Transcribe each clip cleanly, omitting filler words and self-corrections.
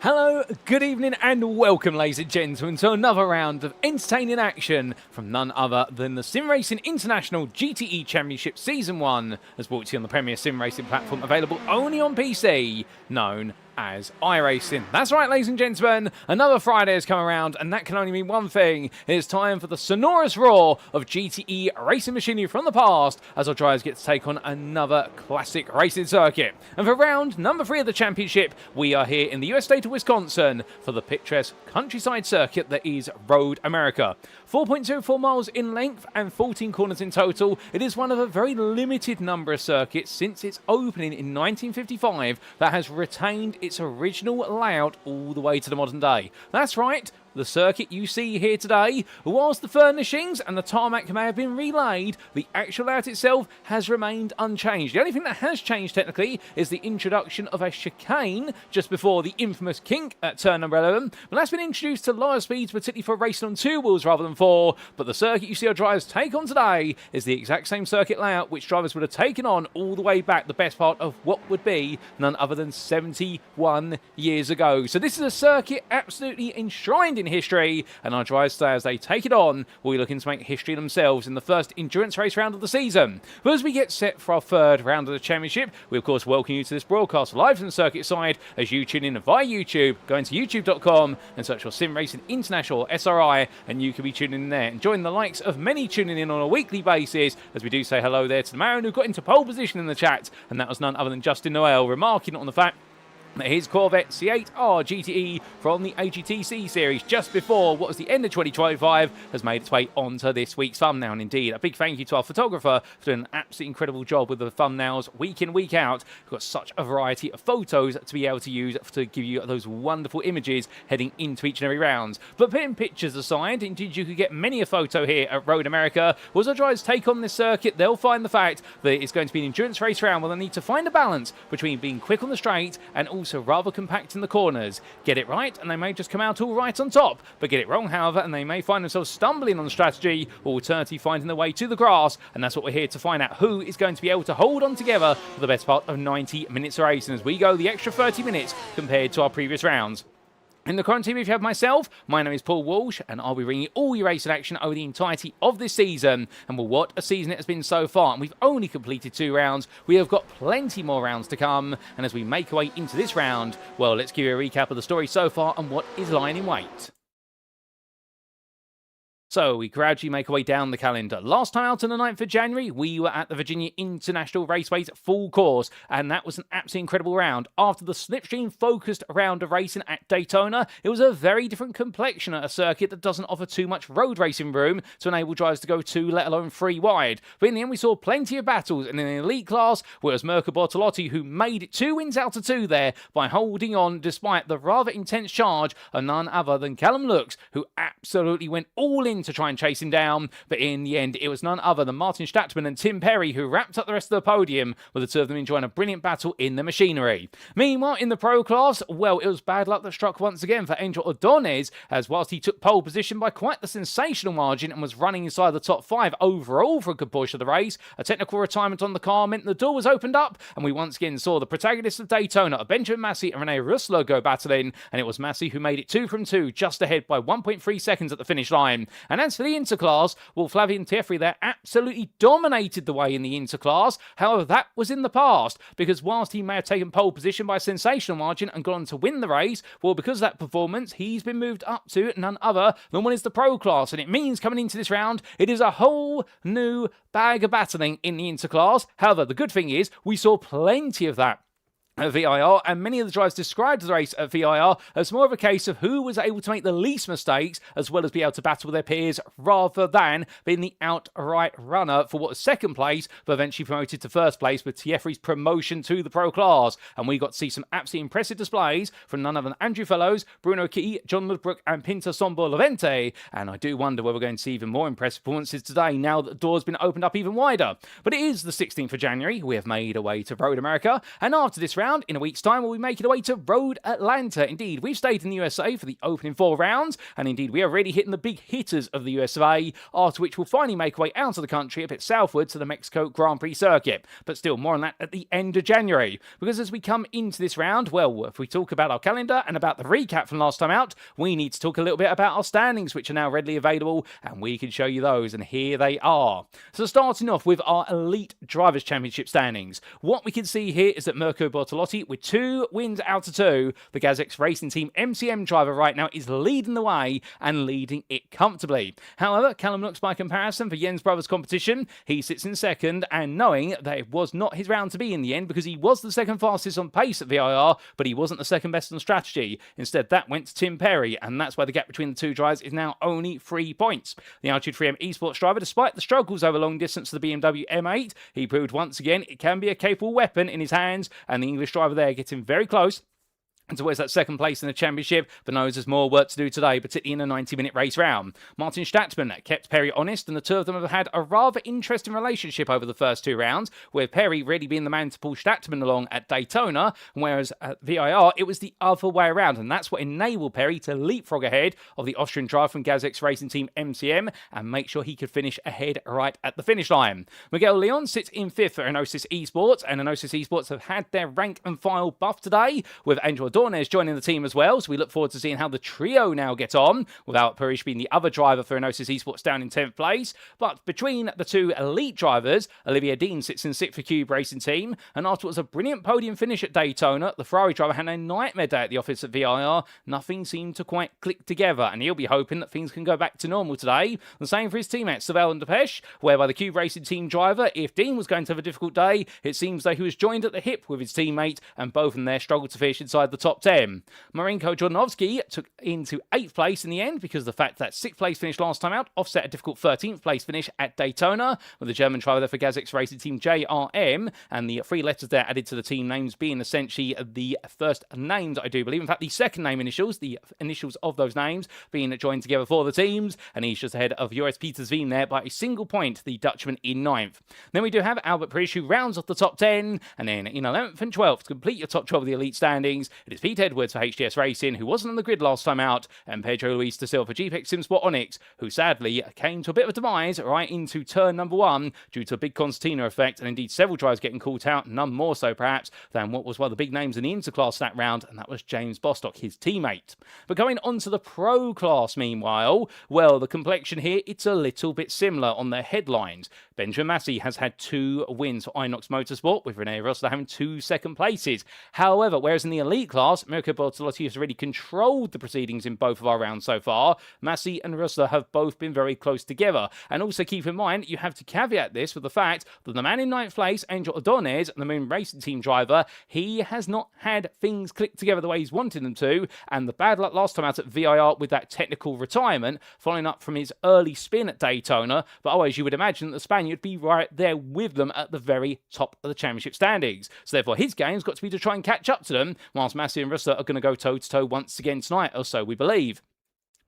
Hello, good evening and welcome ladies and gentlemen to another round of entertaining action from none other than the SimRacing International GTE Championship Season 1 as brought to you on the premier sim racing platform available only on PC, known as iRacing. That's right, ladies and gentlemen, another Friday has come around and that can only mean one thing. It is time for the sonorous roar of GTE racing machinery from the past as our drivers get to take on another classic racing circuit. And for round number 3 of the championship, we are here in the US state of Wisconsin for the picturesque countryside circuit that is Road America. 4.04 miles in length and 14 corners in total. It is one of a very limited number of circuits since its opening in 1955 that has retained its original layout all the way to the modern day. That's right, the circuit you see here today, whilst the furnishings and the tarmac may have been relayed, the actual layout itself has remained unchanged. The only thing that has changed technically is the introduction of a chicane just before the infamous kink at turn number 11, but that's been introduced to lower speeds, particularly for racing on 2 wheels rather than 4, but the circuit you see our drivers take on today is the exact same circuit layout which drivers would have taken on all the way back the best part of what would be none other than 71 years ago. So this is a circuit absolutely enshrined in history, and our drivers today, as they take it on, will be looking to make history themselves in the first endurance race round of the season. But as we get set for our third round of the championship, we of course welcome you to this broadcast live from the circuit side as you tune in via YouTube. Go into youtube.com and search for SimRacing International or SRI, and you can be tuning in there and join the likes of many tuning in on a weekly basis as we do say hello there to the man who got into pole position in the chat, and that was none other than Justin Noel, remarking on the fact his Corvette C8R GTE from the AGTC series just before what was the end of 2025 has made its way onto this week's thumbnail. And indeed, a big thank you to our photographer for doing an absolutely incredible job with the thumbnails week in, week out. We've got such a variety of photos to be able to use to give you those wonderful images heading into each and every round. But putting pictures aside, indeed you could get many a photo here at Road America. Was our drivers take on this circuit, they'll find the fact that it's going to be an endurance race round where they need to find a balance between being quick on the straight and also rather compact in the corners. Get it right and they may just come out all right on top, but get it wrong, however, and they may find themselves stumbling on strategy or alternatively finding their way to the grass. And that's what we're here to find out, who is going to be able to hold on together for the best part of 90 minutes of racing as we go the extra 30 minutes compared to our previous rounds. In the current team, if you have myself, my name is Paul Walsh, and I'll be bringing you all your racing action over the entirety of this season. And well, what a season it has been so far, and we've only completed 2 rounds. We have got plenty more rounds to come, and as we make our way into this round, well, let's give you a recap of the story so far and what is lying in wait. So we gradually make our way down the calendar. Last time out on the 9th of January, we were at the Virginia International Raceway's full course, and that was an absolutely incredible round. After the slipstream-focused round of racing at Daytona, it was a very different complexion at a circuit that doesn't offer too much road racing room to enable drivers to go 2, let alone 3 wide. But in the end, we saw plenty of battles, and in the elite class, where it was Mirko Bortolotti who made it 2 wins out of 2 there by holding on despite the rather intense charge of none other than Callum Lux, who absolutely went all in to try and chase him down, but in the end it was none other than Martin Stattmann and Tim Perry who wrapped up the rest of the podium, with the 2 of them enjoying a brilliant battle in the machinery. Meanwhile, in the pro class, well, it was bad luck that struck once again for Angel Ordonez, as whilst he took pole position by quite the sensational margin and was running inside the top 5 overall for a good portion of the race, a technical retirement on the car meant the door was opened up, and we once again saw the protagonists of Daytona, Benjamin Massey and Rene Russler, go battling, and it was Massey who made it 2 from 2, just ahead by 1.3 seconds at the finish line. And as for the interclass, well, Flavien Tieffry there absolutely dominated the way in the interclass. However, that was in the past, because whilst he may have taken pole position by a sensational margin and gone on to win the race, well, because of that performance, he's been moved up to none other than what is the pro class. And it means coming into this round, it is a whole new bag of battling in the interclass. However, the good thing is we saw plenty of that at VIR, and many of the drivers described the race at VIR as more of a case of who was able to make the least mistakes, as well as be able to battle with their peers, rather than being the outright runner for what was second place, but eventually promoted to first place with Tieffry's promotion to the pro class. And we got to see some absolutely impressive displays from none other than Andrew Fellows, Bruno Key, John Ludbrook, and Pinto Sombor Levente. And I do wonder whether we're going to see even more impressive performances today now that the door's been opened up even wider. But it is the 16th of January. We have made our way to Road America, and after this round, in a week's time, we'll be making our way to Road Atlanta. Indeed, we've stayed in the USA for the opening 4 rounds, and indeed, we are already hitting the big hitters of the USA, after which we'll finally make our way out of the country a bit southward to the Mexico Grand Prix circuit. But still, more on that at the end of January. Because as we come into this round, well, if we talk about our calendar and about the recap from last time out, we need to talk a little bit about our standings, which are now readily available, and we can show you those, and here they are. So starting off with our Elite Drivers' Championship standings, what we can see here is that Mirko Bortolotti, with 2 wins out of 2, the GAZX Racing Team MCM driver right now, is leading the way and leading it comfortably. However, Callum Lux, by comparison, for Jens Brothers competition, he sits in second, and knowing that it was not his round to be in the end, because he was the second fastest on pace at VIR, but he wasn't the second best on strategy. Instead, that went to Tim Perry, and that's why the gap between the 2 drivers is now only 3 points. The Altitude 3M esports driver, despite the struggles over long distance to the BMW M8, he proved once again it can be a capable weapon in his hands, and the English driver there getting very close and towards that second place in the championship, but knows there's more work to do today, particularly in a 90-minute race round. Martin Stattmann kept Perry honest, and the 2 of them have had a rather interesting relationship over the first 2 rounds, with Perry really being the man to pull Stattmann along at Daytona, whereas at VIR it was the other way around, and that's what enabled Perry to leapfrog ahead of the Austrian driver from GAZX Racing Team MCM and make sure he could finish ahead right at the finish line. Miguel Leon sits in 5th for Enosis Esports, and Enosis Esports have had their rank and file buff today, with Angel Dornes joining the team as well, so we look forward to seeing how the trio now get on, without Parish being the other driver for Enosis Esports down in 10th place. But between the two elite drivers, Olivia Dean sits in 6th for Cube Racing Team, and after what was a brilliant podium finish at Daytona, the Ferrari driver had a nightmare day at the office at VIR. Nothing seemed to quite click together, and he'll be hoping that things can go back to normal today. The same for his teammates, Savell and Depeche, whereby the Cube Racing Team driver, if Dean was going to have a difficult day, it seems though he was joined at the hip with his teammate, and both of them there struggled to finish inside the top 10. Marinko Jordanovsky took into 8th place in the end because of the fact that 6th place finish last time out offset a difficult 13th place finish at Daytona, with the German driver there for Gazix Racing Team JRM, and the 3 letters there added to the team names being essentially the first names, I do believe. In fact, the second name initials, the initials of those names being joined together for the teams, and he's just ahead of Joris Pietersveen there by a single point, the Dutchman in 9th. Then we do have Albert Prish, who rounds off the top 10, and then in 11th and 12th to complete your top 12 of the elite standings, it is Pete Edwards for HTS Racing, who wasn't on the grid last time out, and Pedro Luis da Silva for GPEX SimSport Onyx, who sadly came to a bit of a demise right into turn number 1 due to a big concertina effect, and indeed several drivers getting caught out, none more so perhaps than what was one of the big names in the interclass that round, and that was James Bostock, his teammate. But going on to the pro class meanwhile, well, the complexion here, it's a little bit similar on their headlines. Benjamin Massey has had 2 wins for Inox Motorsport, with Rene Rosler having 2 second places. However, whereas in the elite class, Mirko Bortolotti has already controlled the proceedings in both of our rounds so far, Massey and Rosler have both been very close together. And also keep in mind, you have to caveat this with the fact that the man in 9th place, Angel Ordonez, the Moon Racing Team driver, he has not had things click together the way he's wanted them to, and the bad luck last time out at VIR with that technical retirement, following up from his early spin at Daytona, but always you would imagine that the Spaniard would be right there with them at the very top of the championship standings. So therefore his game's got to be to try and catch up to them, whilst Massey and Russell are going to go toe-to-toe once again tonight, or so we believe.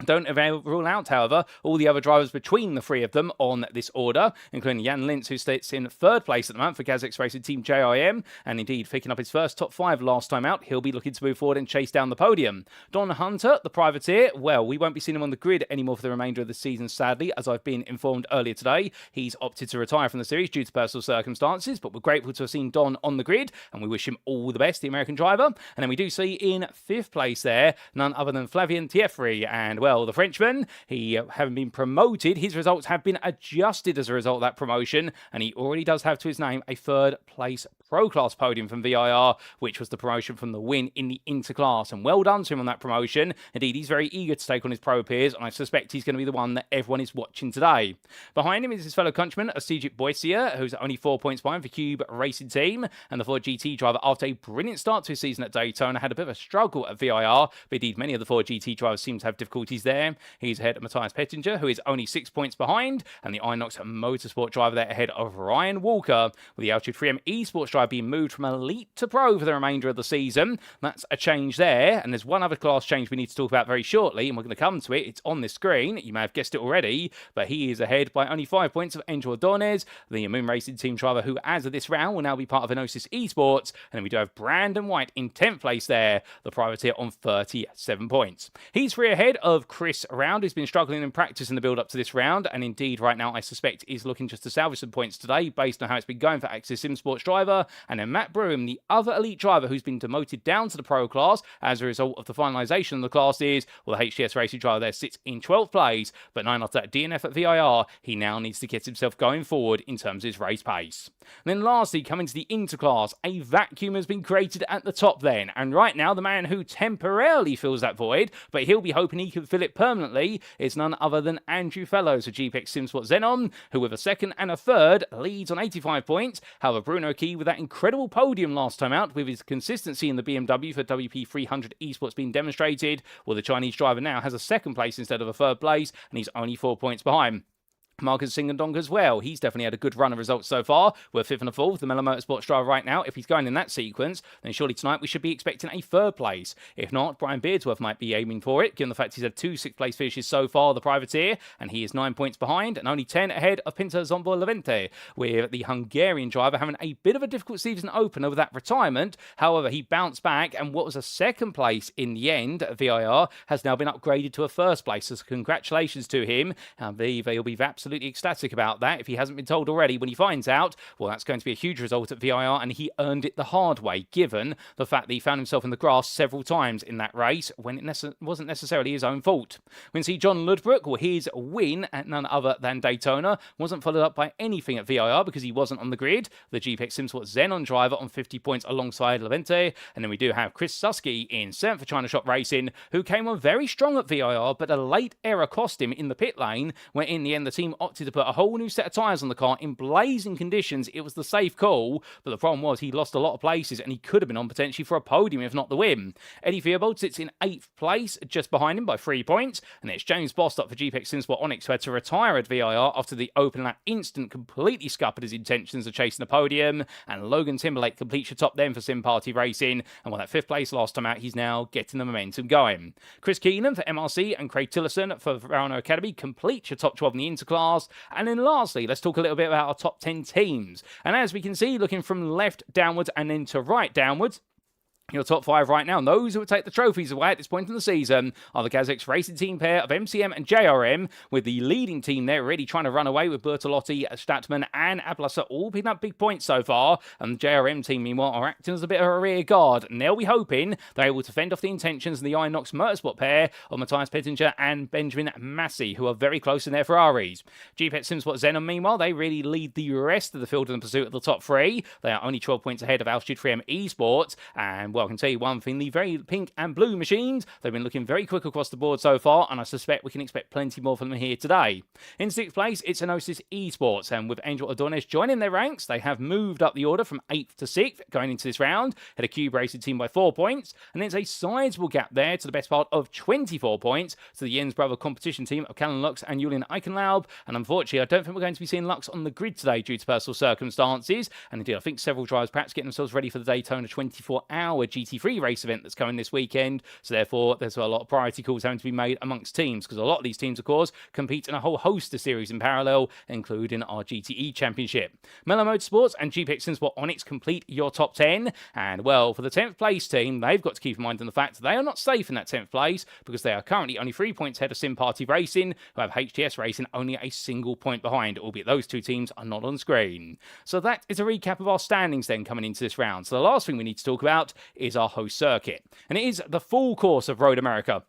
Don't rule out, however, all the other drivers between the 3 of them on this order, including Jan Lintz, who sits in 3rd place at the moment for Gazix Racing Team JIM, and indeed picking up his first top 5 last time out. He'll be looking to move forward and chase down the podium. Don Hunter, the privateer, well, we won't be seeing him on the grid anymore for the remainder of the season, sadly, as I've been informed earlier today. He's opted to retire from the series due to personal circumstances, but we're grateful to have seen Don on the grid, and we wish him all the best, the American driver. And then we do see in 5th place there, none other than Flavien Thieffry, and well, the Frenchman, he having been promoted, his results have been adjusted as a result of that promotion, and he already does have to his name a 3rd place Pro Class podium from VIR, which was the promotion from the win in the Interclass, and well done to him on that promotion. Indeed, he's very eager to take on his pro peers, and I suspect he's going to be the one that everyone is watching today. Behind him is his fellow countryman, Asijit Boisia, who's only 4 points behind for Cube Racing Team, and the Ford GT driver, after a brilliant start to his season at Daytona, had a bit of a struggle at VIR, but indeed many of the Ford GT drivers seem to have difficulties there. He's ahead of Matthias Pettinger, who is only 6 points behind, and the Inox Motorsport driver there ahead of Ryan Walker, with the Altitude 3M Esports driver being moved from elite to pro for the remainder of the season. That's a change there, and there's one other class change we need to talk about very shortly, and we're going to come to it. It's on this screen. You may have guessed it already, but he is ahead by only 5 points of Angel Ordonez, the Moon Racing Team driver, who as of this round will now be part of Enosis Esports. And then we do have Brandon White in 10th place there, the privateer, on 37 points. He's 3 ahead of Chris Round, who's been struggling in practice in the build-up to this round, and indeed right now I suspect is looking just to salvage some points today based on how it's been going for Axis SimSports driver. And then Matt Broom, the other elite driver who's been demoted down to the pro class as a result of the finalisation of the classes, well, the HTS Racing driver there sits in 12th place, but 9 after that DNF at VIR, he now needs to get himself going forward in terms of his race pace. And then lastly, coming to the interclass, a vacuum has been created at the top then, and right now the man who temporarily fills that void, but he'll be hoping he can fill it permanently, is none other than Andrew Fellows for GPX SimSport Xenon, who with a 2nd and a 3rd leads on 85 points. However, Bruno Key with that incredible podium last time out, with his consistency in the BMW for WP300 Esports being demonstrated, well, the Chinese driver now has a 2nd place instead of a 3rd place, and he's only 4 points behind. Marcus Singandong as well. He's definitely had a good run of results so far. We're 5th and a 4th, the Mellow Motorsports driver right now. If he's going in that sequence, then surely tonight we should be expecting a 3rd place. If not, Brian Beardsworth might be aiming for it, given the fact he's had 2 6th place finishes so far, the privateer, and he is 9 points behind and only 10 ahead of Pinto Zombo Levente, with the Hungarian driver having a bit of a difficult season open over that retirement. However, he bounced back, and what was a 2nd place in the end at VIR has now been upgraded to a 1st place, so congratulations to him. I believe he'll be VAPs absolutely ecstatic about that. If he hasn't been told already, when he finds out, well, that's going to be a huge result at VIR, and he earned it the hard way, given the fact that he found himself in the grass several times in that race when it wasn't necessarily his own fault. We can see John Ludbrook, well, his win at none other than Daytona wasn't followed up by anything at VIR because he wasn't on the grid. The GPX SimSport Xenon driver on 50 points alongside Levente. And then we do have Chris Susky in 7th for China Shop Racing, who came on very strong at VIR, but a late error cost him in the pit lane, where in the end the team opted to put a whole new set of tyres on the car in blazing conditions. It was the safe call, but the problem was he lost a lot of places and he could have been on potentially for a podium if not the win. Eddie Theobald sits in 8th place, just behind him by 3 points, and it's James Bostock for GPX SimSport Onyx, who had to retire at VIR after the open lap incident completely scuppered his intentions of chasing the podium, and Logan Timberlake completes your top then for Sim Party Racing, and with that 5th place last time out, he's now getting the momentum going. Chris Keenan for MRC and Craig Tillison for Verano Academy complete your top 12 in the interclass. And then lastly, let's talk a little bit about our top 10 teams. And as we can see, looking from left downwards and then to right downwards, your top 5 right now, and those who would take the trophies away at this point in the season, are the Kazakhs racing team pair of MCM and JRM, with the leading team there really trying to run away with Bortolotti, Stattmann and Ablasa all picking up big points so far, and the JRM team meanwhile are acting as a bit of a rear guard, and they'll be hoping they're able to fend off the intentions of the Inox Motorsport pair of Matthias Pettinger and Benjamin Massey, who are very close in their Ferraris. GPX SimSport Xenon meanwhile, they really lead the rest of the field in the pursuit of the top 3. They are only 12 points ahead of Altitude 3M Esports, and well, I can tell you one thing, the very pink and blue machines, they've been looking very quick across the board so far, and I suspect we can expect plenty more from them here today. In 6th place, it's Enosis Esports, and with Angel Adonis joining their ranks, they have moved up the order from 8th to 6th going into this round, had a Cube Racing team by 4 points, and then it's a sizable gap there to the best part of 24 points to the Jens Brother competition team of Callum Lux and Julian Eichenlaub, and unfortunately, I don't think we're going to be seeing Lux on the grid today due to personal circumstances, and indeed, I think several drivers perhaps getting themselves ready for the Daytona 24-hour GT3 race event that's coming this weekend, so therefore there's a lot of priority calls having to be made amongst teams, because a lot of these teams of course compete in a whole host of series in parallel, including our GTE Championship. Mellow Motorsports and GPX SimSport Onyx complete your top 10, and well, for the 10th place team, they've got to keep in mind the fact that they are not safe in that 10th place, because they are currently only 3 points ahead of Sim Party Racing, who have HTS Racing only a single point behind, albeit those two teams are not on screen. So that is a recap of our standings then coming into this round. So the last thing we need to talk about is our host circuit, and it is the full course of Road America.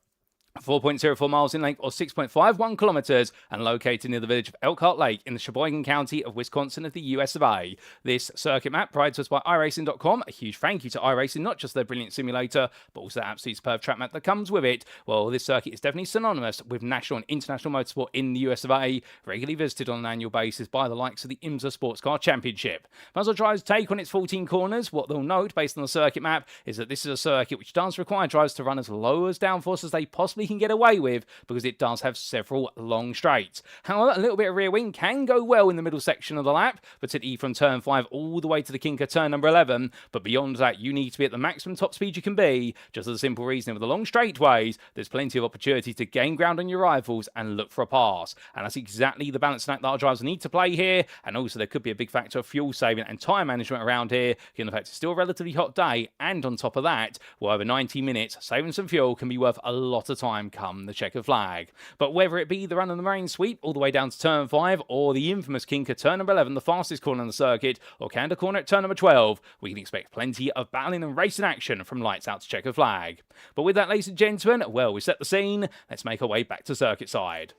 4.04 miles in length or 6.51 kilometers, and located near the village of Elkhart Lake in the Sheboygan County of Wisconsin of the US of A. This circuit map provided to us by iRacing.com. A huge thank you to iRacing, not just their brilliant simulator, but also the absolutely superb track map that comes with it. Well, this circuit is definitely synonymous with national and international motorsport in the US of A, regularly visited on an annual basis by the likes of the IMSA Sports Car Championship. Muzzle drivers take on its 14 corners. What they'll note based on the circuit map is that this is a circuit which does require drivers to run as low as downforce as they possibly can get away with, because it does have several long straights. However, a little bit of rear wing can go well in the middle section of the lap, particularly from turn 5 all the way to the kink of turn number 11, but beyond that you need to be at the maximum top speed you can be, just for the simple reason with the long straightaways there's plenty of opportunity to gain ground on your rivals and look for a pass, and that's exactly the balancing act that our drivers need to play here. And also there could be a big factor of fuel saving and tyre management around here, given the fact it's still a relatively hot day, and on top of that, well, over 90 minutes saving some fuel can be worth a lot of time come the checker flag. But whether it be the run of the marine sweep all the way down to turn 5, or the infamous kink at turn number 11, the fastest corner on the circuit, or Canada corner at turn number 12, we can expect plenty of battling and racing action from lights out to checker flag. But with that, ladies and gentlemen, well, we set the scene. Let's make our way back to circuit side.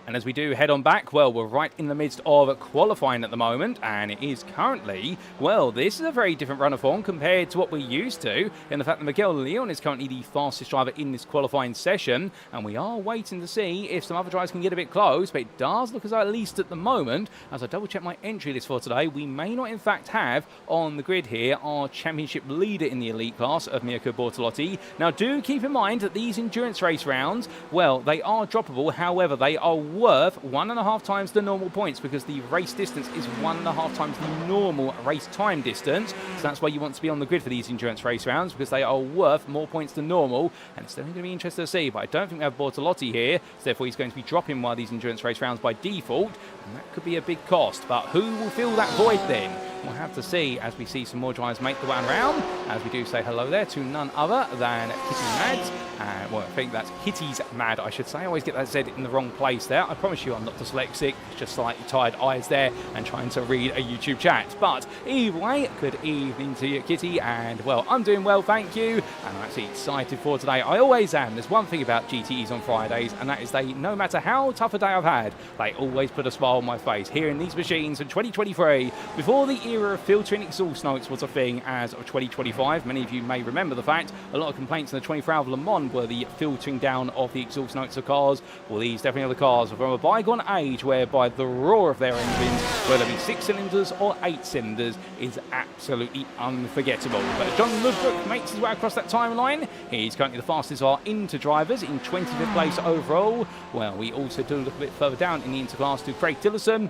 And as we do head on back, well, we're right in the midst of qualifying at the moment, and it is currently, well, this is a very different run of form compared to what we're used to, in the fact that Miguel Leon is currently the fastest driver in this qualifying session, and we are waiting to see if some other drivers can get a bit close, but it does look as though, at least at the moment, as I double check my entry list for today, we may not in fact have on the grid here our championship leader in the elite class of Mirko Bortolotti. Now do keep in mind that these endurance race rounds, well, they are droppable, however, they are worth 1.5 times the normal points, because the race distance is 1.5 times the normal race time distance. So that's why you want to be on the grid for these endurance race rounds, because they are worth more points than normal, and it's definitely going to be interesting to see. But I don't think we have Bortolotti here, so therefore he's going to be dropping one of these endurance race rounds by default, and that could be a big cost. But who will fill that void then? we'll have to see as we see some more drivers make the way around, as we do say hello there to none other than Kitty Mads. Well, I think that's Kitty's Mad, I should say. I always get that Z in the wrong place there. I promise you I'm not dyslexic, just slightly tired eyes there and trying to read a YouTube chat. But either way, good evening to you, Kitty, and well, I'm doing well, thank you, and I'm actually excited for today. I always am. There's one thing about GTEs on Fridays, and that is they, no matter how tough a day I've had, they always put a smile on my face. Here in these machines in 2023, before the era of filtering exhaust notes was a thing as of 2025, many of you may remember the fact a lot of complaints in the 24 Hour of Le Mans were the filtering down of the exhaust notes of cars. Well, these definitely are the cars from a bygone age whereby the roar of their engines, whether it be 6 cylinders or 8 cylinders, is absolutely unforgettable. But John Ludbrook makes his way across that timeline. He's currently the fastest of our inter-drivers in 25th place overall. Well, we also do look a bit further down in the inter-class to Craig Tillotson,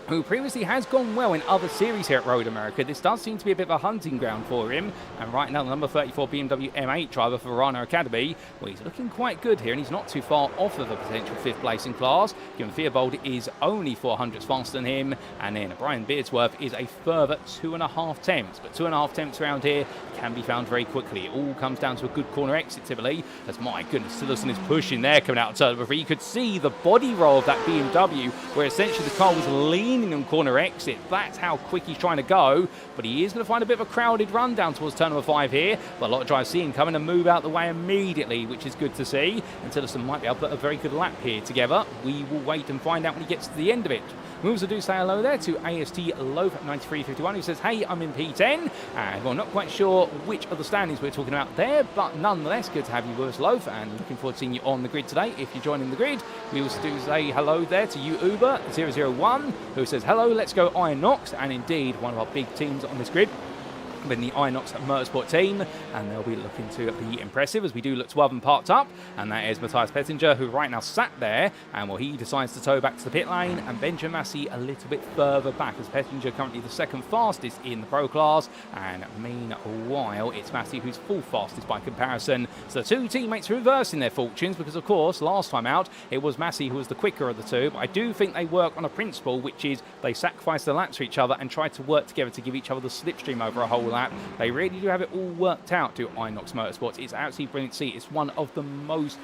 who previously has gone well in other series here at Road America. This does seem to be a bit of a hunting ground for him. And right now, the number 34 BMW M8 driver for Verana Academy, well, he's looking quite good here, and he's not too far off of a potential 5th place in class. Given Theobald is only 400s faster than him, and then Brian Beardsworth is a further 2.5 tenths. But 2.5 tenths around here can be found very quickly. It all comes down to a good corner exit, typically, as my goodness, Tillotson is pushing there coming out of turn number 3. You could see the body roll of that BMW, where essentially the car was leaning on corner exit. That's how quick he's trying to go, but he is going to find a bit of a crowded run down towards turn number 5 here, but a lot of drivers see him coming and move out the way immediately, which is good to see, and Tillotson might be able to put a very good lap here together. We will wait and find out when he gets to the end of it. We also do say hello there to AST Loaf 9351, who says, hey, I'm in P10, and we're not quite sure which of the standings we're talking about there, but nonetheless, good to have you with us, Loaf, and looking forward to seeing you on the grid today if you're joining the grid. We also do say hello there to you, Uber 001, who says, hello, let's go Inox, and indeed, one of our big teams on this grid, in the Inox Motorsport team, and they'll be looking to be impressive as we do look to have them parked up, and that is Matthias Pettinger, who right now sat there, and well, he decides to tow back to the pit lane, and Benjamin Massey a little bit further back, as Pettinger currently the 2nd fastest in the Pro class, and meanwhile it's Massey who's 4th fastest by comparison. So the two teammates reversing their fortunes, because of course last time out it was Massey who was the quicker of the two, but I do think they work on a principle, which is they sacrifice their laps for each other and try to work together to give each other the slipstream over a whole lap. They really do have it all worked out to Inox Motorsports. It's absolutely brilliant to see. It's one of the most,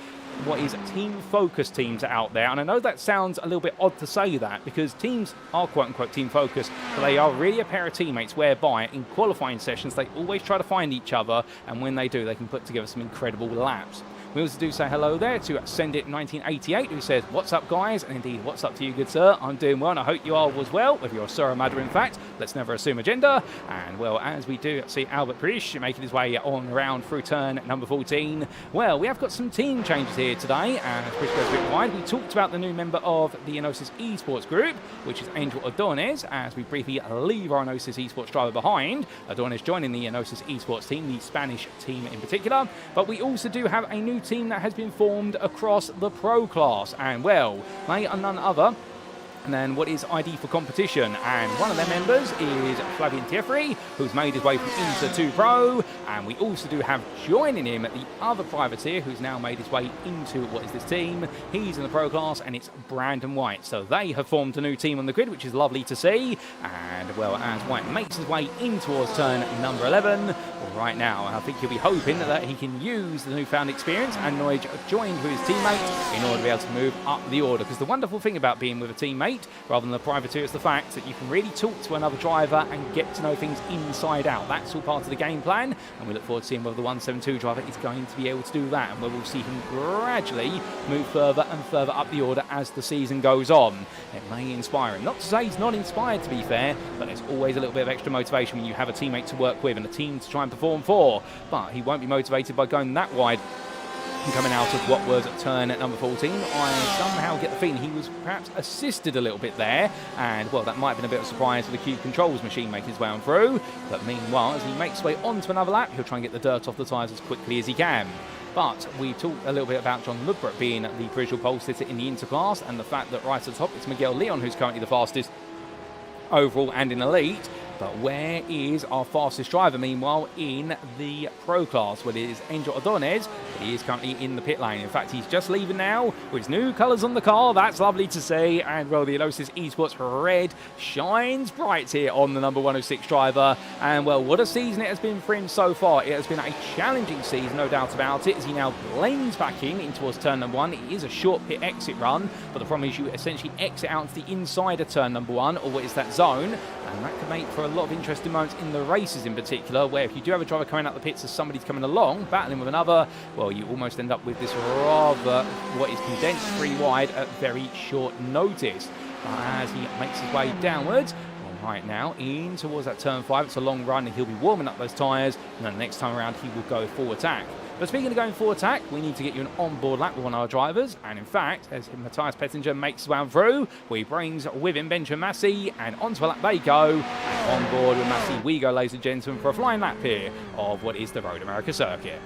team-focused teams out there. And I know that sounds a little bit odd to say that, because teams are quote-unquote team-focused, but they are really a pair of teammates whereby in qualifying sessions they always try to find each other, and when they do, they can put together some incredible laps. We also do say hello there to SendIt1988, who says, what's up, guys? And indeed, what's up to you, good sir? I'm doing well, and I hope you are as well, whether you're a sir or madam, in fact. Let's never assume a gender. And, well, as we do see Albert Prish making his way on around through turn number 14, well, we have got some team changes here today, and as Prish goes a bit wide, we talked about the new member of the Enosis Esports group, which is Angel Adornes, as we briefly leave our Enosis Esports driver behind. Adornes joining the Enosis Esports team, the Spanish team in particular. But we also do have a new team that has been formed across the Pro class, and well, they are none other and then what is ID for competition, and one of their members is Flavian Tieffrey, who's made his way from Inter to Pro, and we also do have joining him the other privateer who's now made his way into what is this team. He's in the Pro class, and it's Brandon White. So they have formed a new team on the grid, which is lovely to see, and well, as White makes his way in towards turn number 11, well, right now I think he'll be hoping that he can use the newfound experience and knowledge joined with his teammate in order to be able to move up the order, because the wonderful thing about being with a teammate rather than a privateer is the fact that you can really talk to another driver and get to know things inside out. That's all part of the game plan, and we look forward to seeing whether the 172 driver is going to be able to do that, and whether we'll see him gradually move further and further up the order as the season goes on. It may inspire him. Not to say he's not inspired, to be fair, but there's always a little bit of extra motivation when you have a teammate to work with and a team to try and perform for, but he won't be motivated by going that wide. Coming out of what was turn at number 14, I somehow get the feeling he was perhaps assisted a little bit there, and well, that might have been a bit of a surprise for the Cube Controls machine making his way on through, but meanwhile, as he makes his way onto another lap, he'll try and get the dirt off the tyres as quickly as he can. But we talked a little bit about John Ludbrook being the visual pole sitter in the interclass, and the fact that right at the top it's Miguel Leon who's currently the fastest overall and in elite. But where is our fastest driver, meanwhile, in the Pro class? Well, it is Angel Adonis. He is currently in the pit lane. In fact, he's just leaving now with his new colours on the car. That's lovely to see. And, well, the Alosis Esports red shines bright here on the number 106 driver. And, well, what a season it has been for him so far. It has been a challenging season, no doubt about it, as he now blends back in towards turn number 1. It is a short pit exit run, but the problem is you essentially exit out to the inside of turn number 1, or what is that zone. And that can make for a lot of interesting moments in the races in particular, where if you do have a driver coming out the pits as somebody's coming along, battling with another, well, you almost end up with this rather, what is condensed 3 wide at very short notice. As he makes his way downwards, right now in towards that turn 5, it's a long run and he'll be warming up those tyres, and then the next time around he will go full attack. But speaking of going full attack, we need to get you an on-board lap with one of our drivers, and in fact, as Matthias Pettinger makes his way through, he brings with him Benjamin Massey, and onto a lap they go, and on board with Massey we go, ladies and gentlemen, for a flying lap here of what is the Road America circuit.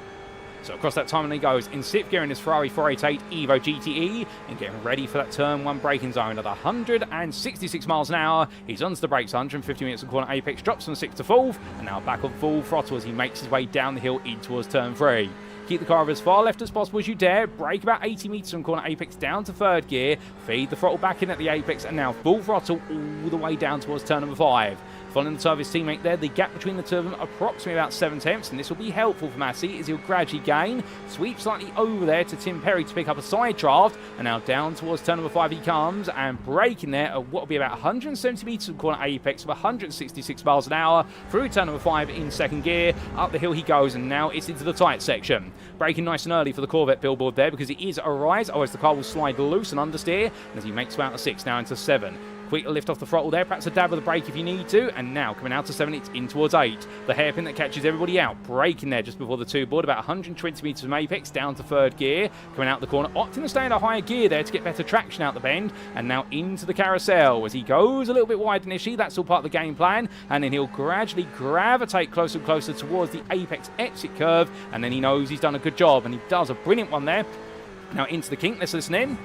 So across that time, and he goes in 6th gear in his Ferrari 488 Evo GTE, and getting ready for that turn 1 braking zone at 166 miles an hour. He's onto the brakes, 150 meters of corner apex, drops from 6th to 4th, and now back on full throttle as he makes his way down the hill in towards turn 3. Keep the car as far left as possible as you dare. Brake about 80 metres from corner apex down to 3rd gear. Feed the throttle back in at the apex, and now full throttle all the way down towards turn number 5. Following the toe of his teammate there, the gap between the two of them approximately about 7 tenths, and this will be helpful for Massey as he'll gradually gain. Sweep slightly over there to Tim Perry to pick up a side draft, and now down towards turn number 5 he comes, and braking there at what will be about 170 metres from corner apex of 166 miles an hour through turn number 5 in 2nd gear. Up the hill he goes, and now it's into the tight section. Braking nice and early for the Corvette billboard there because it is a rise, otherwise the car will slide loose and understeer, as he makes way out of 6 now into 7. Quick lift off the throttle there, perhaps a dab with the brake if you need to, and now coming out to 7, it's in towards 8. The hairpin that catches everybody out, braking there just before the 2 board, about 120 metres from apex, down to 3rd gear, coming out the corner, opting to stay in a higher gear there to get better traction out the bend, and now into the carousel as he goes a little bit wide initially. That's all part of the game plan, and then he'll gradually gravitate closer and closer towards the apex exit curve, and then he knows he's done a good job, and he does a brilliant one there. Now into the kink, let's listen in.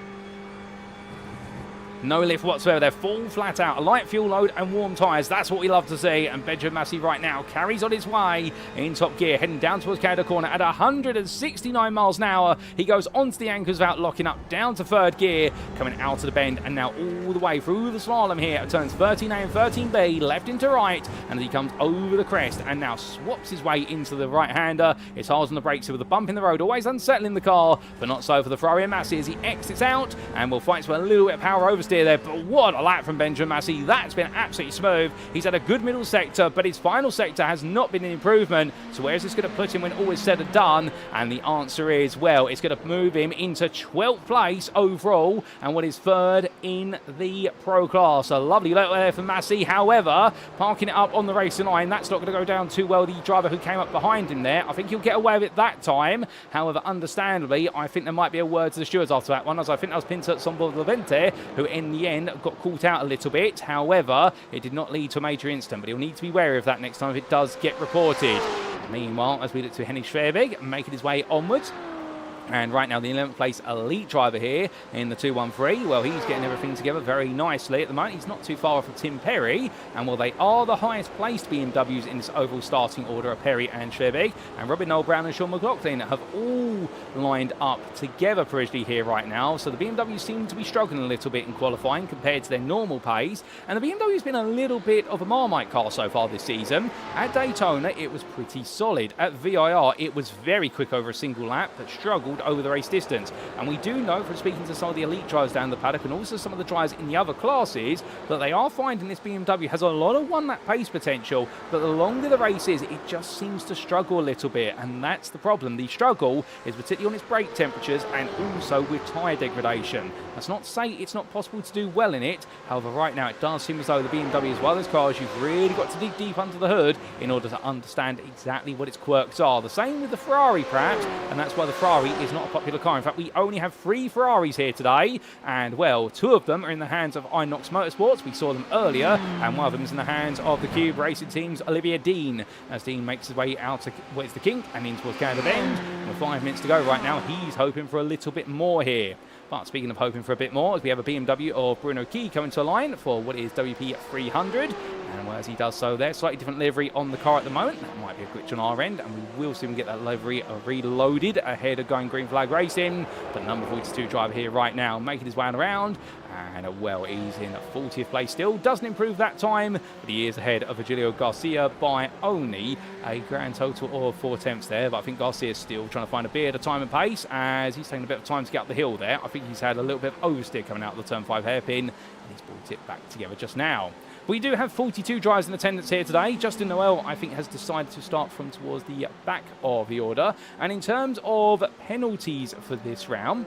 No lift whatsoever. They're full flat out. A light fuel load and warm tyres. That's what we love to see. And Benjamin Massey right now carries on his way in top gear, heading down towards Canada corner at 169 miles an hour. He goes onto the anchors without locking up, down to 3rd gear, coming out of the bend, and now all the way through the slalom here at turns 13A and 13B, left into right, and he comes over the crest and now swaps his way into the right-hander. It's hard on the brakes with a bump in the road, always unsettling the car, but not so for the Ferrari and Massey as he exits out and will fight for a little bit of power oversteer there, but what a lap from Benjamin Massey. That's been absolutely smooth. He's had a good middle sector, but his final sector has not been an improvement. So where is this going to put him when all is said and done? And the answer is, well, it's going to move him into 12th place overall, and what is 3rd in the Pro class. A lovely look there for Massey. However, parking it up on the racing line, that's not going to go down too well. The driver who came up behind him there, I think he'll get away with it that time. However, understandably, I think there might be a word to the stewards after that one, as I think that was Pinto Sombo Levente, who in the end got caught out a little bit. However, it did not lead to a major incident, but he'll need to be wary of that next time if it does get reported. Meanwhile, as we look to Henning Schwerbig making his way onwards, and right now the 11th place elite driver here in the 213, well, he's getting everything together very nicely at the moment. He's not too far off of Tim Perry, and well, they are the highest placed BMWs in this overall starting order of Perry and Schwerbig, and Robin Noel Brown and Sean McLaughlin have all lined up together provisionally here right now. So the BMWs seem to be struggling a little bit in qualifying compared to their normal pace, and the BMW's been a little bit of a Marmite car so far this season. At Daytona it was pretty solid. At VIR it was very quick over a single lap, but struggled over the race distance. And we do know from speaking to some of the elite drivers down the paddock and also some of the drivers in the other classes that they are finding this BMW has a lot of one-lap pace potential, but the longer the race is, it just seems to struggle a little bit, and that's the problem. The struggle is particularly on its brake temperatures and also with tyre degradation. That's not to say it's not possible to do well in it. However, right now it does seem as though the BMW, as well as cars, you've really got to dig deep under the hood in order to understand exactly what its quirks are. The same with the Ferrari, perhaps, and that's why the Ferrari is not a popular car. In fact, we only have 3 Ferraris here today, and well, 2 of them are in the hands of Inox Motorsports. We saw them earlier, and one of them is in the hands of the Cube Racing Team's Olivier Dean, as Dean makes his way out to where's the kink and in towards Canada Bend. With 5 minutes to go right now, he's hoping for a little bit more here. But speaking of hoping for a bit more, as we have a BMW of Bruno Key coming to a line for what is WP 300. And as he does so there, slightly different livery on the car at the moment. That might be a glitch on our end, and we will soon get that livery reloaded ahead of going green flag racing. But number 42 driver here right now, making his way around. And well, he's in 40th place still. Doesn't improve that time, but he is ahead of Virgilio Garcia by only a grand total of 4 attempts there. But I think Garcia's still trying to find a bit of time and pace as he's taking a bit of time to get up the hill there. I think he's had a little bit of oversteer coming out of the turn 5 hairpin, and he's brought it back together just now. We do have 42 drivers in attendance here today. Justin Noel, I think, has decided to start from towards the back of the order. And in terms of penalties for this round,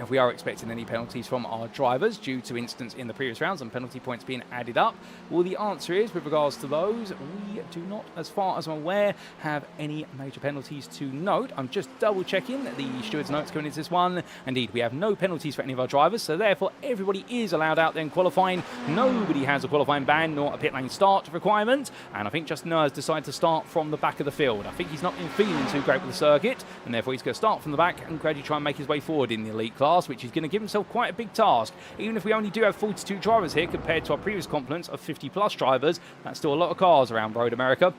if we are expecting any penalties from our drivers due to incidents in the previous rounds and penalty points being added up, well, the answer is, with regards to those, we do not, as far as I'm aware, have any major penalties to note. I'm just double checking the steward's notes going into this one. Indeed, we have no penalties for any of our drivers, so therefore everybody is allowed out there in qualifying. Nobody has a qualifying ban nor a pit lane start requirement, and I think Justin Noah has decided to start from the back of the field. I think he's not been feeling too great with the circuit, and therefore he's going to start from the back and gradually try and make his way forward in the elite class, which is going to give himself quite a big task. Even if we only do have 42 drivers here compared to our previous complement of 50 plus drivers, that's still a lot of cars around Road America,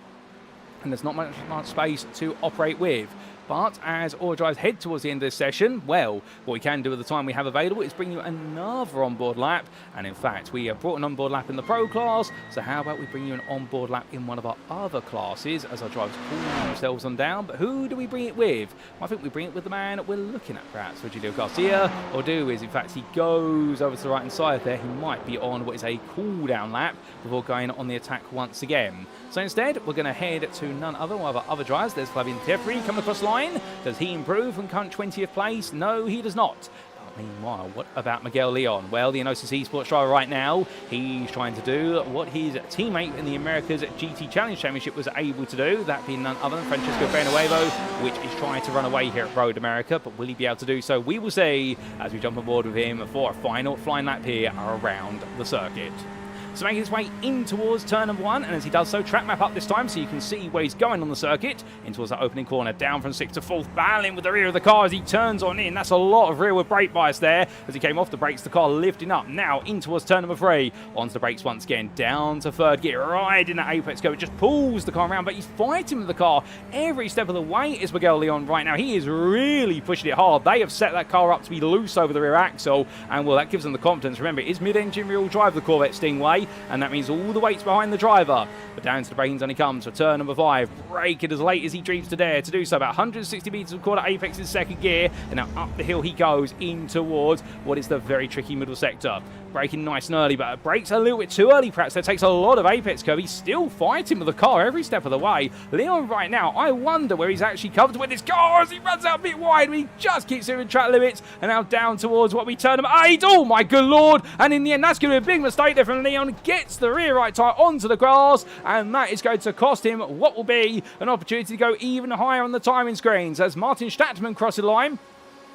and there's not much space to operate with. But as all drives head towards the end of this session, well, what we can do at the time we have available is bring you another onboard lap. And in fact, we have brought an onboard lap in the Pro class, so how about we bring you an onboard lap in one of our other classes as our drivers cool themselves on down. But who do we bring it with? Well, I think we bring it with the man we're looking at, perhaps Virgilio Garcia, or do is, in fact, he goes over to the right-hand side there. He might be on what is a cool-down lap before going on the attack once again. So instead, we're going to head to none other, one of our other drivers. There's Flavien Tefri coming across the line. Does he improve from current 20th place? No, he does not. Meanwhile, what about Miguel Leon? Well, the Enosis Esports driver right now, he's trying to do what his teammate in the America's GTE Championship was able to do, that being none other than Francisco Benuevo, which is trying to run away here at Road America, but will he be able to do so? We will see as we jump on board with him for a final flying lap here around the circuit. So making his way in towards turn number 1, and as he does so, track map up this time so you can see where he's going on the circuit, in towards that opening corner, down from 6th to 4th, battling with the rear of the car as he turns on in. That's a lot of rearward brake bias there. As he came off the brakes, the car lifting up, now in towards turn number 3, onto the brakes once again, down to 3rd gear, right in that apex go, it just pulls the car around, but he's fighting with the car every step of the way is Miguel Leon right now. He is really pushing it hard. They have set that car up to be loose over the rear axle, and well, that gives them the confidence. Remember, it is mid-engine rear-wheel drive, the Corvette Stingray, and that means all the weight's behind the driver. But down to the braking zone he comes for turn number 5, braking as late as he dreams to dare to do so, about 160 metres of quarter apex in 2nd gear, and now up the hill he goes in towards what is the very tricky middle sector. Braking nice and early, but brakes a little bit too early perhaps. That takes a lot of apex curve. He's still fighting with the car every step of the way. Leon right now, I wonder where he's actually covered with this car as he runs out a bit wide, but he just keeps doing track limits, and now down towards what we turn him 8. Oh my good lord, and in the end that's going to be a big mistake there from Leon. Gets the rear right tyre onto the grass, and that is going to cost him what will be an opportunity to go even higher on the timing screens as Martin Stattmann crosses the line.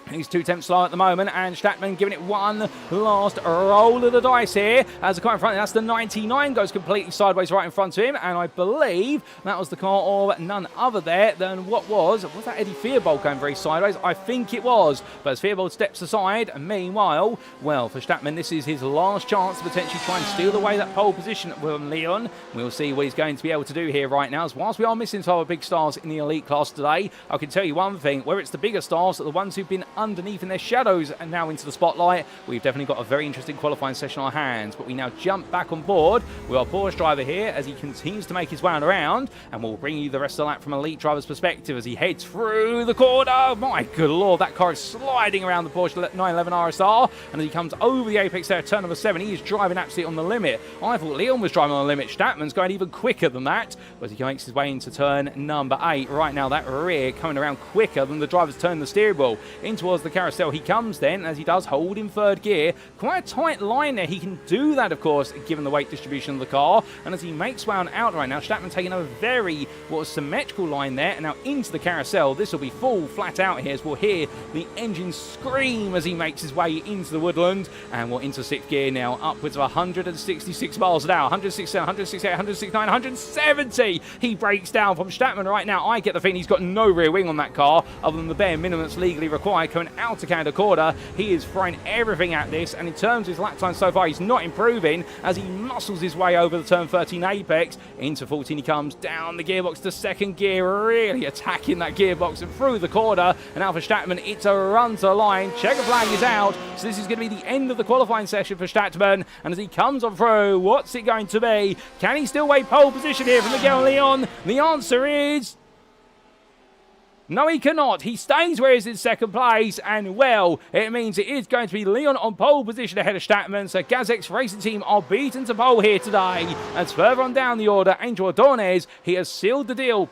He's 2 tenths slow at the moment, and Stattmann giving it one last roll of the dice here. As the car in front, that's the 99, goes completely sideways right in front of him, and I believe that was the car of none other there than was that Eddie Theobald going very sideways? I think it was, but as Theobald steps aside, and meanwhile, well, for Stattmann, this is his last chance to potentially try and steal away that pole position from Leon. We'll see what he's going to be able to do here right now, as whilst we are missing some of our big stars in the elite class today, I can tell you one thing, where it's the bigger stars, the ones who've been underneath in their shadows and now into the spotlight, we've definitely got a very interesting qualifying session on our hands. But we now jump back on board with our Porsche driver here as he continues to make his way around, and we'll bring you the rest of the lap from elite driver's perspective as he heads through the corner. My good lord, that car is sliding around the Porsche 911 RSR, and as he comes over the apex there at turn number 7, he is driving absolutely on the limit. I thought Leon was driving on the limit. Stattmann's going even quicker than that as he makes his way into turn number 8. Right now that rear coming around quicker than the driver's turn the steering wheel. In towards the carousel he comes then, as he does hold in 3rd gear. Quite a tight line there. He can do that, of course, given the weight distribution of the car. And as he makes way on out right now, Stattmann taking a very symmetrical line there, and now into the carousel. This will be full flat out here as we'll hear the engine scream as he makes his way into the woodland, and we're into 6th gear now, upwards of 166 miles an hour, 167, 168, 169, 170. He breaks down from Stattmann right now. I get the feeling he's got no rear wing on that car other than the bare minimum that's legally required. coming out of Canada quarter. He is throwing everything at this, and in terms of his lap time so far, he's not improving as he muscles his way over the turn 13 apex. Into 14 he comes, down the gearbox to second gear, really attacking that gearbox and through the corner. And now for Stattmann, it's a run to line. Checker flag is out, so this is going to be the end of the qualifying session for Stattmann. And as he comes on through, what's it going to be? Can he still wait pole position here from Miguel Leon? The answer is no, he cannot. He stays where he is in second place, and well, it means it is going to be Leon on pole position ahead of Stattmann. So Gazek's racing team are beaten to pole here today. As further on down the order, Angel Ordonez, he has sealed the deal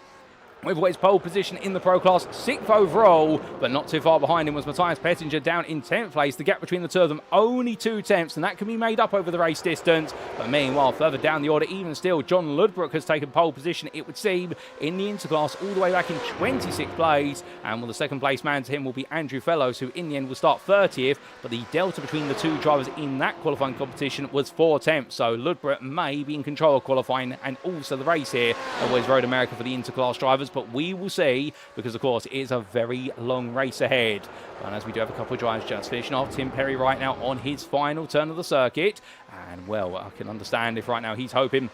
with his pole position in the Pro Class, 6th overall, but not too far behind him was Matthias Pettinger down in 10th place. The gap between the two of them only 2 tenths, and that can be made up over the race distance. But meanwhile, further down the order, even still, John Ludbrook has taken pole position, it would seem, in the Interclass all the way back in 26th place. And well, the second place man to him will be Andrew Fellows, who in the end will start 30th, but the delta between the two drivers in that qualifying competition was 4 tenths. So Ludbrook may be in control of qualifying and also the race here at West Road America for the Interclass drivers, but we will see, because of course it is a very long race ahead. And as we do have a couple of drivers just finishing off, Tim Perry right now on his final turn of the circuit, and well, I can understand if right now he's hoping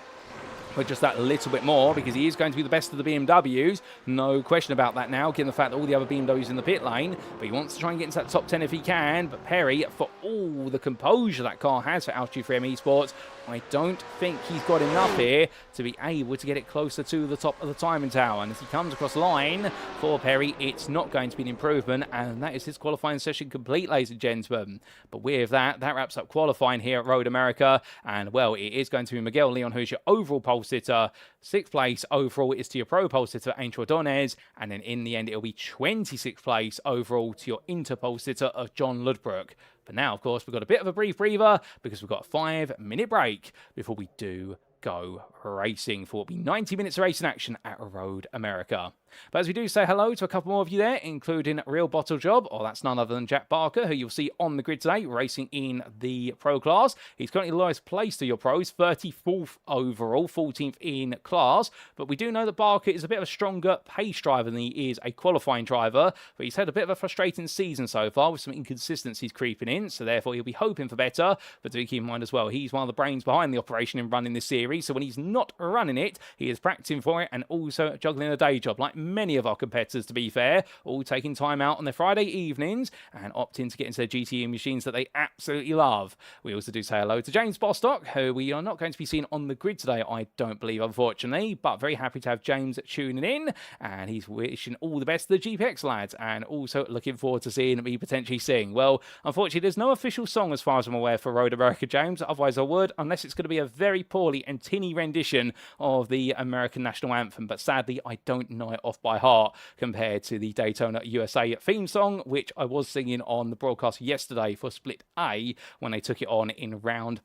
for just that little bit more, because he is going to be the best of the BMWs, no question about that now, given the fact that all the other BMWs in the pit lane. But he wants to try and get into that top 10 if he can. But Perry, for all the composure that car has for Altitude 3M Esports, I don't think he's got enough here to be able to get it closer to the top of the timing tower. And as he comes across line for Perry, it's not going to be an improvement, and that is his qualifying session complete, ladies and gentlemen. But with that, that wraps up qualifying here at Road America. And well, it is going to be Miguel Leon, who's your overall pole sitter. 6th place overall is to your pro pole sitter, Angel Ordonez, and then in the end, it'll be 26th place overall to your inter pole sitter of John Ludbrook. But now, of course, we've got a bit of a brief breather because we've got a 5-minute break before we do go racing for what will be 90 minutes of racing action at Road America. But as we do say hello to a couple more of you there, including Real Bottle Job, or that's none other than Jack Barker, who you'll see on the grid today, racing in the Pro Class. He's currently the lowest place to your pros, 34th overall, 14th in class. But we do know that Barker is a bit of a stronger pace driver than he is a qualifying driver. But he's had a bit of a frustrating season so far with some inconsistencies creeping in, so therefore he'll be hoping for better. But do keep in mind as well, he's one of the brains behind the operation in running this series. So when he's not running it, he is practicing for it and also juggling a day job, like many of our competitors, to be fair, all taking time out on their Friday evenings and opting to get into their GTE machines that they absolutely love. We also do say hello to James Bostock, who we are not going to be seeing on the grid today, I don't believe, unfortunately, but very happy to have James tuning in, and he's wishing all the best to the GPX lads, and also looking forward to seeing me potentially sing. Well, unfortunately, there's no official song as far as I'm aware for Road America, James, otherwise I would, unless it's going to be a very poorly and tinny rendition of the American national anthem, but sadly I don't know it off by heart compared to the Daytona USA theme song, which I was singing on the broadcast yesterday for Split A when they took it on in round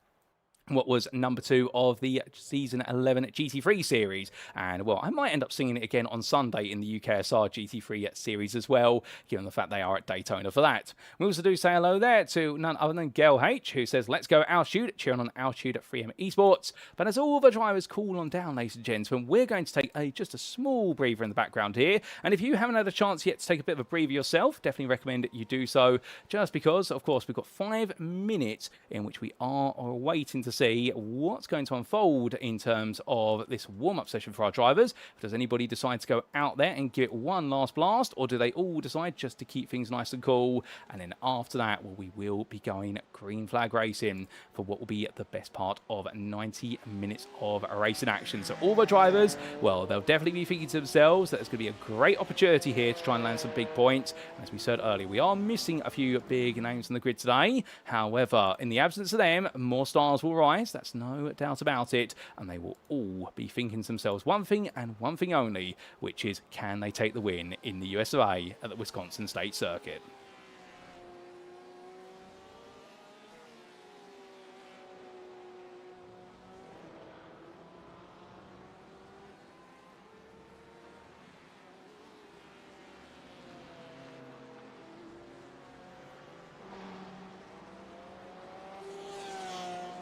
what was number 2 of the Season 11 GT3 series. And, well, I might end up singing it again on Sunday in the UKSR GT3 series as well, given the fact they are at Daytona for that. We also do say hello there to none other than Gail H, who says, let's go Altitude, cheering on Altitude at 3M Esports. But as all the drivers cool on down, ladies and gentlemen, we're going to take just a small breather in the background here. And if you haven't had a chance yet to take a bit of a breather yourself, definitely recommend that you do so, just because, of course, we've got 5 minutes in which we are waiting to see what's going to unfold in terms of this warm-up session for our drivers. Does anybody decide to go out there and give it one last blast, or do they all decide just to keep things nice and cool? And then after that, well, we will be going green flag racing for what will be the best part of 90 minutes of racing action. So all the drivers, well, they'll definitely be thinking to themselves that there's going to be a great opportunity here to try and land some big points. And as we said earlier, we are missing a few big names on the grid today. However, in the absence of them, more stars will rise. That's no doubt about it. And they will all be thinking to themselves one thing and one thing only, which is, can they take the win in the US of A at the Wisconsin State Circuit?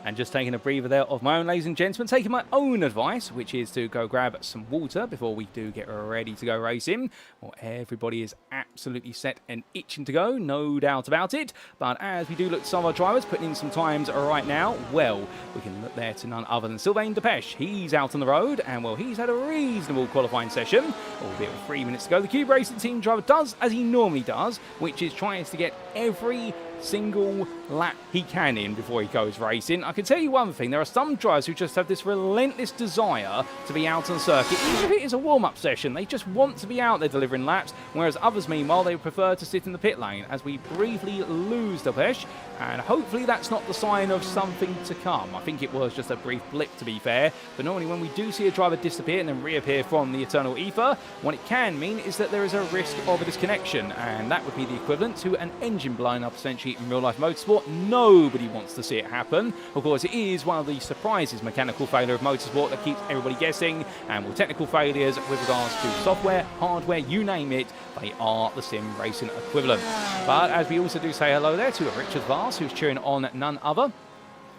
And just taking a breather there of my own, ladies and gentlemen, taking my own advice, which is to go grab some water before we do get ready to go racing. Well, everybody is absolutely set and itching to go, no doubt about it. But as we do look at some of our drivers putting in some times right now, well, we can look there to none other than Sylvain Depeche. He's out on the road, and well, he's had a reasonable qualifying session, albeit with 3 minutes to go. The Cube Racing team driver does as he normally does, which is tries to get every single lap he can in before he goes racing. I can tell you one thing, there are some drivers who just have this relentless desire to be out on circuit, even if it is a warm-up session. They just want to be out there delivering laps, whereas others, meanwhile, they prefer to sit in the pit lane. As we briefly lose Depeche, and hopefully that's not the sign of something to come. I think it was just a brief blip, to be fair, but normally when we do see a driver disappear and then reappear from the eternal ether, what it can mean is that there is a risk of a disconnection, and that would be the equivalent to an engine blowing up essentially in real-life motorsport. Nobody wants to see it happen. Of course, it is one of the surprises, mechanical failure of motorsport, that keeps everybody guessing, and well, technical failures with regards to software, hardware, you name it, they are the sim racing equivalent. But as we also do say hello there to Richard Vars, who's cheering on none other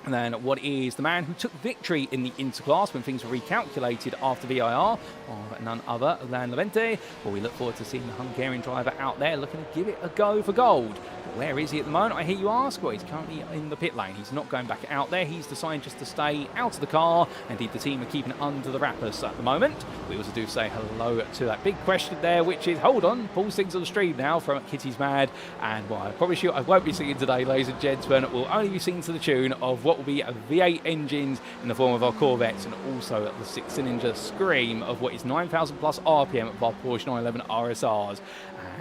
than what is the man who took victory in the interclass when things were recalculated after VIR, of none other than Levente. Well, we look forward to seeing the Hungarian driver out there looking to give it a go for gold. But where is he at the moment, I hear you ask? Well, he's currently in the pit lane. He's not going back out there. He's decided just to stay out of the car. Indeed, the team are keeping it under the wrappers at the moment. We also do say hello to that big question there, which is, hold on, Paul sings on the stream now from Kitty's Mad. And well, I promise you I won't be singing today, ladies and gentlemen. We'll only be singing to the tune of what will be a V8 engines in the form of our Corvettes, and also the six-cylinder scream of what is 9,000 plus RPM of our Porsche 911 RSRs.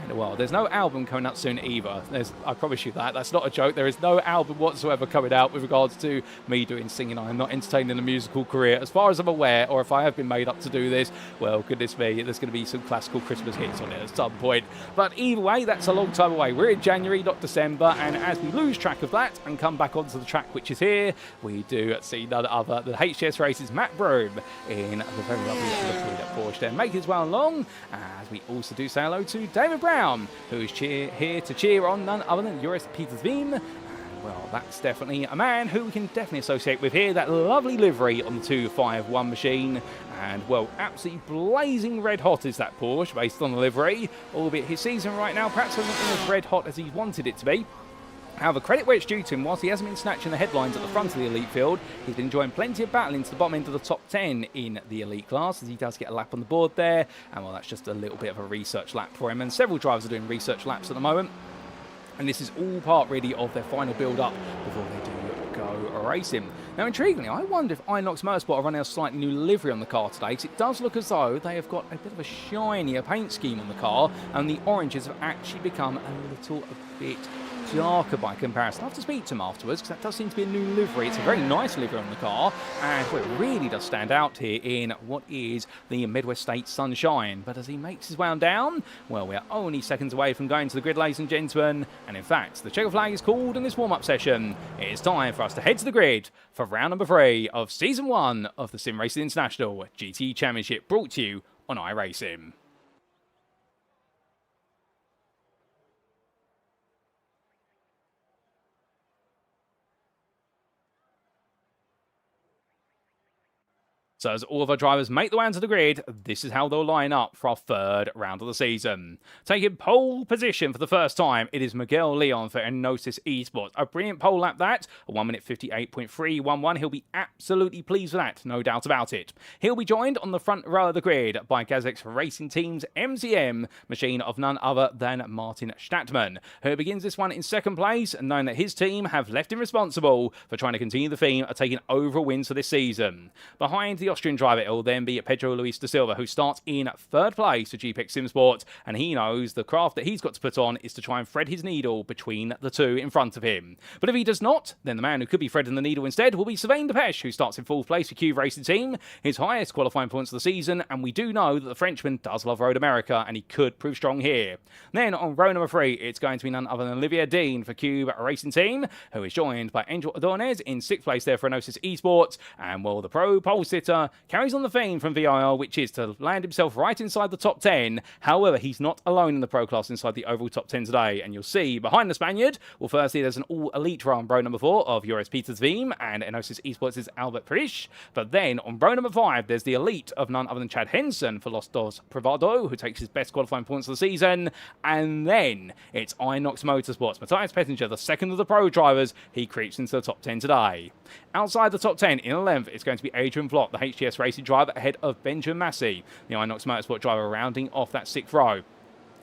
And well, there's no album coming out soon either. I promise you that. That's not a joke. There is no album whatsoever coming out with regards to me doing singing. I am not entertaining a musical career as far as I'm aware, or if I have been made up to do this, well, goodness me, there's going to be some classical Christmas hits on it at some point. But either way, that's a long time away. We're in January, not December, and as we lose track of that and come back onto the track which is here, we do see none other than HTS Races Matt Broom in the very lovely liquid Porsche there, making his way along, as we also do say hello to David Brown, who is here to cheer on none other than Joris Petersveen. Well, that's definitely a man who we can definitely associate with here. That lovely livery on the 251 machine. And, well, absolutely blazing red hot is that Porsche based on the livery. Albeit his season right now perhaps hasn't been as red hot as he wanted it to be. However, credit where it's due to him, whilst he hasn't been snatching the headlines at the front of the elite field, he's been enjoying plenty of battle into the bottom end of the top 10 in the elite class, as he does get a lap on the board there. And, well, that's just a little bit of a research lap for him. And several drivers are doing research laps at the moment. And this is all part, really, of their final build-up before they do go racing. Now, intriguingly, I wonder if Inox Motorsport are running a slightly new livery on the car today, because it does look as though they have got a bit of a shinier paint scheme on the car, and the oranges have actually become a little bit darker by comparison. I'll have to speak to him afterwards, because that does seem to be a new livery. It's a very nice livery on the car, and well, it really does stand out here in what is the Midwest State Sunshine. But as he makes his way on down, well, we're only seconds away from going to the grid, ladies and gentlemen, and in fact, the checker flag is called in this warm-up session. It is time for us to head to the grid for round number 3 of Season 1 of the SimRacing International GTE Championship, brought to you on iRacing. So as all of our drivers make the way onto the grid, this is how they'll line up for our third round of the season. Taking pole position for the first time, it is Miguel Leon for Enosis Esports. A brilliant pole lap that, a 1 minute 58.311. He'll be absolutely pleased with that, no doubt about it. He'll be joined on the front row of the grid by Gazek's Racing Team's MCM machine of none other than Martin Stattmann, who begins this one in second place, knowing that his team have left him responsible for trying to continue the theme of taking overall wins for this season. Behind the Austrian driver, it will then be Pedro Luis da Silva, who starts in third place for GPX SimSport, and he knows the craft that he's got to put on is to try and thread his needle between the two in front of him. But if he does not, then the man who could be threading the needle instead will be Sylvain Depeche, who starts in fourth place for Cube Racing Team, his highest qualifying points of the season, and we do know that the Frenchman does love Road America, and he could prove strong here. Then on row number 3, it's going to be none other than Olivier Dean for Cube Racing Team, who is joined by Angel Adornez in sixth place there for Enosis Esports, and well, the pro pole sitter Motor carries on the theme from VIR, which is to land himself right inside the top 10. However, he's not alone in the Pro Class inside the overall top 10 today. And you'll see behind the Spaniard, well, firstly, there's an all-elite row on row number 4 of Joris Peters Veem and Enosis Esports' Albert Prisch. But then on row number 5, there's the elite of none other than Chad Henson for Los Dos Privado, who takes his best qualifying points of the season. And then it's Inox Motorsports. Matthias Pettinger, the second of the pro drivers, he creeps into the top 10 today. Outside the top 10, in 11th, it's going to be Adrian Vlot, the HTS Racing driver, ahead of Benjamin Massey, the Inox Motorsport driver, rounding off that 6th row.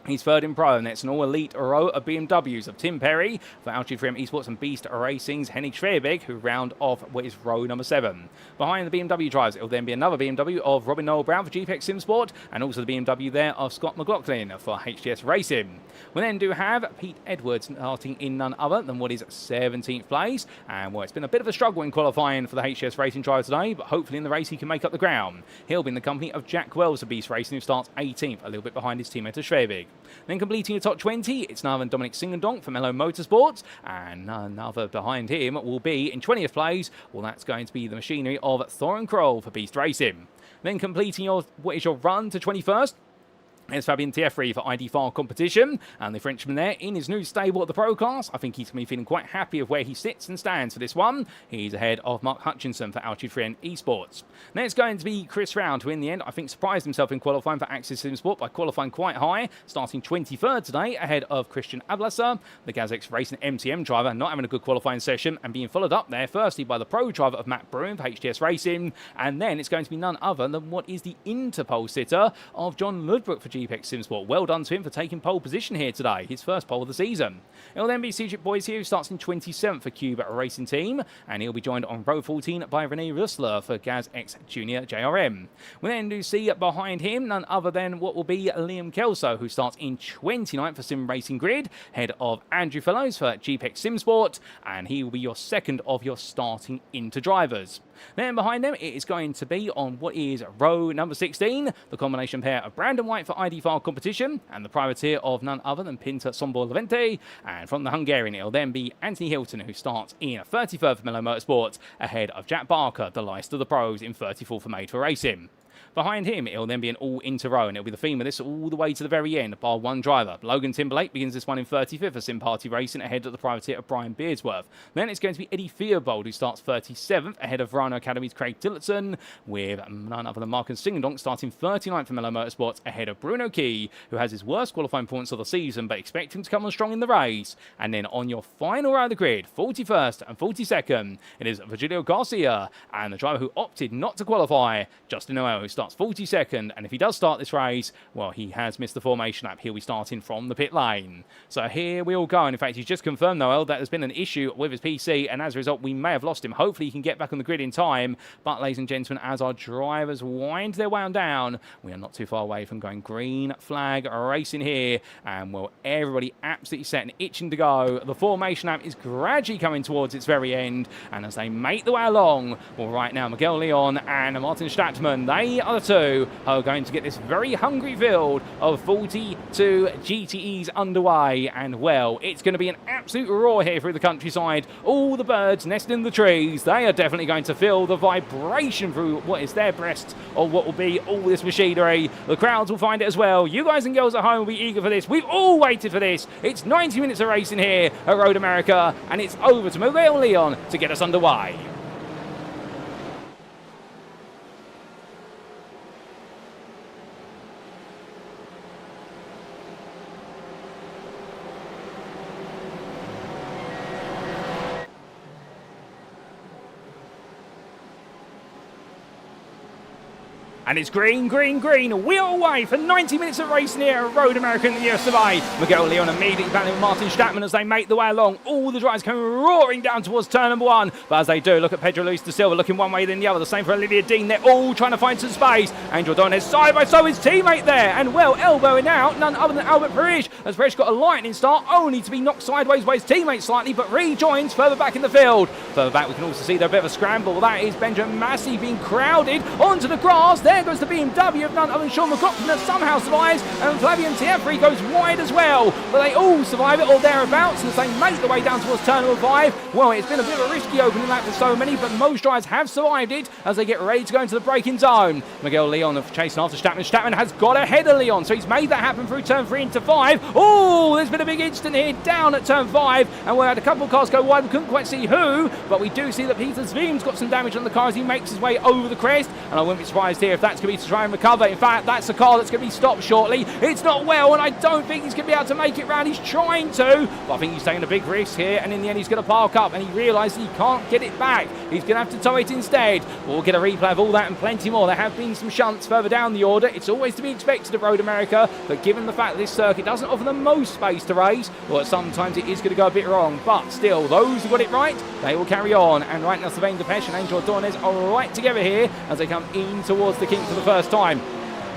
He's third in pro, and it's an all-elite row of BMWs of Tim Perry for Altitude 3M Esports and Beast Racing's Henning Schwerbig, who round off what is row number 7. Behind the BMW drivers, it'll then be another BMW of Robin Noel Brown for GPX SimSport, and also the BMW there of Scott McLaughlin for HTS Racing. We then do have Pete Edwards starting in none other than what is 17th place, and well, it's been a bit of a struggle in qualifying for the HTS Racing driver today, but hopefully in the race he can make up the ground. He'll be in the company of Jack Wells of Beast Racing, who starts 18th, a little bit behind his teammate of Schwerbig. Then completing the top 20, it's none other than Dominic Singendonk from Mellow Motorsports, and none other behind him will be in 20th place. Well, that's going to be the machinery of Thorin Kroll for Beast Racing. Then completing what is your run to 21st, there's Fabien Thieffry for ID4 competition, and the Frenchman there in his new stable at the Pro Class. I think he's going to be feeling quite happy of where he sits and stands for this one. He's ahead of Mark Hutchinson for Altitude 3M Esports. Then it's going to be Chris Round, who in the end I think surprised himself in qualifying for Axis SimSport by qualifying quite high, starting 23rd today ahead of Christian Ablasser, the Gazex Racing MTM driver, not having a good qualifying session and being followed up there firstly by the pro driver of Matt Bruin for HTS Racing, and then it's going to be none other than what is the Interpole sitter of John Ludbrook for GPX SimSport. Well done to him for taking pole position here today, his first pole of the season. It'll then be Cedric Boys here, who starts in 27th for Cube Racing Team, and he'll be joined on row 14 by Rene Russler for Gaz X Junior JRM. We then do see behind him none other than what will be Liam Kelso, who starts in 29th for SimRacing Grid, head of Andrew Fellows for GPX SimSport, and he will be your second of your starting into drivers. Then behind them, it is going to be on what is row number 16, the combination pair of Brandon White for ID5 competition, and the privateer of none other than Pinter Sombor Levente, and from the Hungarian, it'll then be Anthony Hilton, who starts in 33rd for Mellow Motorsports, ahead of Jack Barker, the last of the pros, in 34th for Made for Racing. Behind him, it'll then be an all-inter-row, and it'll be the theme of this all the way to the very end, bar one driver. Logan Timberlake begins this one in 35th for Sim Party Racing, ahead of the privateer of Brian Beardsworth. Then it's going to be Eddie Theobald, who starts 37th, ahead of Rhino Academy's Craig Tillotson, with none other than Marcus Singendonk starting 39th for Mellow Motorsports, ahead of Bruno Key, who has his worst qualifying points of the season, but expect him to come on strong in the race. And then on your final row of the grid, 41st and 42nd, it is Virgilio Garcia, and the driver who opted not to qualify, Justin Noel, who starts 42nd, and if he does start this race, well, he has missed the formation lap. He'll be starting from the pit lane. So here we all go, and in fact, he's just confirmed, Noel, that there's been an issue with his PC, and as a result, we may have lost him. Hopefully, he can get back on the grid in time, but ladies and gentlemen, as our drivers wind their way on down, we are not too far away from going green flag racing here, and well, everybody absolutely set and itching to go. The formation lap is gradually coming towards its very end, and as they make the way along, well, right now, Miguel Leon and Martin Stattmann, they are the two who are going to get this very hungry field of 42 GTEs underway, and well, it's going to be an absolute roar here through the countryside. All the birds nesting in the trees, they are definitely going to feel the vibration through what is their breast of what will be all this machinery. The crowds will find it as well. You guys and girls at home will be eager for this. We've all waited for this. It's 90 minutes of racing here at Road America, and it's over to Miguel Leon to get us underway. And it's green, green, green. We're away for 90 minutes of racing here at Road America in the US of A. Miguel Leon immediately battling with Martin Stattmann as they make the way along. All the drivers coming roaring down towards turn number one. But as they do, look at Pedro Luis da Silva looking one way then the other. The same for Olivia Dean. They're all trying to find some space. Angel Don is side by side with his teammate there. And well, elbowing out none other than Albert Parrish. As Parrish got a lightning start, only to be knocked sideways by his teammate slightly, but rejoins further back in the field. Further back, we can also see there a bit of a scramble. That is Benjamin Massey being crowded onto the grass. there goes the BMW of none other than Sean McLaughlin that somehow survives, and Flavien Tiefri goes wide as well. But they all survive it or thereabouts as they make the way down towards turn number 5. Well, it's been a bit of a risky opening lap for so many, but most drivers have survived it as they get ready to go into the braking zone. Miguel Leon chasing after Stattmann. Stattmann has got ahead of Leon, so he's made that happen through turn 3 into 5. Oh, there's been a big incident here down at turn 5, and we had a couple of cars go wide. We couldn't quite see who, but we do see that Peter Zvim's got some damage on the car as he makes his way over the crest, and I wouldn't be surprised here if that's going to be to try and recover. In fact, that's the car that's going to be stopped shortly. It's not well, and I don't think he's going to be able to make it round. He's trying to, but I think he's taking a big risk here, and in the end he's going to park up, and he realises he can't get it back. He's going to have to tow it instead. We'll get a replay of all that and plenty more. There have been some shunts further down the order. It's always to be expected of Road America, but given the fact that this circuit doesn't offer the most space to race, well, sometimes it is going to go a bit wrong, but still, those who got it right, they will carry on. And right now, Sylvain Depeche and Angel Dornes are right together here as they come in towards the King for the first time.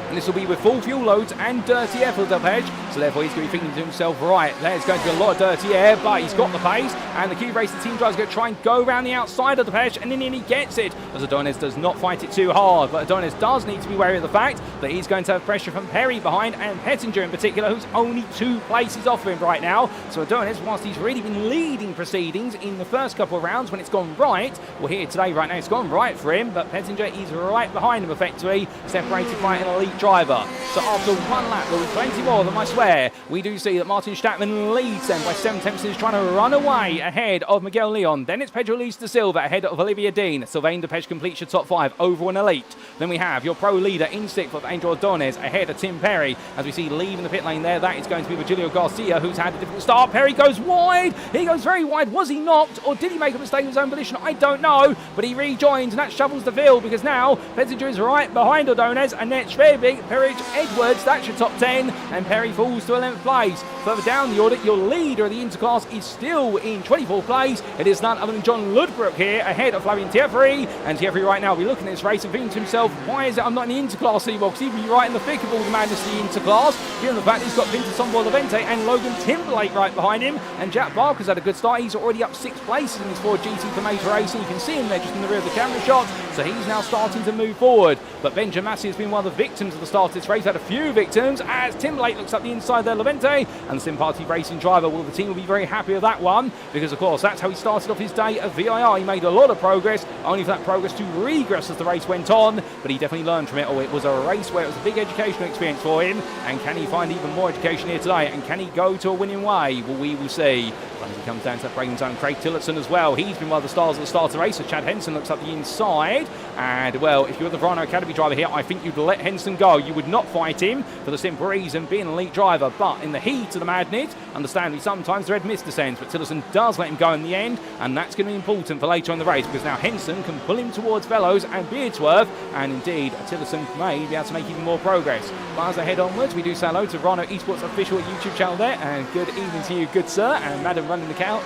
And this will be with full fuel loads and dirty air for Depeche, so therefore he's going to be thinking to himself, right, there's going to be a lot of dirty air, but he's got the pace, and the Cube Racing team driver is going to try and go around the outside of Depeche, and in the end he gets it, as Adonis does not fight it too hard. But Adonis does need to be wary of the fact that he's going to have pressure from Perry behind, and Pettinger in particular, who's only 2 places off of him right now. So Adonis, whilst he's really been leading proceedings in the first couple of rounds when it's gone right, well, here today right now it's gone right for him, but Pettinger is right behind him effectively, separated by an elite driver. So after one lap, there will be plenty more of them, I swear. We do see that Martin Stattmann leads them by 7/10. He's trying to run away ahead of Miguel Leon. Then it's Pedro Luis da Silva ahead of Olivier Dean. Sylvain Depeche completes your top 5 over an elite. Then we have your pro leader in 6th of Angel Dornes ahead of Tim Perry. As we see leaving the pit lane there, that is going to be Virgilio Garcia, who's had a difficult start. Perry goes wide. He goes very wide. Was he knocked, or did he make a mistake of his own volition? I don't know. But he rejoins, and that shovels the field because now Pettinger is right behind Ordonez, and then Schwebig, Perich, Edwards, that's your top 10, and Perry falls to 11th place. Further down the order, your leader of the Interclass is still in 24th place. It is none other than John Ludbrook here, ahead of Flavien Tiefri, and Tiefri right now will be looking at this race and thinking to himself, why is it I'm not in the Interclass anymore? Because he would be right in the thick of all the madness of the Interclass, given the fact he's got Vince Sombo Levente and Logan Timberlake right behind him, and Jack Barker's had a good start. He's already up 6 places in his Ford GT for Motor Racing. You can see him there just in the rear of the camera shot, so he's now starting to move forward. But Ben Jamassi has been one of the victims of the start of this race, had a few victims as Timberlake looks up the inside there, Levente, and the Sim Party Racing driver. Well, the team will be very happy with that one, because of course that's how he started off his day at VIR. He made a lot of progress, only for that progress to regress as the race went on, but he definitely learned from it. Oh, it was a race where it was a big educational experience for him, and can he find even more education here today, and can he go to a winning way? Well, we will see. As he comes down to that braking zone, Craig Tillotson as well. He's been one of the stars of the start of the race. So Chad Henson looks up the inside. And, well, if you're the Verano Academy driver here, I think you'd let Henson go. You would not fight him for the simple reason being an elite driver. But in the heat of the madness, understandably, sometimes the red mist descends. But Tillotson does let him go in the end. And that's going to be important for later in the race, because now Henson can pull him towards Fellows and Beardsworth. And indeed, Tillotson may be able to make even more progress. But as I head onwards, we do say hello to Verano Esports official YouTube channel there. And good evening to you, good sir, and madam running the account.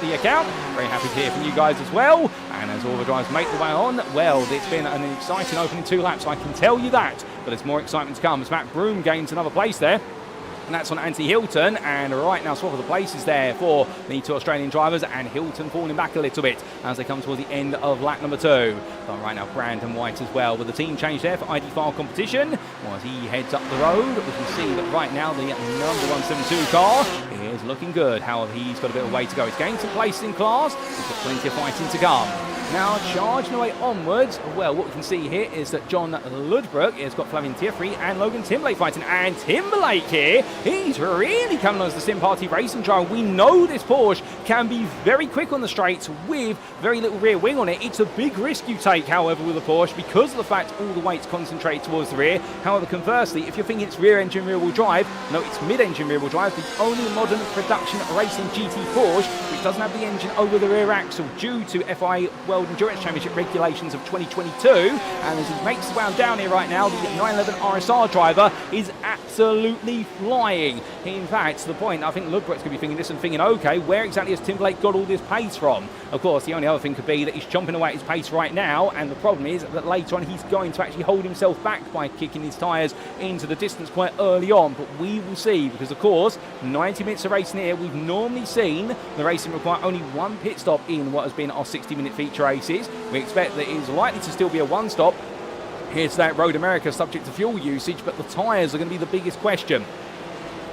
Very happy to hear from you guys as well. And as all the drivers make the way on, well, it's been an exciting opening 2 laps, I can tell you that. But there's more excitement to come as Matt Broom gains another place there. And that's on Anthony Hilton, and right now swap of the places there for the 2 Australian drivers, and Hilton falling back a little bit as they come towards the end of lap number 2. But right now Brandon White as well with the team change there for ID File competition. Well, as he heads up the road, we can see that right now the number 172 car is looking good. However, he's got a bit of a way to go. He's gained some places in class. He's got plenty of fighting to come. Now charging away onwards, well, what we can see here is that John Ludbrook has got Flavien Tiefri and Logan Timberlake fighting, and Timberlake here, he's really coming on as the Sim Party Racing driver. We know this Porsche can be very quick on the straights with very little rear wing on it. It's a big risk you take, however, with a Porsche, because of the fact all the weight's concentrated towards the rear. However, conversely, if you're thinking it's rear engine rear wheel drive, no, it's mid engine rear wheel drive. The only modern production racing GT Porsche which doesn't have the engine over the rear axle due to FIA World Endurance Championship regulations of 2022. And as he makes the round down here right now, the 911 RSR driver is absolutely flying. In fact, to the point, I think Ludbrook's going to be thinking this and thinking, okay, where exactly has Timberlake got all this pace from? Of course, the only other thing could be that he's chomping away at his pace right now, and the problem is that later on he's going to actually hold himself back by kicking his tyres into the distance quite early on. But we will see, because of course, 90 minutes of racing here, we've normally seen the racing require only 1 pit stop in what has been our 60-minute feature races. We expect that it is likely to still be a 1 stop. Here's that Road America subject to fuel usage, but the tyres are going to be the biggest question.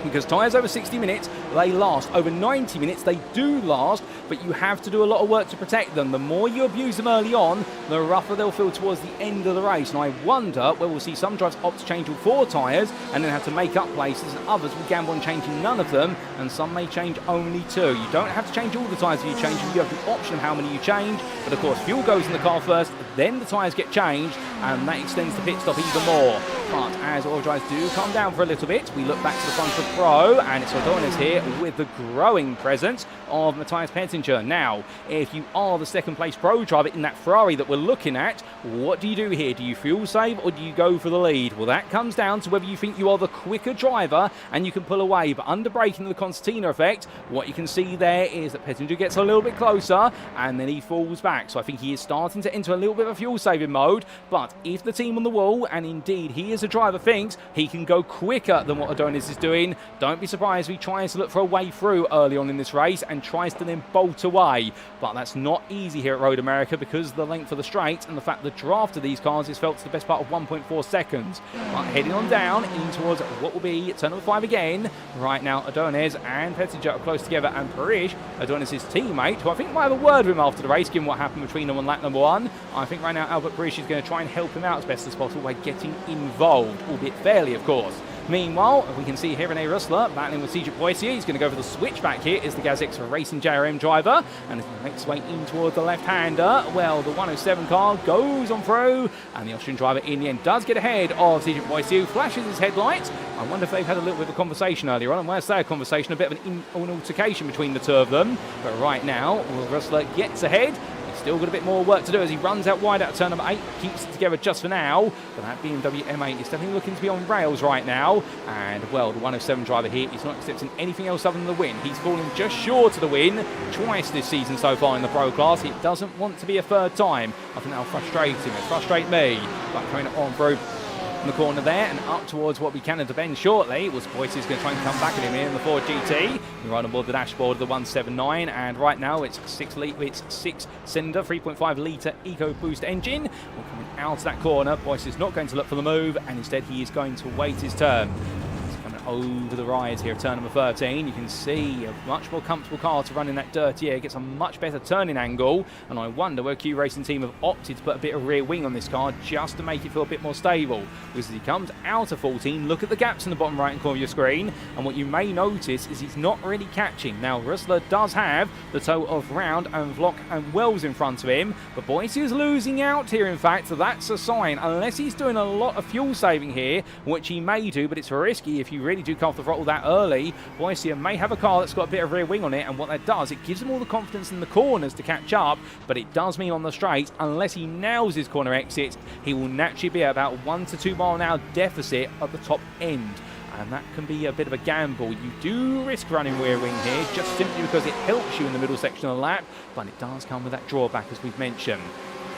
Because tyres over 60 minutes, they last. Over 90 minutes, they do last, but you have to do a lot of work to protect them. The more you abuse them early on, the rougher they'll feel towards the end of the race. And I wonder where we'll see some drivers opt to change all 4 tyres and then have to make up places, and others will gamble on changing none of them, and some may change only 2. You don't have to change all the tyres you change, you have the option of how many you change, but of course fuel goes in the car first, then the tyres get changed, and that extends the pit stop even more. But as oil drivers do calm down for a little bit, we look back to the front of the Pro, and it's Ordonez here with the growing presence of Matthias Pettinger. Now, if you are the second place Pro driver in that Ferrari that we're looking at, what do you do here? Do you fuel save or do you go for the lead? Well, that comes down to whether you think you are the quicker driver and you can pull away. But under braking the concertina effect, what you can see there is that Pettinger gets a little bit closer and then he falls back. So I think he is starting to enter a little bit of a fuel saving mode. But if the team on the wall, and indeed he is a driver, thinks he can go quicker than what Ordonez is doing, don't be surprised if he tries to look for a way through early on in this race and tries to then bolt away. But that's not easy here at Road America because of the length of the straight and the fact the draft of these cars is felt to the best part of 1.4 seconds. But heading on down in towards what will be turn number 5 again. Right now, Ordonez and Pettinger are close together, and Parrish, Ordonez's teammate, who I think might have a word with him after the race, given what happened between them on lap number 1. I think right now Albert Parrish is going to try and help him out as best as possible by getting involved, albeit fairly, of course. Meanwhile, we can see here René Russler battling with Cedric Boissier. He's going to go for the switchback here. Is the Gazix Racing JRM driver. And as he makes his way in towards the left-hander, well, the 107 car goes on through. And the Austrian driver in the end does get ahead of Cedric Boissier, who flashes his headlights. I wonder if they've had a little bit of a conversation earlier on. And when I say a conversation, a bit of an altercation between the two of them. But right now, Russler gets ahead. Still got a bit more work to do as he runs out wide out of turn number 8, keeps it together just for now. But that BMW M8 is definitely looking to be on rails right now. And, well, the 107 driver here is not accepting anything else other than the win. He's fallen just short of the win twice this season so far in the Pro class. He doesn't want to be a third time. I think that'll frustrate him. It'll frustrate me. But coming on through the corner there and up towards what we can at the bend shortly. Was Boyce is going to try and come back at him here in the Ford GT. We're right on board the dashboard of the 179, and right now it's 6-cylinder 3.5 litre EcoBoost engine. We're coming out of that corner. Boyce is not going to look for the move, and instead he is going to wait his turn. Over the rise here, turn number 13. You can see a much more comfortable car to run in that dirty air. Gets a much better turning angle, and I wonder where Q Racing team have opted to put a bit of rear wing on this car just to make it feel a bit more stable. Because as he comes out of 14, look at the gaps in the bottom right hand corner of your screen, and what you may notice is he's not really catching. Now, Russler does have the toe of Round and Vlock and Wells in front of him, but Boyce is losing out here, in fact, so that's a sign. Unless he's doing a lot of fuel saving here, which he may do, but it's risky if you really do come off the throttle that early. Boyce may have a car that's got a bit of rear wing on it, and what that does, it gives him all the confidence in the corners to catch up, but it does mean on the straight, unless he nails his corner exit, he will naturally be at about 1 to 2 mile an hour deficit at the top end. And that can be a bit of a gamble. You do risk running rear wing here, just simply because it helps you in the middle section of the lap, but it does come with that drawback, as we've mentioned.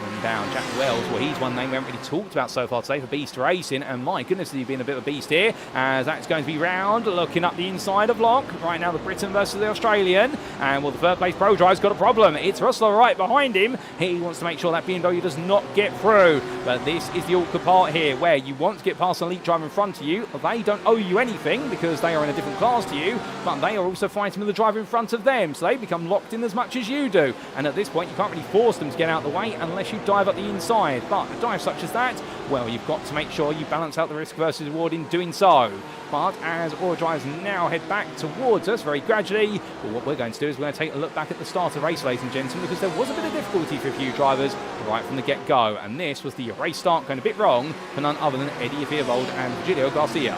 And down Jack Wells, well, he's one name we haven't really talked about so far today for Beast Racing, and my goodness, he's been a bit of a beast here, as that's going to be Round, looking up the inside of Locke. Right now, the Briton versus the Australian, and well, the third place Pro driver's got a problem. It's Russler right behind him. He wants to make sure that BMW does not get through, but this is the awkward part here, where you want to get past an elite driver in front of you. They don't owe you anything, because they are in a different class to you, but they are also fighting with the driver in front of them, so they become locked in as much as you do, and at this point, you can't really force them to get out of the way unless you dive up the inside. But a dive such as that, well, you've got to make sure you balance out the risk versus reward in doing so. But as all drivers now head back towards us very gradually, well, what we're going to do is we're going to take a look back at the start of the race, ladies and gentlemen, because there was a bit of difficulty for a few drivers right from the get-go, and this was the race start going a bit wrong for none other than Eddie Fierbold and Virgilio Garcia.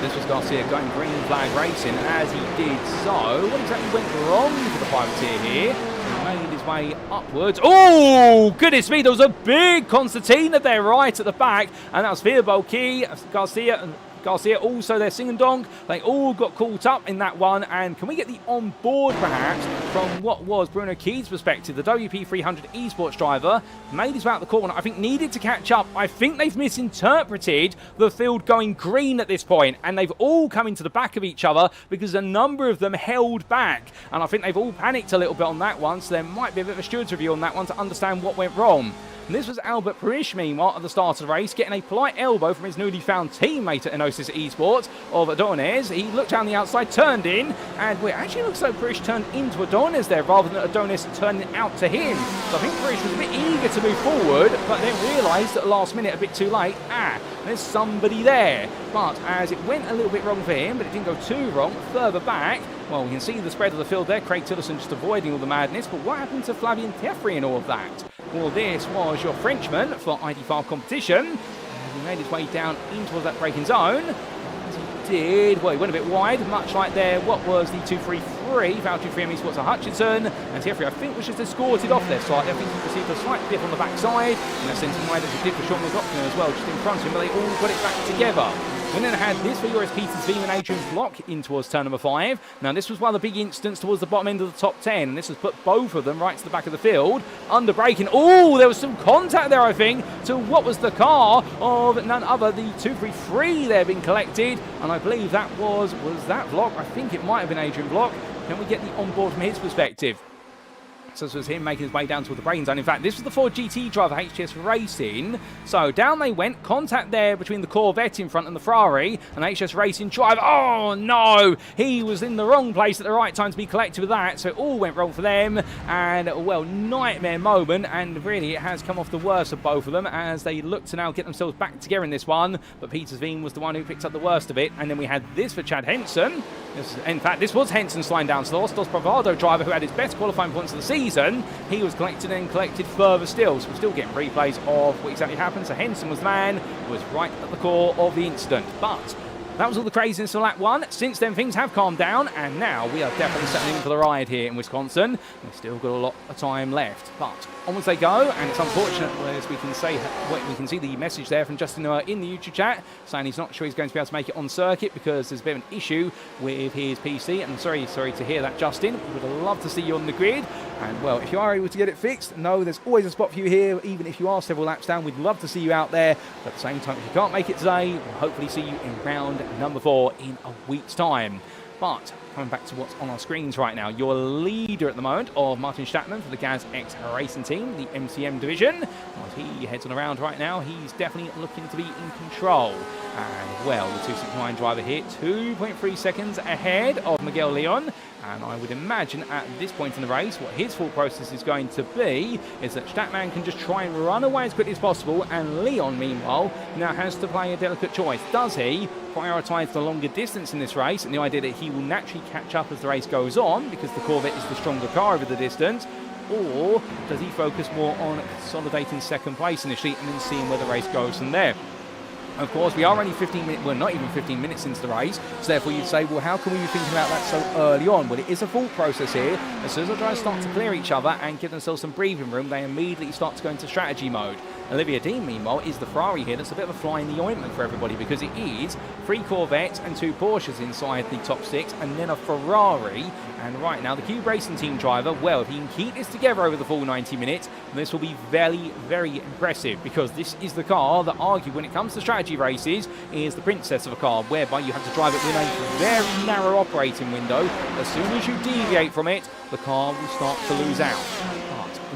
This was Garcia going green flag racing, and as he did so, what exactly went wrong for the privateer here? He made his way upwards. Oh, goodness me, there was a big concertina there right at the back, and that was Fierbold, Key, Garcia, also their sing and dong. They all got caught up in that one. And can we get the on board perhaps from what was Bruno Key's perspective? The WP300 esports driver made his way out the corner. I think needed to catch up. I think they've misinterpreted the field going green at this point, and they've all come into the back of each other because a number of them held back. And I think they've all panicked a little bit on that one. So there might be a bit of a steward's review on that one to understand what went wrong. And this was Albert Parish, meanwhile, at the start of the race, getting a polite elbow from his newly found teammate at Enosis Esports of Adonis. He looked down the outside, turned in, and it actually looks like Parish turned into Adonis there rather than Adonis turning out to him. So I think Parish was a bit eager to move forward, but then realised at the last minute, a bit too late, there's somebody there. But as it went a little bit wrong for him, but it didn't go too wrong, further back, well, we can see the spread of the field there. Craig Tillotson just avoiding all the madness. But what happened to Flavien Thieffry and all of that? Well, this was your Frenchman for ID5 competition. And he made his way down into that braking zone. As he did, well, he went a bit wide, much like there, what was the 233, Valtteri Esports to Hutchinson. And Thieffry, I think, was just escorted off there slightly. I think he received a slight dip on the backside. And that sent him wide as he did for Sean McLaughlin as well, just in front of him, but they all got it back together. We then had this for Joris Peters Veem and Adrian Block in towards turn number 5. Now, this was one of the big incidents towards the bottom end of the top 10. And this has put both of them right to the back of the field. Under braking. Oh, there was some contact there, I think, to what was the car of none other, the 233 there being collected. And I believe that was that Block? I think it might have been Adrian Block. Can we get the onboard from his perspective? So this was him making his way down toward the braking zone. In fact, this was the Ford GT driver, HTS Racing. So down they went. Contact there between the Corvette in front and the Ferrari. And HTS Racing driver, oh no! He was in the wrong place at the right time to be collected with that. So it all went wrong for them. And, well, nightmare moment. And really, it has come off the worst of both of them as they look to now get themselves back together in this one. But Peters Veem was the one who picked up the worst of it. And then we had this for Chad Henson. In fact, this was Henson sliding down to the Dos Bravado driver who had his best qualifying points of the season. He was collected and collected further still, so we're still getting replays of what exactly happened. So Henson was the man who was right at the core of the incident. But that was all the craziness of lap 1. Since then, things have calmed down, and now we are definitely settling in for the ride here in Wisconsin. We've still got a lot of time left, but onwards they go, and it's unfortunate, as we can see the message there from Justin in the YouTube chat, saying he's not sure he's going to be able to make it on circuit because there's a bit of an issue with his PC, and I'm sorry to hear that, Justin. We would love to see you on the grid, and, well, if you are able to get it fixed, no, there's always a spot for you here, even if you are several laps down. We'd love to see you out there, but at the same time, if you can't make it today, we'll hopefully see you in round number 4 in a week's time. But coming back to what's on our screens right now, your leader at the moment of Martin Stattmann for the Gaz X Racing team, the MCM division. As he heads on around right now, he's definitely looking to be in control. And, well, the 269 driver here, 2.3 seconds ahead of Miguel Leon. And I would imagine at this point in the race, what his thought process is going to be is that Stattmann can just try and run away as quickly as possible, and Leon, meanwhile, now has to play a delicate choice. Does he prioritise the longer distance in this race, and the idea that he will naturally catch up as the race goes on, because the Corvette is the stronger car over the distance, or does he focus more on consolidating second place initially and then seeing where the race goes from there? Of course, we are only 15 minutes, well, not even 15 minutes into the race, so therefore you'd say, well, how can we be thinking about that so early on? Well, it is a thought process here. As soon as the drivers start to clear each other and give themselves some breathing room, they immediately start to go into strategy mode. Olivia Dean, meanwhile, is the Ferrari here. That's a bit of a fly in the ointment for everybody because it is 3 Corvettes and 2 Porsches inside the top 6 and then a Ferrari. And right now, the Cube Racing team driver, well, if he can keep this together over the full 90 minutes, this will be very, very impressive because this is the car that, argue, when it comes to strategy races, is the princess of a car, whereby you have to drive it with a very narrow operating window. As soon as you deviate from it, the car will start to lose out.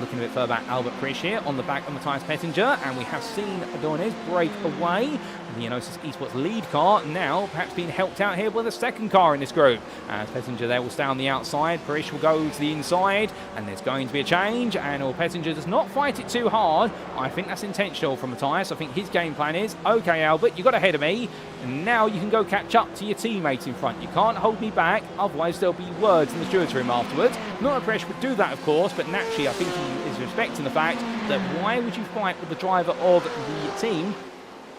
Looking a bit further back, Albert Parish here on the back of Matthias Pettinger, and we have seen Adonis break away. The Enosis Esports lead car now perhaps being helped out here by the second car in this group. As Pettinger there will stay on the outside, Parish will go to the inside, and there's going to be a change, and Pettinger does not fight it too hard. I think that's intentional from Matthias. I think his game plan is, okay, Albert, you got ahead of me, and now you can go catch up to your teammate in front. You can't hold me back, otherwise there'll be words in the steward's room afterwards. Not that Parish would do that, of course, but naturally I think he is respecting the fact that why would you fight with the driver of the team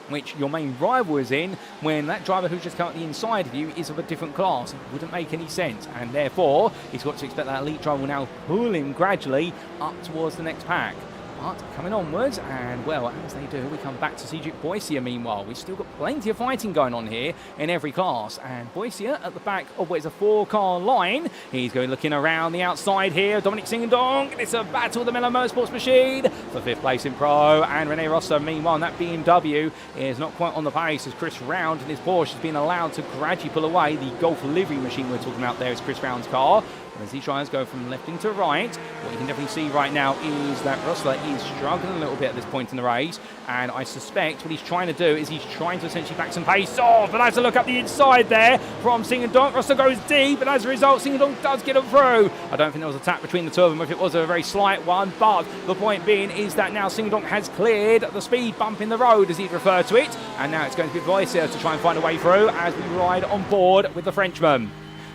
which your main rival is in, when that driver who's just come at the inside of you is of a different class? It wouldn't make any sense, and therefore he's got to expect that elite driver will now pull him gradually up towards the next pack. But coming onwards, and well, as they do, we come back to Cedric Boissier meanwhile. We've still got plenty of fighting going on here in every class, and Boissier at the back of what is a 4-car line. He's going looking around the outside here. Dominic Singandong, it's a battle of the Mellow Motorsports machine for 5th place in Pro, and Rene Rosser meanwhile, that BMW is not quite on the pace as Chris Round and his Porsche has been allowed to gradually pull away. The Golf livery machine we're talking about there is Chris Round's car. And as these drivers go from left into right, what you can definitely see right now is that Rosler is struggling a little bit at this point in the race. And I suspect what he's trying to do is he's trying to essentially back some pace off. But as a look up the inside there from Singledonk, Rosler goes deep, and as a result, Singledonk does get him through. I don't think there was a tap between the two of them, if it was a very slight one. But the point being is that now Singledonk has cleared the speed bump in the road, as he'd refer to it. And now it's going to be Voicia to try and find a way through as we ride on board with the Frenchman.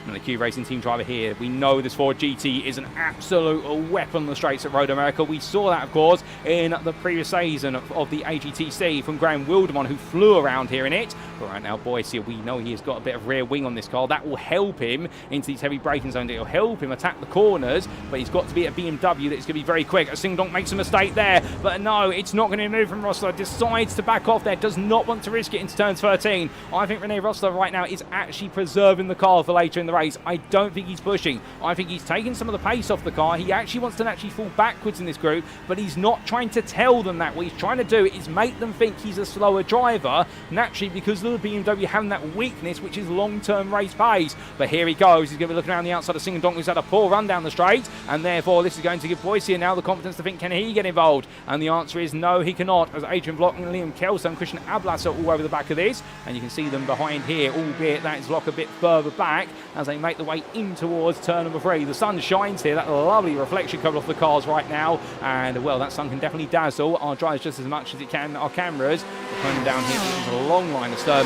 And the Q Racing team driver here, we know this Ford GT is an absolute weapon on the straights at Road America. We saw that, of course, in the previous season of the AGTC from Graham Wildemon, who flew around here in it. But right now, Boyce, we know he has got a bit of rear wing on this car. That will help him into these heavy braking zones. It will help him attack the corners, but he's got to be a BMW that is going to be very quick. Singledonk makes a mistake there, but no, it's not going to move from Rosler. Decides to back off there, does not want to risk it into turns 13. I think Rene Rosler right now is actually preserving the car for later in the race. I don't think he's pushing. I think he's taking some of the pace off the car. He actually wants to naturally fall backwards in this group, but he's not trying to tell them that. What he's trying to do is make them think he's a slower driver, naturally because of the BMW having that weakness, which is long-term race pace. But here he goes. He's going to be looking around the outside of Singledonk, who's had a poor run down the straight, and therefore this is going to give Boyce now the confidence to think, can he get involved? And the answer is no, he cannot, as Adrian Block and Liam Kelso and Christian Ablas are all over the back of this, and you can see them behind here, albeit that is Block a bit further back as they make the way in towards turn number 3. The sun shines here, that lovely reflection coming off the cars right now, and well, that sun can definitely dazzle our drivers just as much as it can our cameras. Coming down here, there's a long line of stern.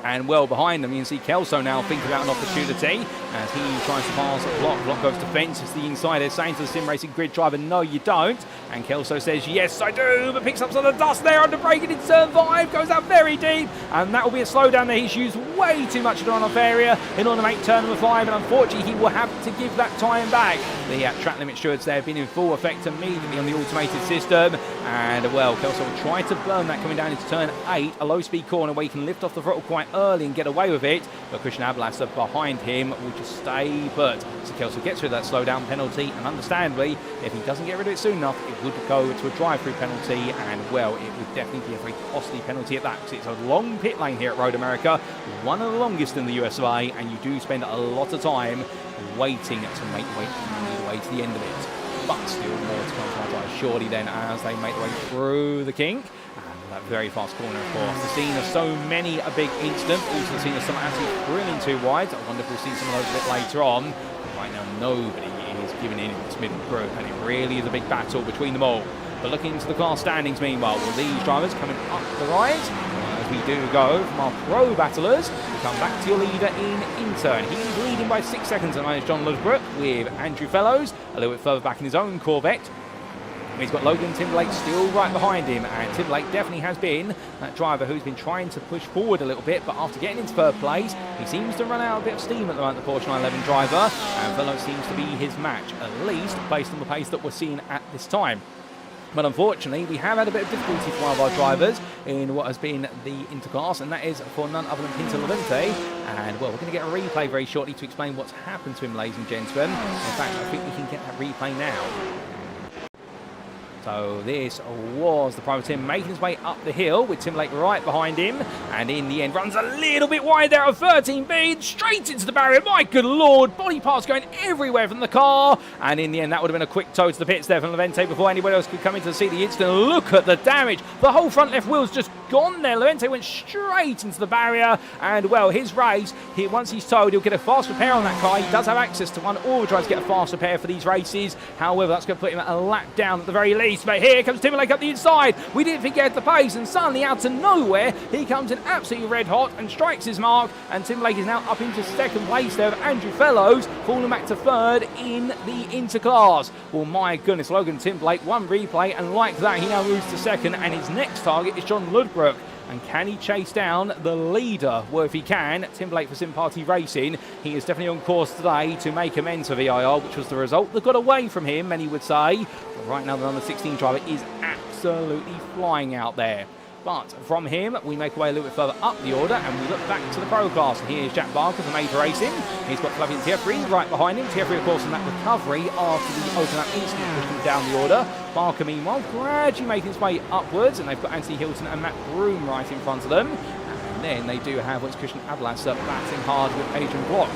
And well behind them, you can see Kelso now thinking about an opportunity as he tries to pass Block. Block goes to fence. It's the insider saying to the SimRacing grid driver, no, you don't. And Kelso says, yes, I do, but picks up some of the dust there under braking in turn 5, goes out very deep, and that will be a slowdown there. He's used way too much of the runoff area in order to make turn number 5, and unfortunately, he will have to give that time back. The track limit stewards there have been in full effect immediately on the automated system, and well, Kelso will try to burn that coming down into turn 8, a low-speed corner where he can lift off the throttle quite early and get away with it, but Christian Ablas behind him will just stay put. So Kelso gets rid of that slowdown penalty, and understandably, if he doesn't get rid of it soon enough, it would go to a drive-through penalty, and well, it would definitely be a very costly penalty at that, because it's a long pit lane here at Road America, one of the longest in the US of A, and you do spend a lot of time waiting to make your way to the end of it. But still more to come from our drivers surely then as they make their way through the kink. That very fast corner, of course. The scene of so many a big incident. Also the scene of some absolutely thrilling two wides. I wonder if we'll see some of those a bit later on. But right now, nobody is giving in this middle group, and it really is a big battle between them all. But looking into the car standings, meanwhile, well, these drivers coming up the right. As we do go from our pro battlers, we come back to your leader in turn. He's leading by 6 seconds, and that is John Ludbrook with Andrew Fellows a little bit further back in his own Corvette. He's got Logan Timberlake still right behind him, and Timberlake definitely has been that driver who's been trying to push forward a little bit, but after getting into third place, he seems to run out a bit of steam at the moment, the Porsche 911 driver, and Fellows seems to be his match, at least based on the pace that we're seeing at this time. But unfortunately, we have had a bit of difficulty for one of our drivers in what has been the interclass, and that is for none other than Pinto Levente. And well, we're going to get a replay very shortly to explain what's happened to him, ladies and gentlemen. In fact, I think we can get that replay now. So this was the privateer making his way up the hill with Timberlake right behind him, and in the end runs a little bit wide there of 13B, straight into the barrier. My good lord, body parts going everywhere from the car, and in the end that would have been a quick tow to the pits there from Levente before anybody else could come in to see the incident. Look at the damage. The whole front left wheel's just gone there. Levente went straight into the barrier, and well, his race, once he's towed, he'll get a fast repair on that car. He does have access to one. All tries to get a fast repair for these races. However, that's going to put him at a lap down at the very least. But here comes Timberlake up the inside. We didn't think he had the pace, and suddenly out of nowhere he comes in absolutely red hot and strikes his mark, and Timberlake is now up into second place there with Andrew Fellows falling back to third in the interclass. Well, my goodness, Logan Timberlake, one replay, and like that he now moves to second, and his next target is John Ludbrook. And can he chase down the leader? Well, if he can, Timberlake for Sim Party Racing, he is definitely on course today to make amends for VIR, which was the result that got away from him, many would say. But right now, the number 16 driver is absolutely flying out there. But from him, we make our way a little bit further up the order, and we look back to the pro class. And here's Jack Barker from Major Racing. He's got Flavian Tiefri right behind him. Tiefri, of course, in that recovery after the open up incident pushed him down the order. Barker, meanwhile, gradually making his way upwards, and they've got Anthony Hilton and Matt Broom right in front of them. And then they do have what's Christian Ablas batting hard with Adrian Block.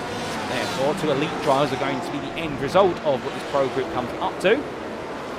Therefore, 2 elite drivers are going to be the end result of what this pro group comes up to.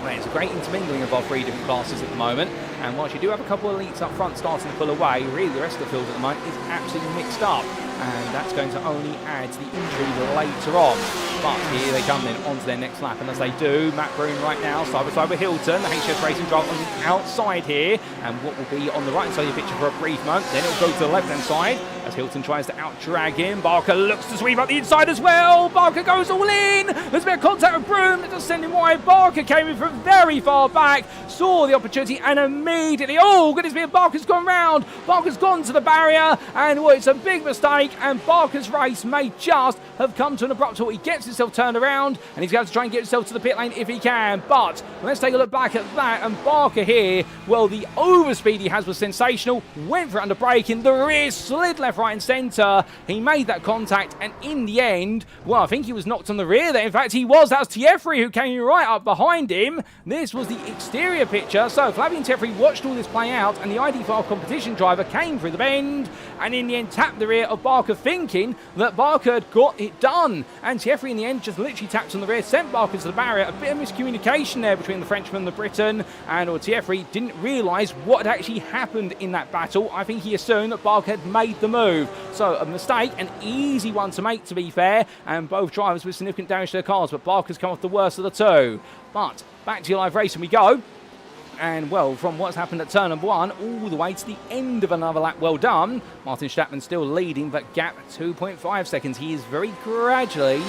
It's a great intermingling of our 3 different classes at the moment, and whilst you do have a couple of elites up front starting to pull away, really the rest of the field at the moment is absolutely mixed up, and that's going to only add to the intrigue later on. But here they come then onto their next lap, and as they do, Matt Broom right now side by side with Hilton, the HS Racing driver on the outside here, and what will be on the right side of the picture for a brief moment, then it'll go to the left hand side as Hilton tries to out-drag him. Barker looks to sweep up the inside as well. Barker goes all in. There's a bit of contact with Broom that does send him wide. Barker came in from very far back, saw the opportunity, and immediately, oh goodness me, Barker's gone round. Barker's gone to the barrier, and well, it's a big mistake, and Barker's race may just have come to an abrupt halt. He gets himself turned around, and he's going to try and get himself to the pit lane if he can. But let's take a look back at that, and Barker here, well, the overspeed he has was sensational. Went for it under braking, the rear slid left, right and centre. He made that contact, and in the end, well, I think he was knocked on the rear there. In fact, he was. That was Tiefri who came right up behind him. This was the exterior picture. So Flavien Tiefri watched all this play out, and the ID5 competition driver came through the bend, and in the end tapped the rear of Barker, thinking that Barker had got it done. And Tiefri in the end just literally tapped on the rear, sent Barker to the barrier. A bit of miscommunication there between the Frenchman and the Briton, and Tiefri didn't realise what had actually happened in that battle. I think he assumed that Barker had made the move. So a mistake, an easy one to make, to be fair, and both drivers with significant damage to their cars, but Barker's come off the worst of the two. But back to your live racing we go. And, well, from what's happened at turn number 1 all the way to the end of another lap, well done. Martin Stattmann still leading, but gap 2.5 seconds. He is very gradually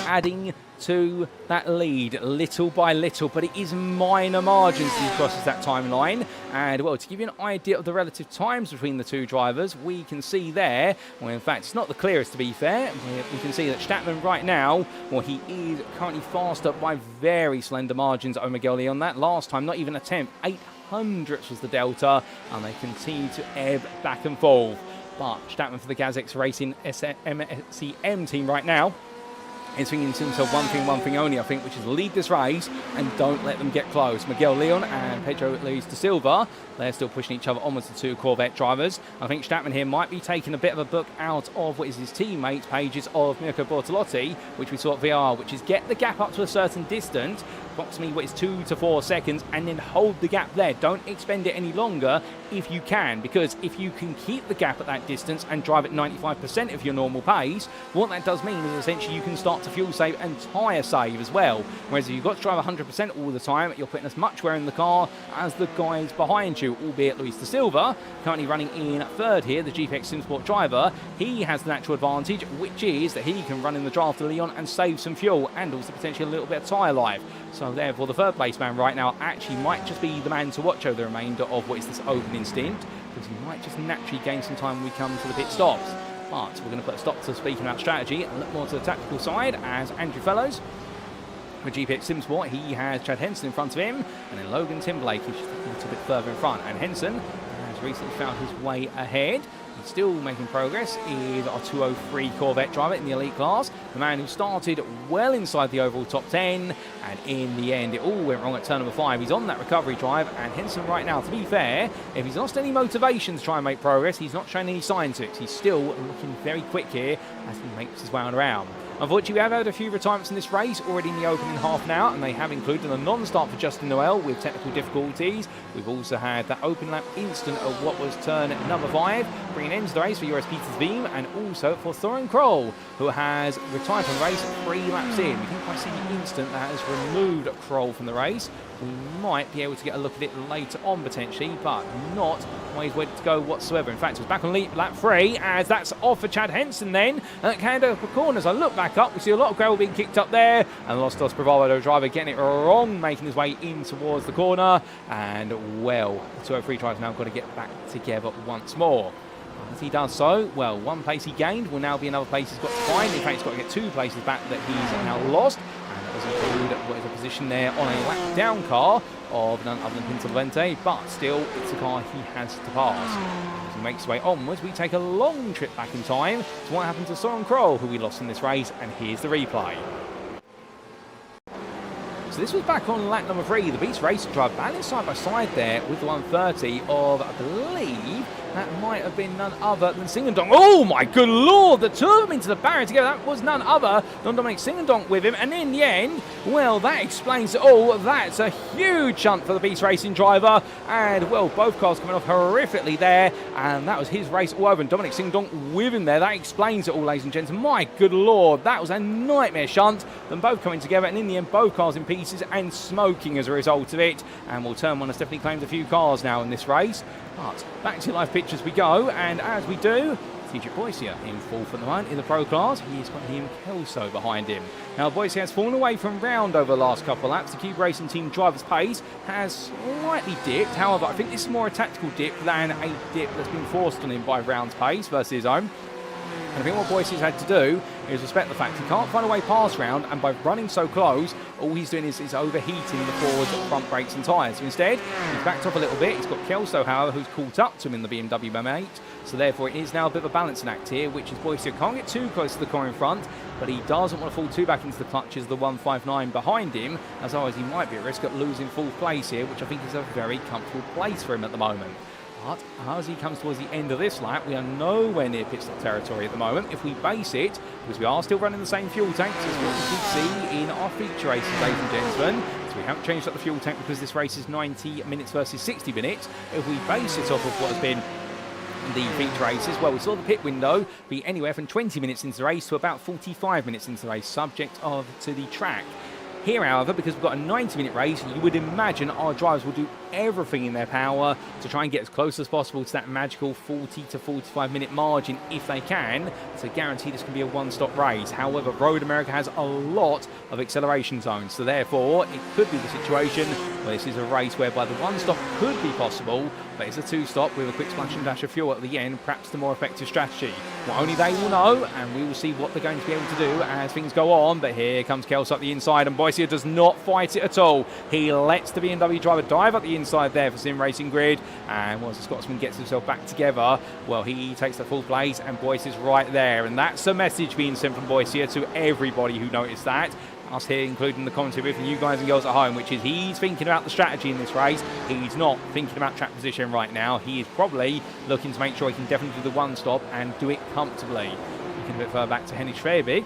adding to that lead little by little, but it is minor margins as he crosses that timeline. And, well, to give you an idea of the relative times between the two drivers, we can see there, well, in fact, it's not the clearest, to be fair. We can see that Stattmann right now, well, he is currently faster by very slender margins over Miguel Leon. That last time, not even a tenth, 800ths was the delta, and they continue to ebb back and forth. But Stattmann for the Gazix Racing MCM team right now is thinking to himself one thing only, I think, which is lead this race and don't let them get close. Miguel Leon and Pedro Luis da Silva, they're still pushing each other onwards, the two Corvette drivers. I think Stattmann here might be taking a bit of a book out of what is his teammates' pages of Mirko Bortolotti, which we saw at VR, which is get the gap up to a certain distance, approximately what is 2 to 4 seconds, and then hold the gap there. Don't expend it any longer if you can, because if you can keep the gap at that distance and drive at 95% of your normal pace, what that does mean is essentially you can start to fuel save and tyre save as well. Whereas if you've got to drive 100% all the time, you're putting as much wear in the car as the guys behind you, albeit Luis da Silva, currently running in third here, the GPX SimSport driver. He has the natural advantage, which is that he can run in the draft to Leon and save some fuel and also potentially a little bit of tyre life. So therefore the third place man right now actually might just be the man to watch over the remainder of what is this opening stint, because he might just naturally gain some time when we come to the pit stops. But we're going to put a stop to speaking about strategy and look more to the tactical side as Andrew Fellows with GPX SimSport, he has Chad Henson in front of him, and then Logan Timberlake is just a little bit further in front, and Henson has recently found his way ahead. He's still making progress, is our 203 Corvette driver in the elite class, the man who started well inside the overall top 10, and in the end it all went wrong at turn number 5. He's on that recovery drive, and Henson right now, to be fair, if he's lost any motivation to try and make progress, he's not showing any signs to it. He's still looking very quick here as he makes his way around. Unfortunately, we have had a few retirements in this race already in the opening half now, and they have included a non-start for Justin Noel with technical difficulties. We've also had that open lap instant of what was turn number 5, bringing ends the race for Joris Peters Beam, and also for Thorin Kroll, who has retired from the race 3 laps in. We didn't quite see the instant that has removed Kroll from the race. We might be able to get a look at it later on potentially, but not ways where to go whatsoever. In fact, it was back on lap 3 as that's off for Chad Henson then, and at Canada for corners. I look back up, we see a lot of gravel being kicked up there, and Los Dos Bravado driver getting it wrong, making his way in towards the corner, and well, the 203 driver's now got to get back together once more. As he does so, well, one place he gained will now be another place he's got to find. In fact, he's got to get 2 places back that he's now lost, and that does include what is a position there on a lap down car of none other than Pinto Vente, but still, it's a car he has to pass. As he makes his way onwards, we take a long trip back in time to what happened to Soren Kroll, who we lost in this race, and here's the replay. So this was back on lap number 3. The Beast Racing driver balanced side by side there with the 130 of, I believe, that might have been none other than Singledonk. Oh my good lord, the two of them into the barrier together. That was none other than Dominic Singledonk with him. And in the end, well, that explains it all. That's a huge shunt for the Beast Racing driver. And, well, both cars coming off horrifically there. And that was his race all over. And Dominic Singledonk with him there. That explains it all, ladies and gentlemen. My good lord, that was a nightmare shunt. Them both coming together. And in the end, both cars in pieces and smoking as a result of it. And well, Turn 1 has definitely claimed a few cars now in this race. But back to live pictures we go, and as we do, Cedric Boycia in fourth at the moment in the Pro class. He's got Liam Kelso behind him. Now, Boycia has fallen away from round over the last couple of laps. The Cube Racing team driver's pace has slightly dipped. However, I think this is more a tactical dip than a dip that's been forced on him by round's pace versus his own. And I think what Boycia's had to do is respect the fact he can't find a way past round, and by running so close, all he's doing is overheating the forward front brakes and tyres. So instead, he's backed off a little bit. He's got Kelso, however, who's caught up to him in the BMW M8. So therefore, it is now a bit of a balancing act here, which is Boycia can't get too close to the car in front, but he doesn't want to fall too back into the clutches of the 159 behind him, as otherwise he might be at risk of losing fourth place here, which I think is a very comfortable place for him at the moment. But as he comes towards the end of this lap, we are nowhere near pit stop territory at the moment. If we base it, because we are still running the same fuel tanks as what we did see in our feature races, ladies and gentlemen. So we haven't changed up the fuel tank because this race is 90 minutes versus 60 minutes. If we base it off of what has been the feature races, well, we saw the pit window be anywhere from 20 minutes into the race to about 45 minutes into the race, subject to the track. Here, however, because we've got a 90-minute race, you would imagine our drivers will do everything in their power to try and get as close as possible to that magical 40 to 45-minute margin if they can, to guarantee this can be a one-stop race. However, Road America has a lot of acceleration zones, so therefore it could be the situation where this is a race whereby the one-stop could be possible, but it's a two-stop with a quick splash and dash of fuel at the end, perhaps the more effective strategy. Well, only they will know, and we will see what they're going to be able to do as things go on. But here comes Kelso up the inside, and Boycia does not fight it at all. He lets the BMW driver dive up the inside there for SimRacing Grid, and once the Scotsman gets himself back together, well, he takes the full place, and Boycia's right there. And that's a message being sent from Boycia to everybody who noticed that. Us here, including the commentary booth, and you guys and girls at home, which is he's thinking about the strategy in this race. He's not thinking about track position right now. He is probably looking to make sure he can definitely do the one stop and do it comfortably. Looking a bit further back to Hennig Schwerbig.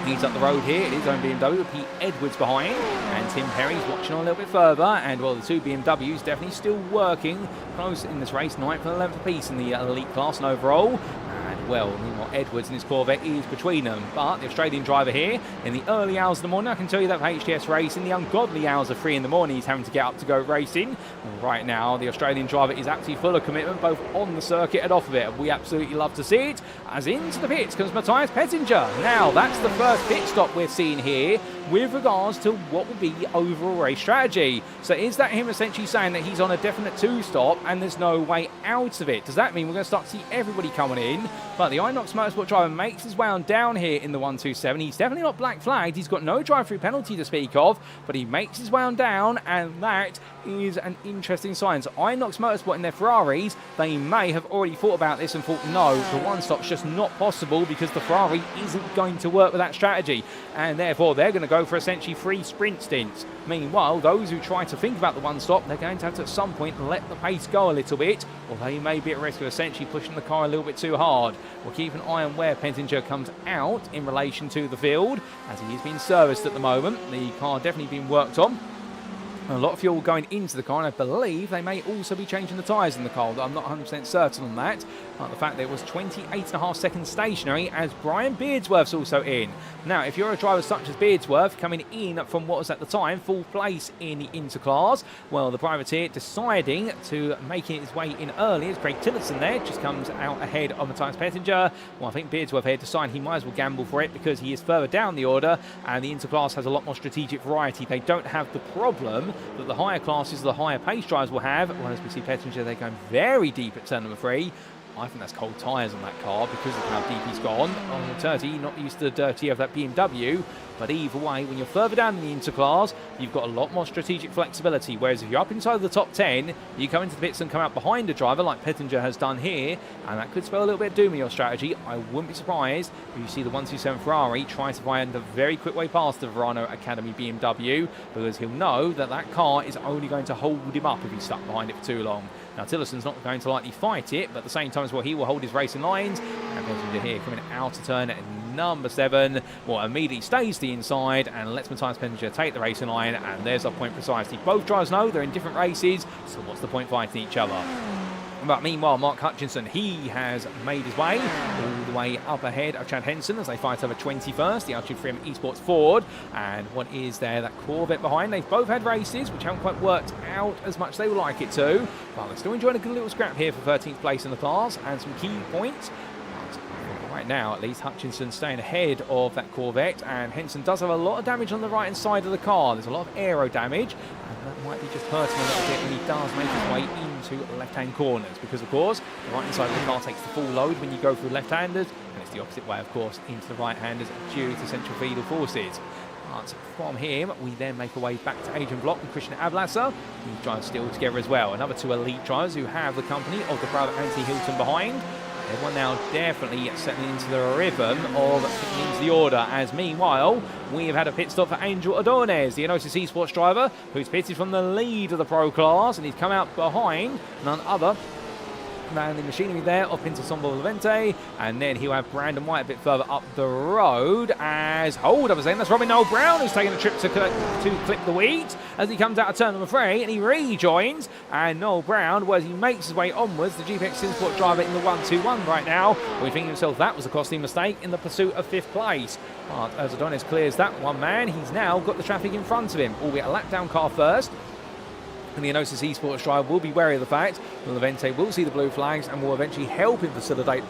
He's up the road here, his own BMW, Pete Edwards behind, and Tim Perry's watching on a little bit further. And well, the two BMWs definitely still working close in this race, 9th and 11th apiece in the elite class and overall. And well, Edwards and his Corvette is between them. But the Australian driver here, in the early hours of the morning, I can tell you that for HTS race, in the ungodly hours of 3 in the morning, he's having to get up to go racing. And right now, the Australian driver is absolutely full of commitment, both on the circuit and off of it. We absolutely love to see it. As into the pits comes Matthias Pettinger. Now, that's the first pit stop we're seeing here with regards to what will be overall race strategy. So is that him essentially saying that he's on a definite two-stop and there's no way out of it? Does that mean we're going to start to see everybody coming in? But the Inox Motorsport driver makes his way on down here in the 127. He's definitely not black flagged. He's got no drive-through penalty to speak of, but he makes his way on down, and that is an interesting sign. So Inox Motorsport in their Ferraris, they may have already thought about this and thought, no, the one-stop's just not possible because the Ferrari isn't going to work with that strategy, and therefore they're going to go for essentially 3 sprint stints. Meanwhile, those who try to think about the one-stop, they're going to have to at some point let the pace go a little bit, or they may be at risk of essentially pushing the car a little bit too hard. We'll keep an eye on where Pettinger comes out in relation to the field, as he is being serviced at the moment. The car definitely being worked on. A lot of fuel going into the car, and I believe they may also be changing the tyres in the car. I'm not 100% certain on that. But the fact that it was 28.5 seconds stationary, as Brian Beardsworth's also in. Now, if you're a driver such as Beardsworth, coming in from what was at the time full place in the interclass, well, the privateer deciding to make his way in early as Craig Tillotson there just comes out ahead of Matthias Pettinger. Well, I think Beardsworth here decided he might as well gamble for it because he is further down the order, and the interclass has a lot more strategic variety. They don't have the problem that the higher classes, the higher pace drivers will have. Well, as we see Pettinger, they're going very deep at turn number 3. I think that's cold tyres on that car because of how deep he's gone. On the 30, not used to the dirty of that BMW. But either way, when you're further down in the interclass, you've got a lot more strategic flexibility. Whereas if you're up inside the top 10, you come into the pits and come out behind a driver like Pettinger has done here, and that could spell a little bit of doom in your strategy. I wouldn't be surprised if you see the 127 Ferrari try to find a very quick way past the Verano Academy BMW, because he'll know that that car is only going to hold him up if he's stuck behind it for too long. Now, Tillerson's not going to likely fight it, but at the same time as well, he will hold his racing lines. And Pettinger here coming out of turn at number 7. Well, immediately stays to the inside and lets Matthias Pettinger take the racing line. And there's our point precisely. Both drivers know they're in different races, so what's the point fighting each other? But meanwhile, Mark Hutchinson, he has made his way all the way up ahead of Chad Henson as they fight over 21st, the Altitude Freedom Esports Ford. And what is there? That Corvette behind. They've both had races which haven't quite worked out as much as they would like it to. But they're still enjoying a good little scrap here for 13th place in the class and some key points. But right now, at least, Hutchinson staying ahead of that Corvette. And Henson does have a lot of damage on the right-hand side of the car. There's a lot of aero damage. That might be just hurting a little bit when he does make his way into left-hand corners, because of course the right-hand side of the car takes the full load when you go through left-handers, and it's the opposite way, of course, into the right-handers due to central feeder forces. But from him, we then make our way back to Adrian Block and Christian Ablasser, who drive still together as well. Another 2 elite drivers who have the company of the proud Anthony Hilton behind. Everyone now definitely settling into the rhythm of picking into the order, as meanwhile we have had a pit stop for Angel Adornes, the Enosis Esports driver, who's pitted from the lead of the pro class, and he's come out behind none other than the machinery there up into Sombo Levente, and then he'll have Brandon White a bit further up the road as, hold up a second, that's Robin Noel Brown who's taking a trip to clip the wheat as he comes out of turn number 3 and he rejoins, and Noel Brown, as he makes his way onwards, the GPX Simsport driver in the 1-2-1 right now, we think himself that was a costly mistake in the pursuit of 5th place. But as Adonis clears that one man, he's now got the traffic in front of him, albeit a lap down car first. And the Enosis Esports driver will be wary of the fact that Levente will see the blue flags and will eventually help him facilitate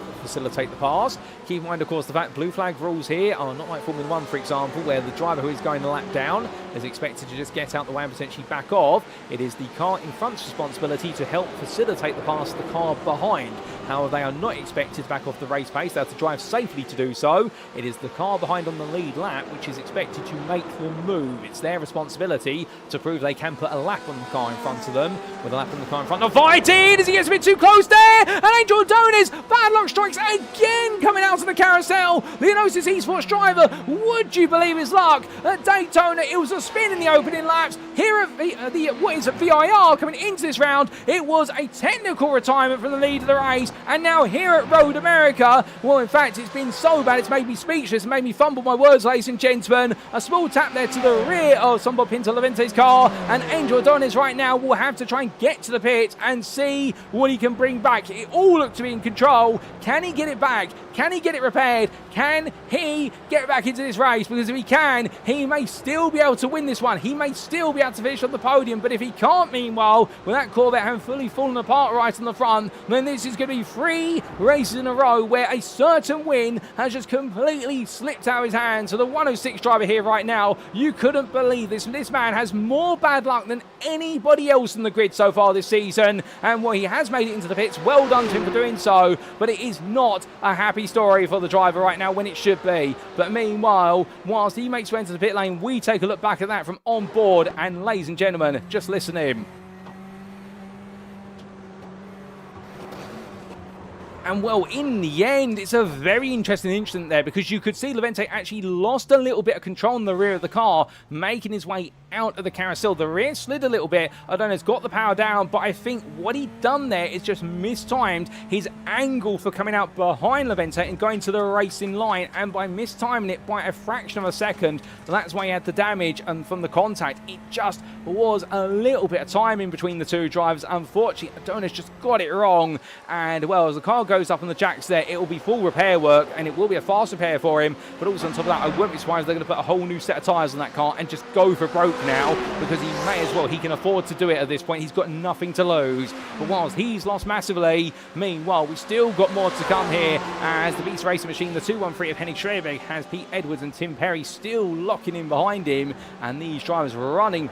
the pass. Keep in mind, of course, the fact blue flag rules here are not like Formula 1, for example, where the driver who is going the lap down is expected to just get out the way and potentially back off. It is the car in front's responsibility to help facilitate the pass of the car behind. However, they are not expected to back off the race pace. They have to drive safely to do so. It is the car behind on the lead lap which is expected to make the move. It's their responsibility to prove they can put a lap on the car in front of them. With a lap on the car in front of fighting as he gets a bit too close there, and Angel Adonis, bad luck strikes again coming out of the carousel. The Enosis Esports driver, would you believe his luck? At Daytona, it was a spin in the opening laps. Here at VIR coming into this round, it was a technical retirement from the lead of the race. And now here at Road America, well, in fact, it's been so bad it's made me speechless and made me fumble my words, ladies and gentlemen. A small tap there to the rear of Sombo Pinto Levente's car, and Angel Adonis right now will have to try and get to the pit and see what he can bring back. It all looked to be in control. Can he get it back? Can he get it repaired? Can he get back into this race? Because if he can, he may still be able to win this one. He may still be able to finish on the podium. But if he can't, meanwhile, with that Corvette having fully fallen apart right on the front, then this is going to be 3 races in a row where a certain win has just completely slipped out of his hands. So the 106 driver here right now, you couldn't believe this. This man has more bad luck than anybody else in the grid so far this season. And well, he has made it into the pits. Well done to him for doing so. But it is not a happy story for the driver right now when it should be. But meanwhile, whilst he makes way into the pit lane, we take a look back at that from on board. And ladies and gentlemen, just listen to him. And well, in the end, it's a very interesting incident there, because you could see Levente actually lost a little bit of control in the rear of the car, making his way out of the carousel. The rear slid a little bit. Adonis got the power down, but I think what he'd done there is just mistimed his angle for coming out behind Levente and going to the racing line. And by mistiming it by a fraction of a second, that's why he had the damage. And from the contact, it just was a little bit of time in between the two drivers. Unfortunately, Adonis just got it wrong. And well, as the car goes up on the jacks there, it will be full repair work, and it will be a fast repair for him. But also on top of that, I wouldn't be surprised if they're going to put a whole new set of tyres on that car and just go for broke now, because he may as well. He can afford to do it at this point. He's got nothing to lose. But whilst he's lost massively, meanwhile, we've still got more to come here, as the Beast Racing Machine, the 213 of Henning Schreberg, has Pete Edwards and Tim Perry still locking in behind him, and these drivers running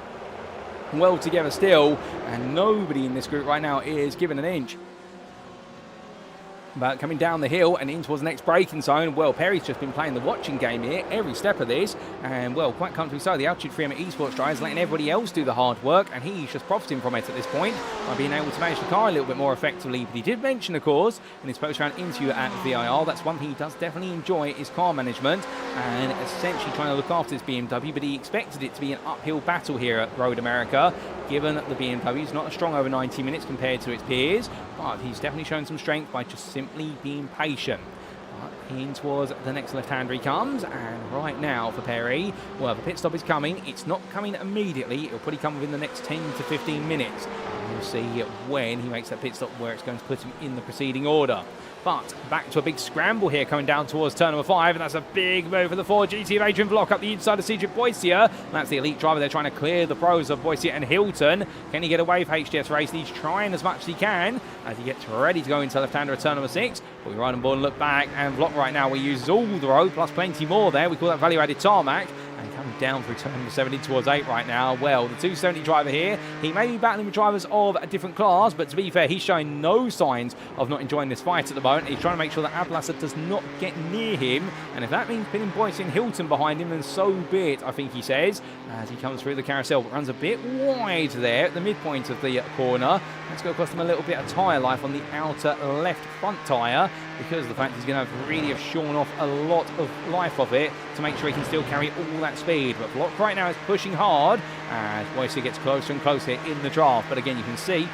well together still, and nobody in this group right now is giving an inch. But coming down the hill and in towards the next braking zone, well, Perry's just been playing the watching game here, every step of this, and, well, quite comfortably so. The Altitude Freedom Esports drivers letting everybody else do the hard work, and he's just profiting from it at this point by being able to manage the car a little bit more effectively. But he did mention, of course, in his post-round interview at VIR, that's one thing he does definitely enjoy is car management, and essentially trying to look after this BMW, but he expected it to be an uphill battle here at Road America, given that the BMW is not as strong over 90 minutes compared to its peers, but he's definitely shown some strength by just simply being patient. In towards the next left-hander he comes, and right now for Perry, well, the pit stop is coming. It's not coming immediately. It'll probably come within the next 10 to 15 minutes. And we'll see when he makes that pit stop where it's going to put him in the preceding order. But back to a big scramble here coming down towards turn number 5, and that's a big move for the Ford GT of Adrian Vlock up the inside of Cedric Boissier. That's the elite driver. They're trying to clear the pros of Boissier and Hilton. Can he get away with HDS race? He's trying as much as he can as he gets ready to go into left-hander at turn number 6. But we ride on board and look back, and Vlock right now, we uses all the road plus plenty more there. We call that value-added tarmac. And coming down through turn number 7 towards 8 right now. Well, the 270 driver here, he may be battling with drivers of a different class, but to be fair, he's showing no signs of not enjoying this fight at the moment. He's trying to make sure that Ablasser does not get near him, and if that means pinning Boyce and Hilton behind him, then so be it, I think he says, as he comes through the carousel, but runs a bit wide there at the midpoint of the corner. That's going to cost him a little bit of tyre life on the outer left front tyre, because of the fact he's going to really have shorn off a lot of life of it to make sure he can still carry all that speed. But Vlock right now is pushing hard as Boyce gets closer and closer in the draft. But again, you can see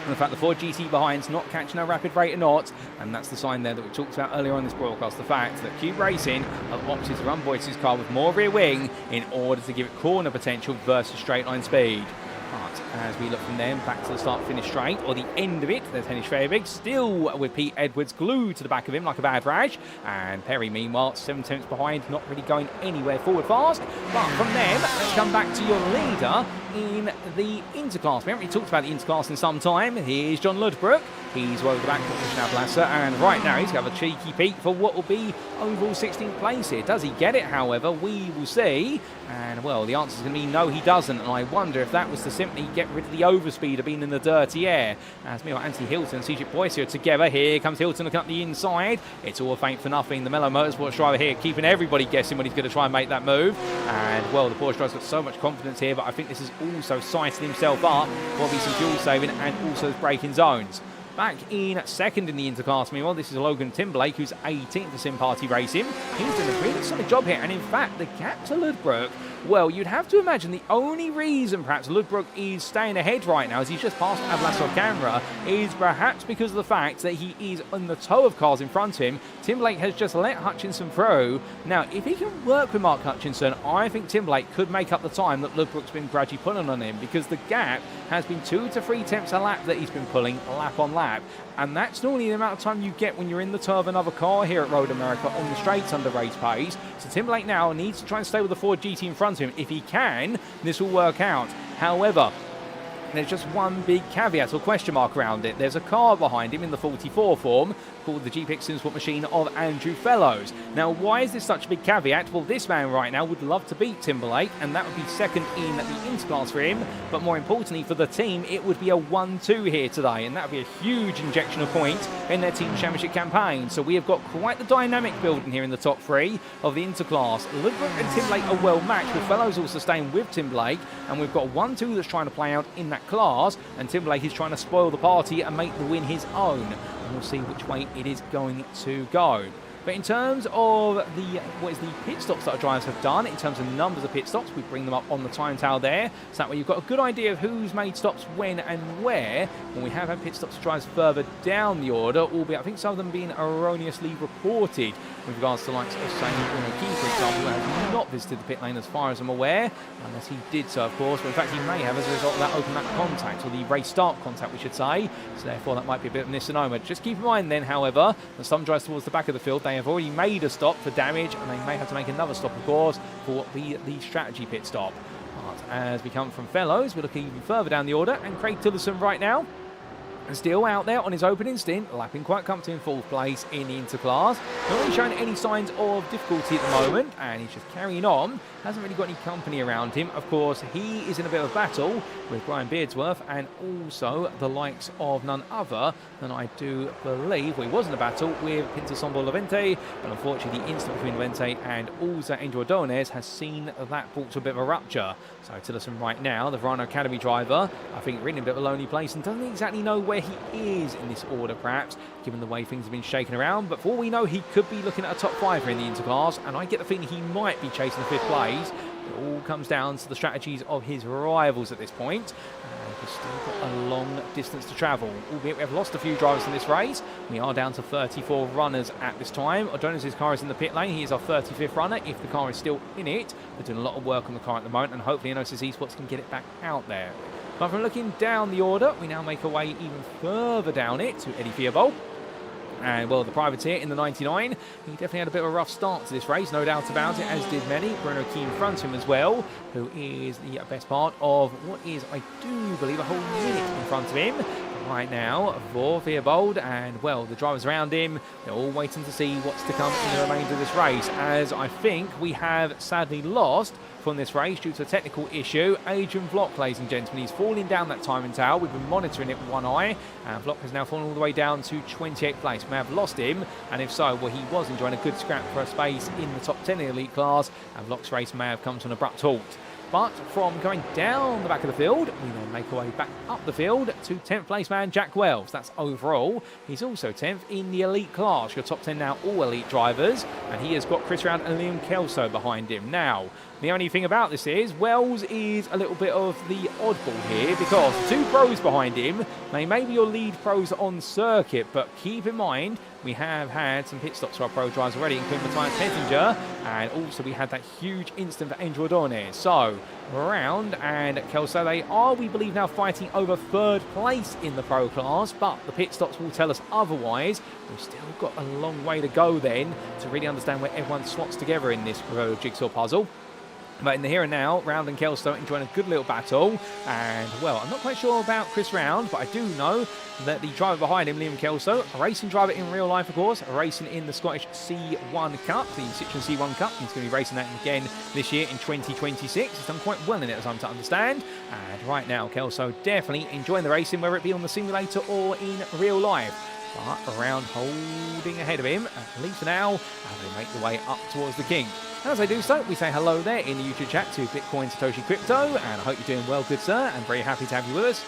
the fact the Ford GT behind's not catching a rapid rate of knots, and that's the sign there that we talked about earlier on this broadcast, the fact that Cube Racing have opted to run Boyce's car with more rear wing in order to give it corner potential versus straight line speed. But as we look from them back to the start-finish straight, or the end of it, there's Hennish Fairvig still with Pete Edwards glued to the back of him like a bad rash, and Perry meanwhile 7 tenths behind, not really going anywhere forward fast. But from them, let's come back to your leader in the Interclass. We haven't really talked about the Interclass in some time. Here's John Ludbrook. He's well at the back of Christian Ablasser, and right now he's got a cheeky peek for what will be overall 16th place here. Does he get it, however? We will see. And, well, the answer is going to be no, he doesn't. And I wonder if that was to simply get rid of the overspeed of being in the dirty air. As meanwhile, Anthony Hilton and Cedric Boyce are together. Here comes Hilton looking up the inside. It's all a feint for nothing. The Mellow Motorsports driver here keeping everybody guessing when he's going to try and make that move. And, well, the Porsche driver's got so much confidence here, but I think this is also sighting himself up. Will be some fuel saving and also braking zones. Back in second in the Interclass, meanwhile, this is Logan Timberlake, who's 18th for Sim Party Racing. He's done a really solid job here, and in fact, the gap to Ludbrook, well, you'd have to imagine the only reason perhaps Ludbrook is staying ahead right now, as he's just passed Ablas on camera, is perhaps because of the fact that he is on the toe of cars in front of him. Timberlake has just let Hutchinson through. Now, if he can work with Mark Hutchinson, I think Timberlake could make up the time that Ludbrook's been gradually pulling on him, because the gap has been 2 to 3 tenths a lap that he's been pulling lap on lap. And that's normally the amount of time you get when you're in the toe of another car here at Road America on the straights under race pace. So Timberlake now needs to try and stay with the Ford GT in front of him. If he can, this will work out. However, there's just one big caveat or question mark around it. There's a car behind him in the 44 form called the GPX Simsport machine of Andrew Fellows. Now, why is this such a big caveat? Well, this man right now would love to beat Timberlake, and that would be second in the Interclass for him. But more importantly for the team, it would be a 1-2 here today, and that would be a huge injection of points in their team championship campaign. So we have got quite the dynamic building here in the top 3 of the Interclass. Ludbrook and Timberlake are well matched, with Fellows also staying with Timberlake, and we've got 1-2 that's trying to play out in that class, and Timberlake is trying to spoil the party and make the win his own. And we'll see which way it is going to go. But in terms of the pit stops that our drivers have done, in terms of numbers of pit stops, we bring them up on the time tower there. So that way you've got a good idea of who's made stops when and where. When we have had pit stops drivers further down the order, albeit I think some of them being erroneously reported with regards to likes of saying Key, for example, who has not visited the pit lane as far as I'm aware, unless he did so, of course. But in fact, he may have as a result of that open lap contact, or the race start contact, we should say. So therefore, that might be a bit of a misnomer. Just keep in mind then, however, that some drivers towards the back of the field, they have already made a stop for damage, and they may have to make another stop, of course, for what be the strategy pit stop. But as we come from Fellows, we're looking even further down the order, and Craig Tillerson right now Still out there on his opening stint, lapping quite comfortably in 4th place in the interclass. Not really showing any signs of difficulty at the moment, and he's just carrying on. Hasn't really got any company around him. Of course, he is in a bit of a battle with Brian Beardsworth and also the likes of none other than I do believe, well, he was in a battle with Pinto Levente, but unfortunately the incident between Levente and also Angel Ordonez has seen that brought to a bit of a rupture. So Tillerson right now, the Verano Academy driver, I think really in a bit of a lonely place and doesn't exactly know where he is in this order perhaps, given the way things have been shaken around. But for all we know, he could be looking at a top 5 here in the interclass, and I get the feeling he might be chasing the 5th place. It all comes down to the strategies of his rivals at this point. We've still got a long distance to travel, albeit we have lost a few drivers in this race. We are down to 34 runners at this time. Ordonez's car is in the pit lane. He is our 35th runner if the car is still in it. We're doing a lot of work on the car at the moment, and hopefully Enosis Esports can get it back out there. But from looking down the order, we now make our way even further down it to Eddie Theobald. And, well, the privateer in the 99, he definitely had a bit of a rough start to this race, no doubt about it, as did many. Bruno Key in front of him as well, who is the best part of what is, I do believe, a whole minute in front of him. Right now for Theobald, and, well, the drivers around him, they're all waiting to see what's to come in the remainder of this race, as I think we have sadly lost from this race due to a technical issue. Adrian Vlock, ladies and gentlemen, he's falling down that time and tail. We've been monitoring it with one eye, and Vlock has now fallen all the way down to 28th place. We may have lost him, and if so, well, he was enjoying a good scrap for a space in the top 10 in the elite class, and Vlock's race may have come to an abrupt halt. But from going down the back of the field, we then make our way back up the field to 10th place man Jack Wells. That's overall. He's also 10th in the elite class. Your top 10 now all elite drivers, and he has got Chris Round and Liam Kelso behind him. Now, the only thing about this is Wells is a little bit of the oddball here, because 2 pros behind him, they may be your lead pros on circuit, but keep in mind we have had some pit stops for our pro drivers already, including Matthias Pettinger, and also we had that huge incident for Angel Ordonez. So Round and Kelso, they are, we believe, now fighting over 3rd place in the pro class, but the pit stops will tell us otherwise. We've still got a long way to go then to really understand where everyone slots together in this jigsaw puzzle. But in the here and now, Round and Kelso enjoying a good little battle. And, well, I'm not quite sure about Chris Round, but I do know that the driver behind him, Liam Kelso, a racing driver in real life, of course, racing in the Scottish C1 Cup, the Citroen C1 Cup. He's going to be racing that again this year in 2026. He's done quite well in it, as I'm to understand. And right now, Kelso definitely enjoying the racing, whether it be on the simulator or in real life. But Round holding ahead of him, at least for now, and they make the way up towards the King. As they do so, we say hello there in the YouTube chat to Bitcoin Satoshi Crypto, and I hope you're doing well, good sir, and very happy to have you with us.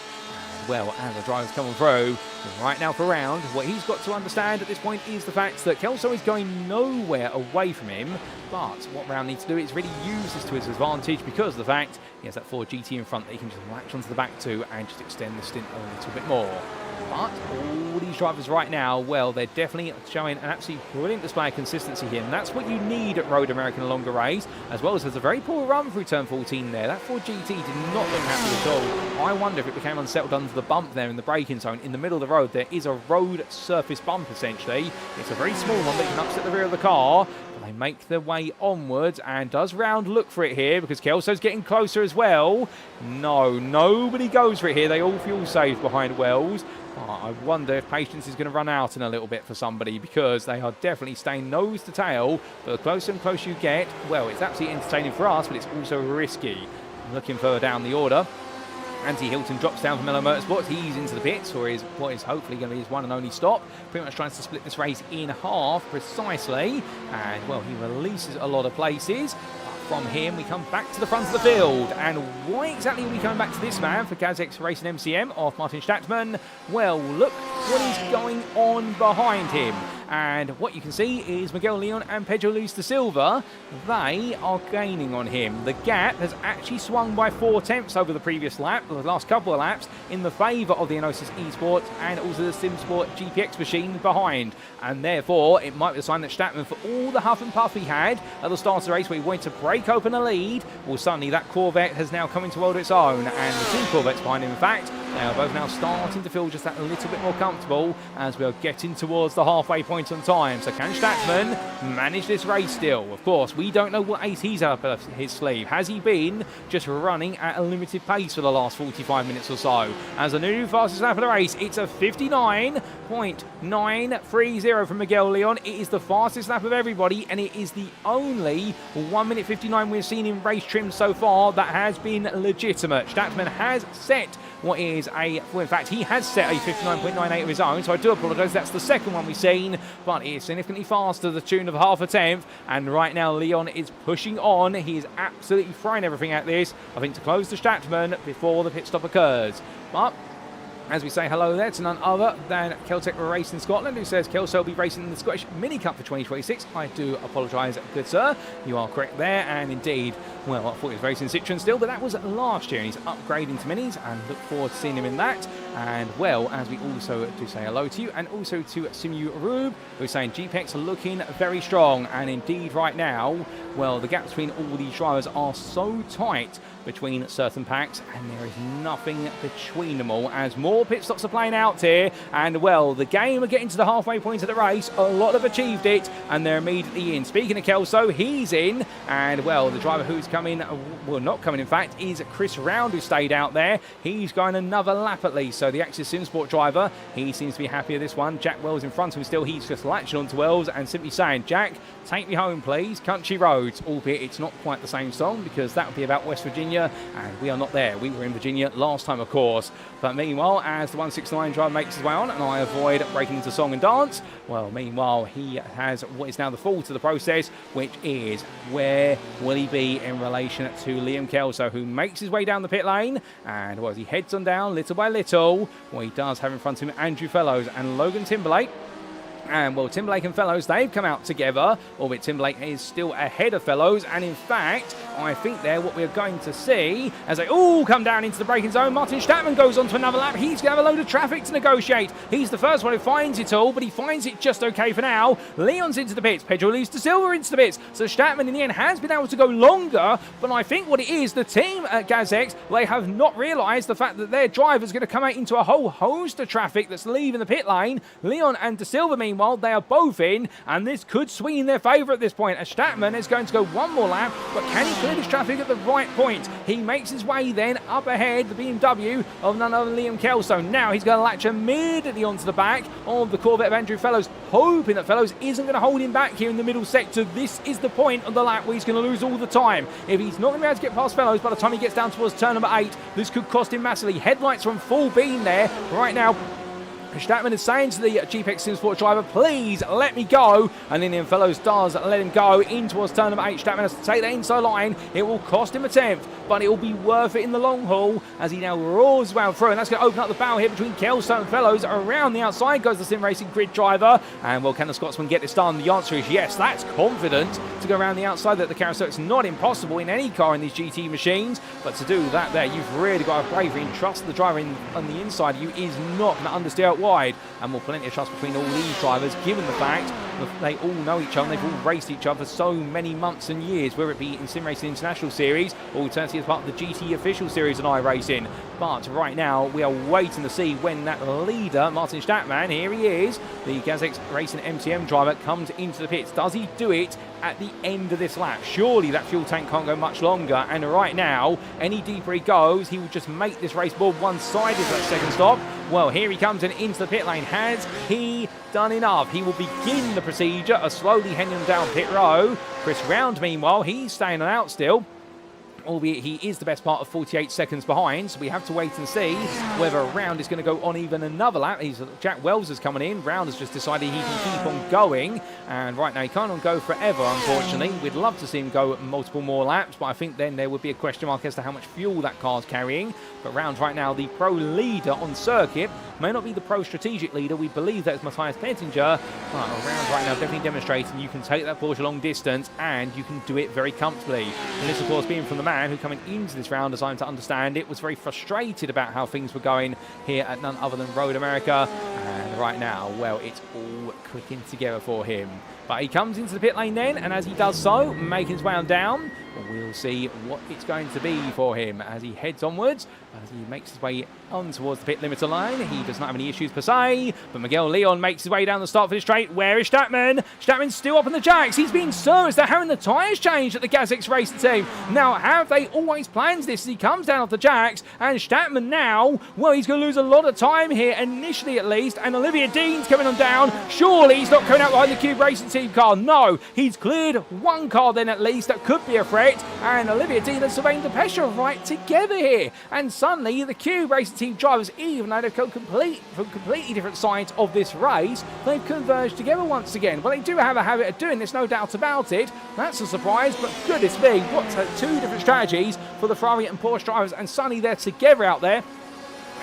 And, well, as the drivers coming through, right now for Round, what he's got to understand at this point is the fact that Kelso is going nowhere away from him, but what Round needs to do is really use this to his advantage, because of the fact he has that Ford GT in front that he can just latch onto the back to and just extend the stint a little bit more. But all these drivers right now, well, they're definitely showing an absolutely brilliant display of consistency here, and that's what you need at Road America in a longer race, as well as there's a very poor run through turn 14 there. That Ford GT did not look happy at all. I wonder if it became unsettled under the bump there in the braking zone. In the middle of the road, there is a road surface bump, essentially. It's a very small one that can upset the rear of the car. They make their way onwards, and does Round look for it here, because Kelso's getting closer as well? No, nobody goes for it here. They all fuel save behind Wells. I wonder if patience is going to run out in a little bit for somebody, because they are definitely staying nose to tail. But the closer and closer you get, well, it's absolutely entertaining for us, but it's also risky. Looking further down the order, Andy Hilton drops down from Mellow Motorsports. He's into the pits for his, what is hopefully going to be his one and only stop. Pretty much trying to split this race in half precisely. And, well, he releases a lot of places. From him, we come back to the front of the field. And why exactly are we coming back to this man for Kazakh Racing MCM of Martin Stattmann? Well, look what is going on behind him. And what you can see is Miguel Leon and Pedro Luis da Silva. They are gaining on him. The gap has actually swung by 4/10 over the previous lap, the last couple of laps, in the favour of the Enosis Esports and also the SimSport GPX machine behind. And therefore, it might be a sign that Stattmann, for all the huff and puff he had at the start of the race where he wanted to break open a lead, well, suddenly that Corvette has now come into world of its own. And the two Corvettes behind him, in fact, They are both now starting to feel just that little bit more comfortable as we are getting towards the halfway point on time. So can Stattmann manage this race still? Of course, we don't know what ace he's up his sleeve. Has he been just running at a limited pace for the last 45 minutes or so? As the new fastest lap of the race, it's a 59.930 from Miguel Leon. It is the fastest lap of everybody, and it is the only 1 minute 59 we've seen in race trim so far that has been legitimate. Stattmann has set what is in fact, he has set a 59.98 of his own, so I do apologise, that's the second one we've seen, but it is significantly faster, the tune of half a tenth, and right now Leon is pushing on. He is absolutely frying everything at this, I think, to close to Stattmann before the pit stop occurs. But as we say hello there to none other than Celtic Racing Scotland, who says Kelso will be racing in the Scottish Mini Cup for 2026. I do apologise, good sir. You are correct there, and indeed, well, I thought he was racing Citroen still, but that was last year, and he's upgrading to Minis, and look forward to seeing him in that. And, well, as we also do say hello to you, and also to Simu Rube, who's saying GPEX are looking very strong, and indeed right now, well, the gap between all these drivers are so tight between certain packs, and there is nothing between them all as more pit stops are playing out here. And, well, the game are getting to the halfway point of the race. A lot have achieved it, and they're immediately in. Speaking of Kelso, he's in, and, well, the driver who's coming, well, not coming in fact, is Chris Round, who stayed out there. He's going another lap at least. So the Axis Simsport driver, he seems to be happy with this one. Jack Wells in front of him still. He's just latching onto Wells and simply saying, Jack, take me home, please. Country roads, albeit it's not quite the same song, because that would be about West Virginia, and we are not there. We were in Virginia last time, of course. But meanwhile, as the 169 driver makes his way on, and I avoid breaking into song and dance, well, meanwhile, he has what is now the fall to the process, which is where will he be in relation to Liam Kelso, who makes his way down the pit lane, and well, as he heads on down little by little, well, he does have in front of him Andrew Fellows and Logan Timberlake. And, well, Timberlake and Fellows, they've come out together, albeit Timberlake is still ahead of Fellows. And, in fact, I think there what we're going to see as they all come down into the braking zone. Martin Stattmann goes on to another lap. He's going to have a load of traffic to negotiate. He's the first one who finds it all, but he finds it just okay for now. Leon's into the pits. Pedro leads to Silver into the pits. So Stattmann, in the end, has been able to go longer. But I think what it is, the team at GazX, they have not realised the fact that their driver's going to come out into a whole host of traffic that's leaving the pit lane. Leon and De Silva, meanwhile, they are both in, and this could swing in their favour at this point, as Stattmann is going to go one more lap, but can he clear this traffic at the right point? He makes his way then up ahead, the BMW of none other than Liam Kelso. Now he's going to latch immediately onto the back of the Corvette of Andrew Fellows, hoping that Fellows isn't going to hold him back here in the middle sector. This is the point of the lap where he's going to lose all the time. If he's not going to be able to get past Fellows by the time he gets down towards turn number 8, this could cost him massively. Headlights are on full beam there right now. Stattmann is saying to the GPEX Simsport driver, please let me go. And Liam Fellows does let him go in towards turn number 8. Stattmann has to take that inside line. It will cost him a tenth, but it will be worth it in the long haul as he now roars well through. And that's going to open up the battle here between Kelso and Fellows. Around the outside goes the SimRacing Grid driver. And, well, can the Scotsman get this done? The answer is yes. That's confident to go around the outside that the carousel. It's not impossible in any car in these GT machines, but to do that there, you've really got to have bravery and trust the driver on the inside. You is not going to understeer out wide. And, well, plenty of trust between all these drivers, given the fact that they all know each other. They've all raced each other for so many months and years, whether it be in SimRacing International Series or alternatively as part of the GTE Official Series on iRacing. But right now, we are waiting to see when that leader, Martin Stattmann, here he is, the GazX Racing MTM driver, comes into the pits. Does he do it at the end of this lap? Surely that fuel tank can't go much longer, and right now, any deeper he goes, he will just make this race board one-sided for that second stop. Well, here he comes and into the pit lane. Has he done enough? He will begin the procedure of slowly heading down pit row. Chris Round, meanwhile, he's staying out still, albeit he is the best part of 48 seconds behind, so we have to wait and see whether Round is going to go on even another lap. Jack Wells is coming in. Round has just decided he can keep on going, and right now he can't go forever, unfortunately. We'd love to see him go multiple more laps, but I think then there would be a question mark as to how much fuel that car's carrying. But Round right now, the pro leader on circuit, may not be the pro strategic leader. We believe that's Matthias Pettinger, but Round right now definitely demonstrating you can take that Porsche a long distance and you can do it very comfortably. And this, of course, being from the man who coming into this round, as I'm to understand it, was very frustrated about how things were going here at none other than Road America. And right now, well, it's all clicking together for him. But he comes into the pit lane then, and as he does so, making his way on down, we'll see what it's going to be for him as he heads onwards. as he makes his way on towards the pit limiter line. He does not have any issues per se, but Miguel Leon makes his way down the start for the straight. Where is Stattmann? Stattmann's still up on the jacks. He's being serviced. They're having the tyres changed at the GazX racing team. Now, have they always planned this as he comes down off the jacks? And Stattmann now, well, he's going to lose a lot of time here, initially at least, and Olivier Dean's coming on down. Surely he's not coming out behind the Cube Racing Team car. No, he's cleared one car then at least that could be a threat, and Olivier Dean and Sylvain Depesche are right together here. And suddenly, the Cube Racing Team drivers, even though they've come from completely different sides of this race, they've converged together once again. But they do have a habit of doing this, no doubt about it. That's a surprise, but goodness me, what two different strategies for the Ferrari and Porsche drivers, and suddenly they're together out there.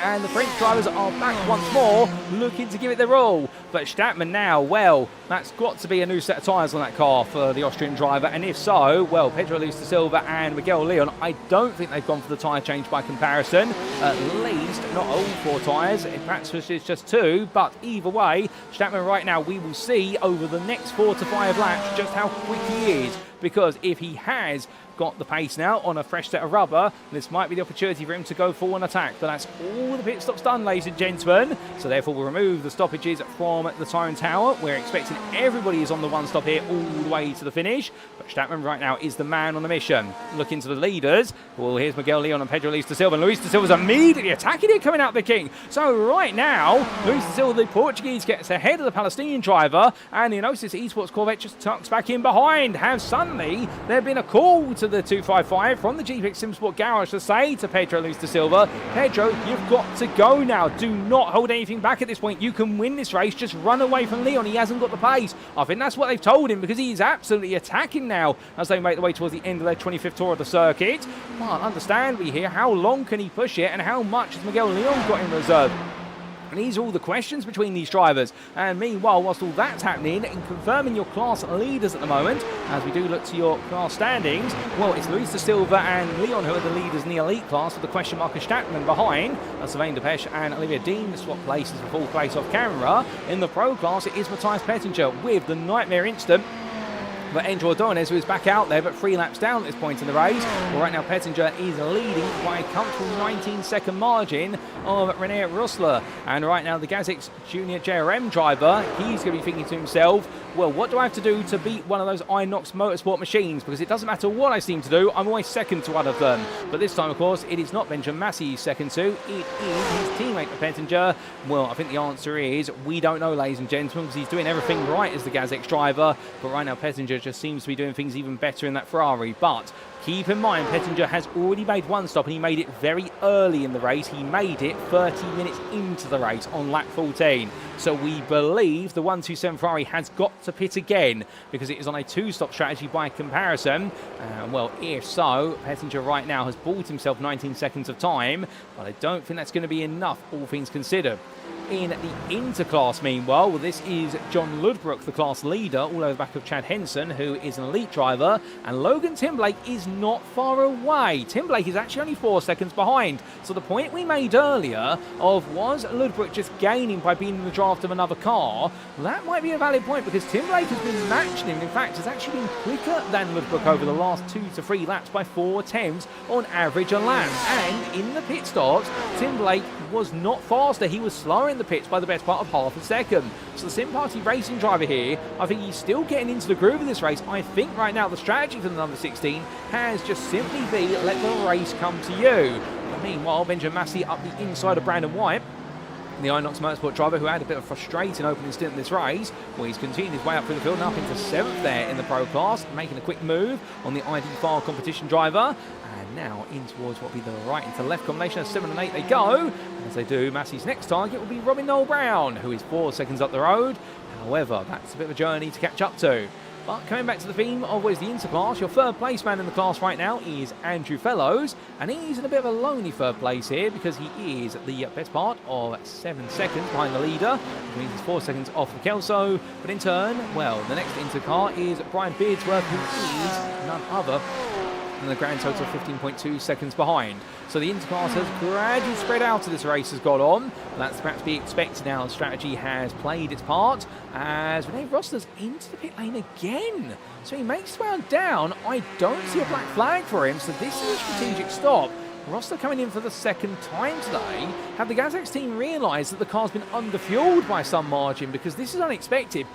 And the French drivers are back once more, looking to give it their all. But Stattmann now, well, that's got to be a new set of tyres on that car for the Austrian driver. And if so, well, Pedro Luis da Silva and Miguel Leon, I don't think they've gone for the tyre change by comparison. At least not all 4 tyres. Perhaps it's just 2. But either way, Stattmann right now, we will see over the next 4 to 5 laps just how quick he is. Because if he has got the pace now on a fresh set of rubber, this might be the opportunity for him to go full on attack. But that's all the pit stops done, ladies and gentlemen. So therefore we'll remove the stoppages from the tyre tower. We're expecting everybody is on the one stop here all the way to the finish. But Stattmann right now is the man on the mission. Looking to the leaders. Well, here's Miguel Leon and Pedro Luis da Silva. And Luis da Silva's immediately attacking it, coming out the king. So right now, Luis da Silva, the Portuguese, gets ahead of the Palestinian driver. And the Inosis Esports Corvette just tucks back in behind. Has suddenly there been a call to the 255 from the GPX SimSport garage to say to Pedro Luis da Silva, Pedro, you've got to go now. Do not hold anything back at this point. You can win this race. Just run away from Leon. He hasn't got the pace. I think that's what they've told him, because he's absolutely attacking now as they make their way towards the end of their 25th tour of the circuit. But understand we hear how long can he push it and how much has Miguel Leon got in reserve. And these are all the questions between these drivers. And meanwhile, whilst all that's happening, in confirming your class leaders at the moment, as we do look to your class standings, well, it's Luis da Silva and Leon who are the leaders in the elite class, with the question mark of Stattmann behind. Sylvain Depesche and Olivier Dean swap places for full place off camera. In the pro class, it is Matthias Pettinger with the nightmare incident. But Andrew Ordonez, who is back out there, but 3 laps down at this point in the race. Well, right now, Pettinger is leading by a comfortable 19-second margin of René Rossler. And right now, the GazX Junior JRM driver, he's going to be thinking to himself, well, what do I have to do to beat one of those Inox Motorsport machines? Because it doesn't matter what I seem to do, I'm always second to one of them. But this time, of course, it is not Benjamin Massey he's second to. It is his teammate, Pettinger. Well, I think the answer is, we don't know, ladies and gentlemen, because he's doing everything right as the GazX driver. But right now, Pettinger just seems to be doing things even better in that Ferrari. But keep in mind, Pettinger has already made one stop, and he made it very early in the race. He made it 30 minutes into the race on lap 14. So we believe the 127 Ferrari has got to pit again, because it is on a 2-stop strategy by comparison. Well, if so, Pettinger right now has bought himself 19 seconds of time, but I don't think that's going to be enough, all things considered. In the interclass, meanwhile, well, this is John Ludbrook, the class leader, all over the back of Chad Henson, who is an elite driver, and Logan Timblake is not far away. Timblake is actually only 4 seconds behind. So the point we made earlier of was Ludbrook just gaining by being in the draft of another car, that might be a valid point, because Timblake has been matching him. In fact, has actually been quicker than Ludbrook over the last 2 to 3 laps by 4 tenths on average a lap. And in the pit stops, Timblake was not faster. He was slower in the pits by the best part of half a second. So the Sim Party Racing driver here, I think he's still getting into the groove of this race. I think right now the strategy for the number 16 has just simply be let the race come to you. But meanwhile, Benjamin Massey up the inside of Brandon White, the Inox Motorsport driver, who had a bit of a frustrating opening stint in this race. Well, he's continued his way up through the field and up into 7th there in the pro class, making a quick move on the ID4 competition driver. And now in towards what will be the right into left combination of 7 and 8 they go. And as they do, Massey's next target will be Robin Noel Brown, who is 4 seconds up the road. However, that's a bit of a journey to catch up to. But coming back to the theme of always the interclass, your third place man in the class right now is Andrew Fellows, and he's in a bit of a lonely third place here, because he is the best part of 7 seconds behind the leader, which means he's 4 seconds off of Kelso. But in turn, well, the next intercar is Brian Beardsworth, who is none other than the grand total of 15.2 seconds behind. So the interclass has gradually spread out as this race has got on. That's perhaps to be expected now. The strategy has played its part as René Rossler's into the pit lane again. So he makes his way on down. I don't see a black flag for him, so this is a strategic stop. Rosser coming in for the second time today. Have the Gazex team realised that the car's been underfueled by some margin? Because this is unexpected.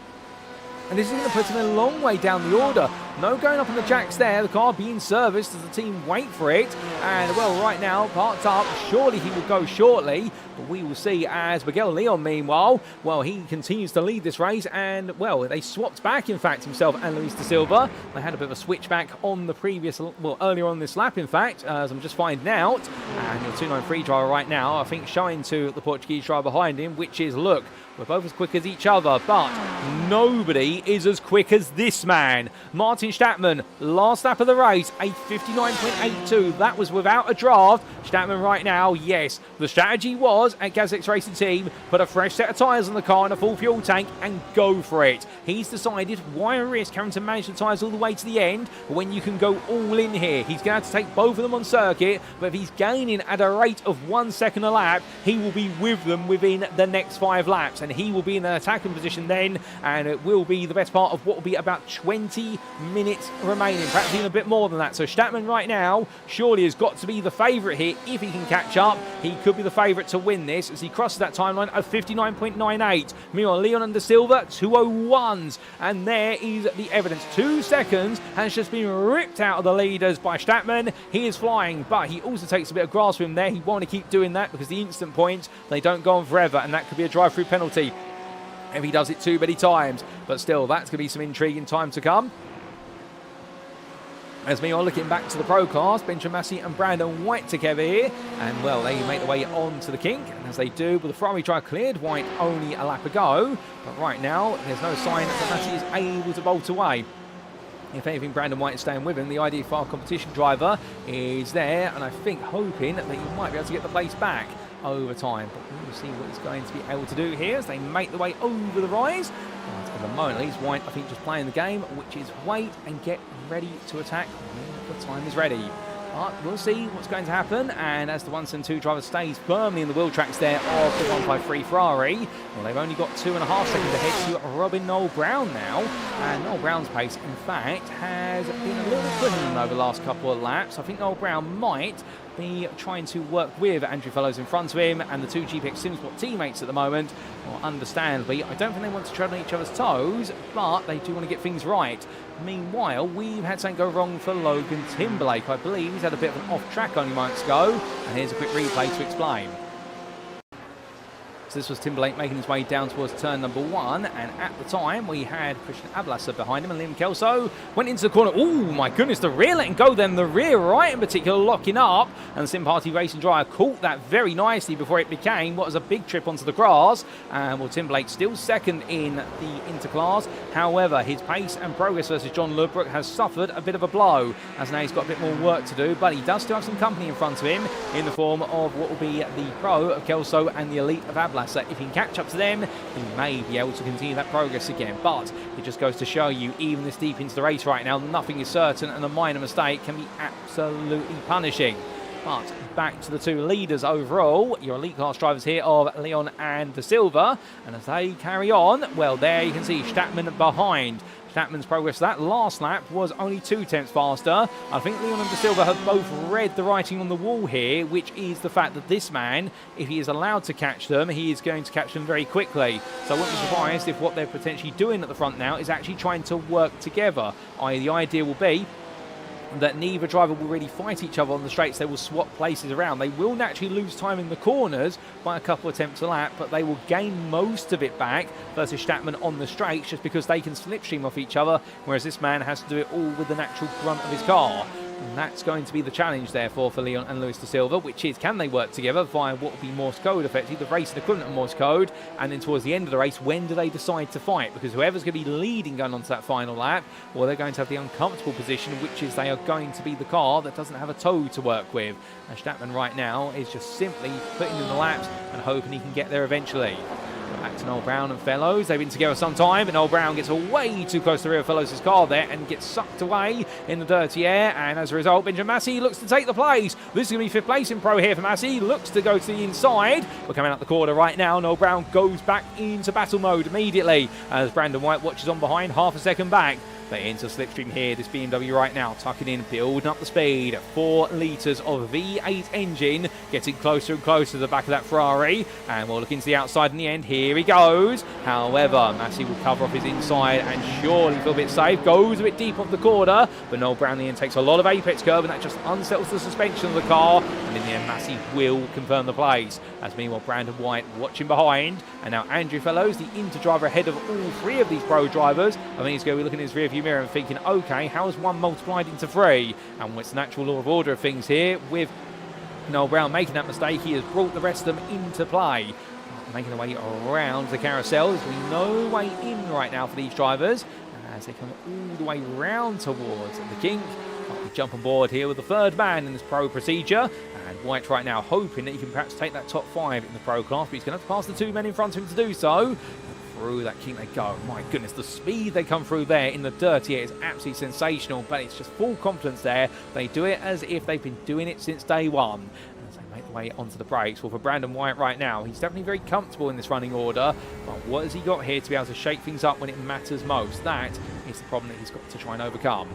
And this is going to put him a long way down the order. No going up on the jacks there. The car being serviced as the team wait for it. And, well, right now, parked up. Surely he will go shortly. But we will see as Miguel Leon, meanwhile, well, he continues to lead this race. And, well, they swapped back, in fact, himself and Luis da Silva. They had a bit of a switchback on the previous, well, earlier on this lap, in fact, as I'm just finding out. And your 293 driver right now, I think, showing to the Portuguese driver behind him, which is, look, we're both as quick as each other, but nobody is as quick as this man. Martin Stattmann, last lap of the race, a 59.82. That was without a draft. Stattmann right now, yes, the strategy was at Gazex Racing Team, put a fresh set of tyres on the car and a full fuel tank and go for it. He's decided why risk having to manage the tyres all the way to the end when you can go all in here. He's going to have to take both of them on circuit, but if he's gaining at a rate of 1 second a lap, he will be with them within the next 5 laps. And he will be in an attacking position then, and it will be the best part of what will be about 20 minutes remaining, perhaps even a bit more than that. So Stattmann right now surely has got to be the favourite here. If he can catch up, he could be the favourite to win this as he crosses that timeline of 59.98. Meanwhile, Leon and da Silva, 201s, and there is the evidence. 2 seconds has just been ripped out of the leaders by Stattmann. He is flying, but he also takes a bit of grasp with him there. He wants to keep doing that because the instant points, they don't go on forever, and that could be a drive-through penalty if he does it too many times. But still, that's going to be some intriguing time to come. As we are looking back to the pro class, Benjamin Massey and Brandon White together here. And, well, they make their way on to the kink. And as they do, well, the Ferrari drive cleared White only a lap ago. But right now, there's no sign that Massey is able to bolt away. If anything, Brandon White is staying with him. The ID5 competition driver is there, and I think hoping that he might be able to get the place back over time. But we will see what he's going to be able to do here as they make the way over the rise. But at the moment, at least White, I think, just playing the game, which is wait and get ready to attack when the time is ready. But we'll see what's going to happen. And as the 172 driver stays firmly in the wheel tracks there of the 153 Ferrari, well, they've only got 2.5 seconds ahead to Robin Noel Brown now. And Noel Brown's pace, in fact, has been a little bit pushing over the last couple of laps. I think Noel Brown might be trying to work with Andrew Fellows in front of him and the 2 GPX SimSport teammates at the moment. Well, understandably, I don't think they want to tread on each other's toes, but they do want to get things right. Meanwhile, we've had something go wrong for Logan Timberlake. I believe he's had a bit of an off-track only moments ago, and here's a quick replay to explain. So this was Timberlake making his way down towards turn number 1, and at the time we had Christian Ablasser behind him, and Liam Kelso went into the corner. Oh my goodness, the rear letting go then, the rear right in particular locking up, and the Sim Party Racing driver caught that very nicely before it became what was a big trip onto the grass. And well, Timberlake still second in the interclass. However, his pace and progress versus John Ludbrook has suffered a bit of a blow, as now he's got a bit more work to do, but he does still have some company in front of him in the form of what will be the pro of Kelso and the elite of Ablasser. If he can catch up to them, he may be able to continue that progress again. But it just goes to show you, even this deep into the race right now, nothing is certain, and a minor mistake can be absolutely punishing. But back to the 2 leaders overall, your elite class drivers here of Leon and da Silva. And as they carry on, well, there you can see Stattmann behind. Stattmann's progress that last lap was only 2 tenths faster. I think Leon and da Silva have both read the writing on the wall here, which is the fact that this man, if he is allowed to catch them, he is going to catch them very quickly. So I wouldn't be surprised if what they're potentially doing at the front now is actually trying to work together. The idea will be that neither driver will really fight each other on the straights. They will swap places around. They will naturally lose time in the corners by a couple of attempts a lap, but they will gain most of it back versus Stattmann on the straights just because they can slipstream off each other, whereas this man has to do it all with the natural grunt of his car. And that's going to be the challenge, therefore, for Leon and Luis da Silva, which is, can they work together via what will be Morse code, effectively, the racing equivalent of Morse code, and then towards the end of the race, when do they decide to fight? Because whoever's going to be leading going on to that final lap, well, they're going to have the uncomfortable position, which is they are going to be the car that doesn't have a toe to work with. And Stattmann right now is just simply putting in the laps and hoping he can get there eventually. Back to Noel Brown and Fellows. They've been together some time, but Noel Brown gets way too close to the rear of Fellows' car there and gets sucked away in the dirty air. And as a result, Benjamin Massey looks to take the place. This is going to be 5th place in pro here for Massey. Looks to go to the inside. We're coming out the corner right now. Noel Brown goes back into battle mode immediately as Brandon White watches on behind, half a second back. They enter slipstream here. This BMW right now tucking in, building up the speed. 4 litres of V8 engine, getting closer and closer to the back of that Ferrari. And we'll look into the outside in the end. Here he goes. However, Massey will cover off his inside and surely feel a bit safe. Goes a bit deep off the corner, but Noel Brownlee takes a lot of apex curve, and that just unsettles the suspension of the car. And in the end, Massey will confirm the place. As meanwhile, Brandon White watching behind. And now Andrew Fellows, the Inter driver, ahead of all 3 of these pro drivers. I think he's going to be looking in his rearview mirror and thinking, okay, how is 1 multiplied into 3? And it's the natural law of order of things here. With Noel Brown making that mistake, he has brought the rest of them into play. Making their way around the carousel. There's really no way in right now for these drivers as they come all the way round towards the kink. We jump on board here with the 3rd man in this pro procedure. And White right now hoping that he can perhaps take that top 5 in the pro class, but he's going to have to pass the 2 men in front of him to do so. Through that kink they go. My goodness, the speed they come through there in the dirt here is absolutely sensational, but it's just full confidence there. They do it as if they've been doing it since day one. As they make their way onto the brakes. Well, for Brandon White right now, he's definitely very comfortable in this running order, but what has he got here to be able to shake things up when it matters most? That is the problem that he's got to try and overcome.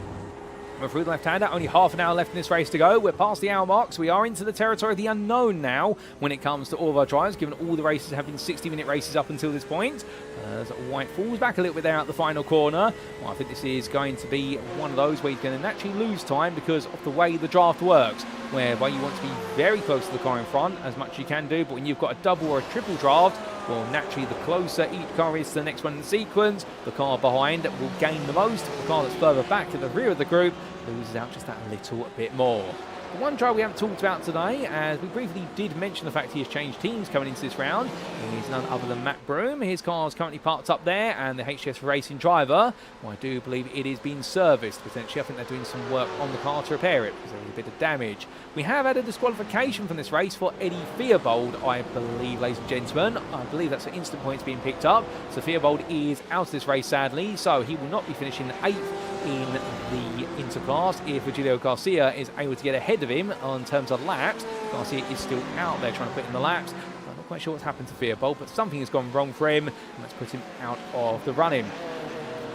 We're through the left-hander, only half an hour left in this race to go. We're past the hour mark, so we are into the territory of the unknown now when it comes to all of our drivers, given all the races have been 60-minute races up until this point. As White falls back a little bit there at the final corner. Well, I think this is going to be one of those where he's going to naturally lose time because of the way the draft works, whereby you want to be very close to the car in front as much as you can do, but when you've got a double or a triple draft, well, naturally, the closer each car is to the next one in the sequence, the car behind will gain the most. The car that's further back at the rear of the group loses out just that little bit more. The one driver we haven't talked about today, as we briefly did mention the fact he has changed teams coming into this round, is none other than Matt Broom. His car is currently parked up there, and the HTS Racing driver, well, I do believe it is being serviced potentially. I think they're doing some work on the car to repair it because there was a bit of damage. We have had a disqualification from this race for Eddie Theobald, I believe, ladies and gentlemen. I believe that's for instant points being picked up. So Theobald is out of this race, sadly, so he will not be finishing 8th in the interclass if Virgilio Garcia is able to get ahead of him on terms of laps. Garcia is still out there trying to put in the laps. I'm not quite sure what's happened to Theobald, but something has gone wrong for him, and that's put him out of the running.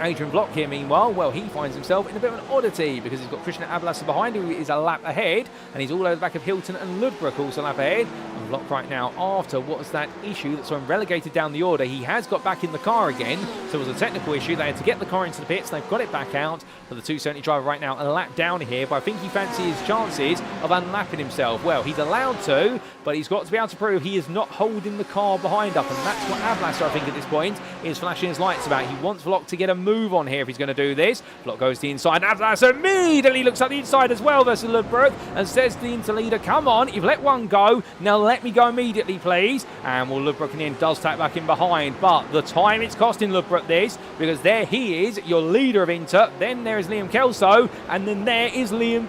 Adrian Block here, meanwhile, well, he finds himself in a bit of an oddity because he's got Christian Abalasa behind him, who is a lap ahead, and he's all over the back of Hilton and Ludbrook, also a lap ahead. And Block right now, after what was that issue that saw him relegated down the order, he has got back in the car again. So it was a technical issue. They had to get the car into the pits. They've got it back out. But the 270 driver right now a lap down here, but I think he fancies his chances of unlapping himself. Well, he's allowed to, but he's got to be able to prove he is not holding the car behind up, and that's what Abalasa, I think, at this point is flashing his lights about. He wants Block to get a move on here if he's going to do this. Block goes to the inside, and Abalasa immediately looks at the inside as well versus Ludbrook and says to the interleader, come on, you've let one go, now let me go immediately, please. And well, Ludbrook in the end does tap back in behind, but the time it's costing Ludbrook this, because there he is, your leader of Inter, then there is Liam Kelso, and then there is Logan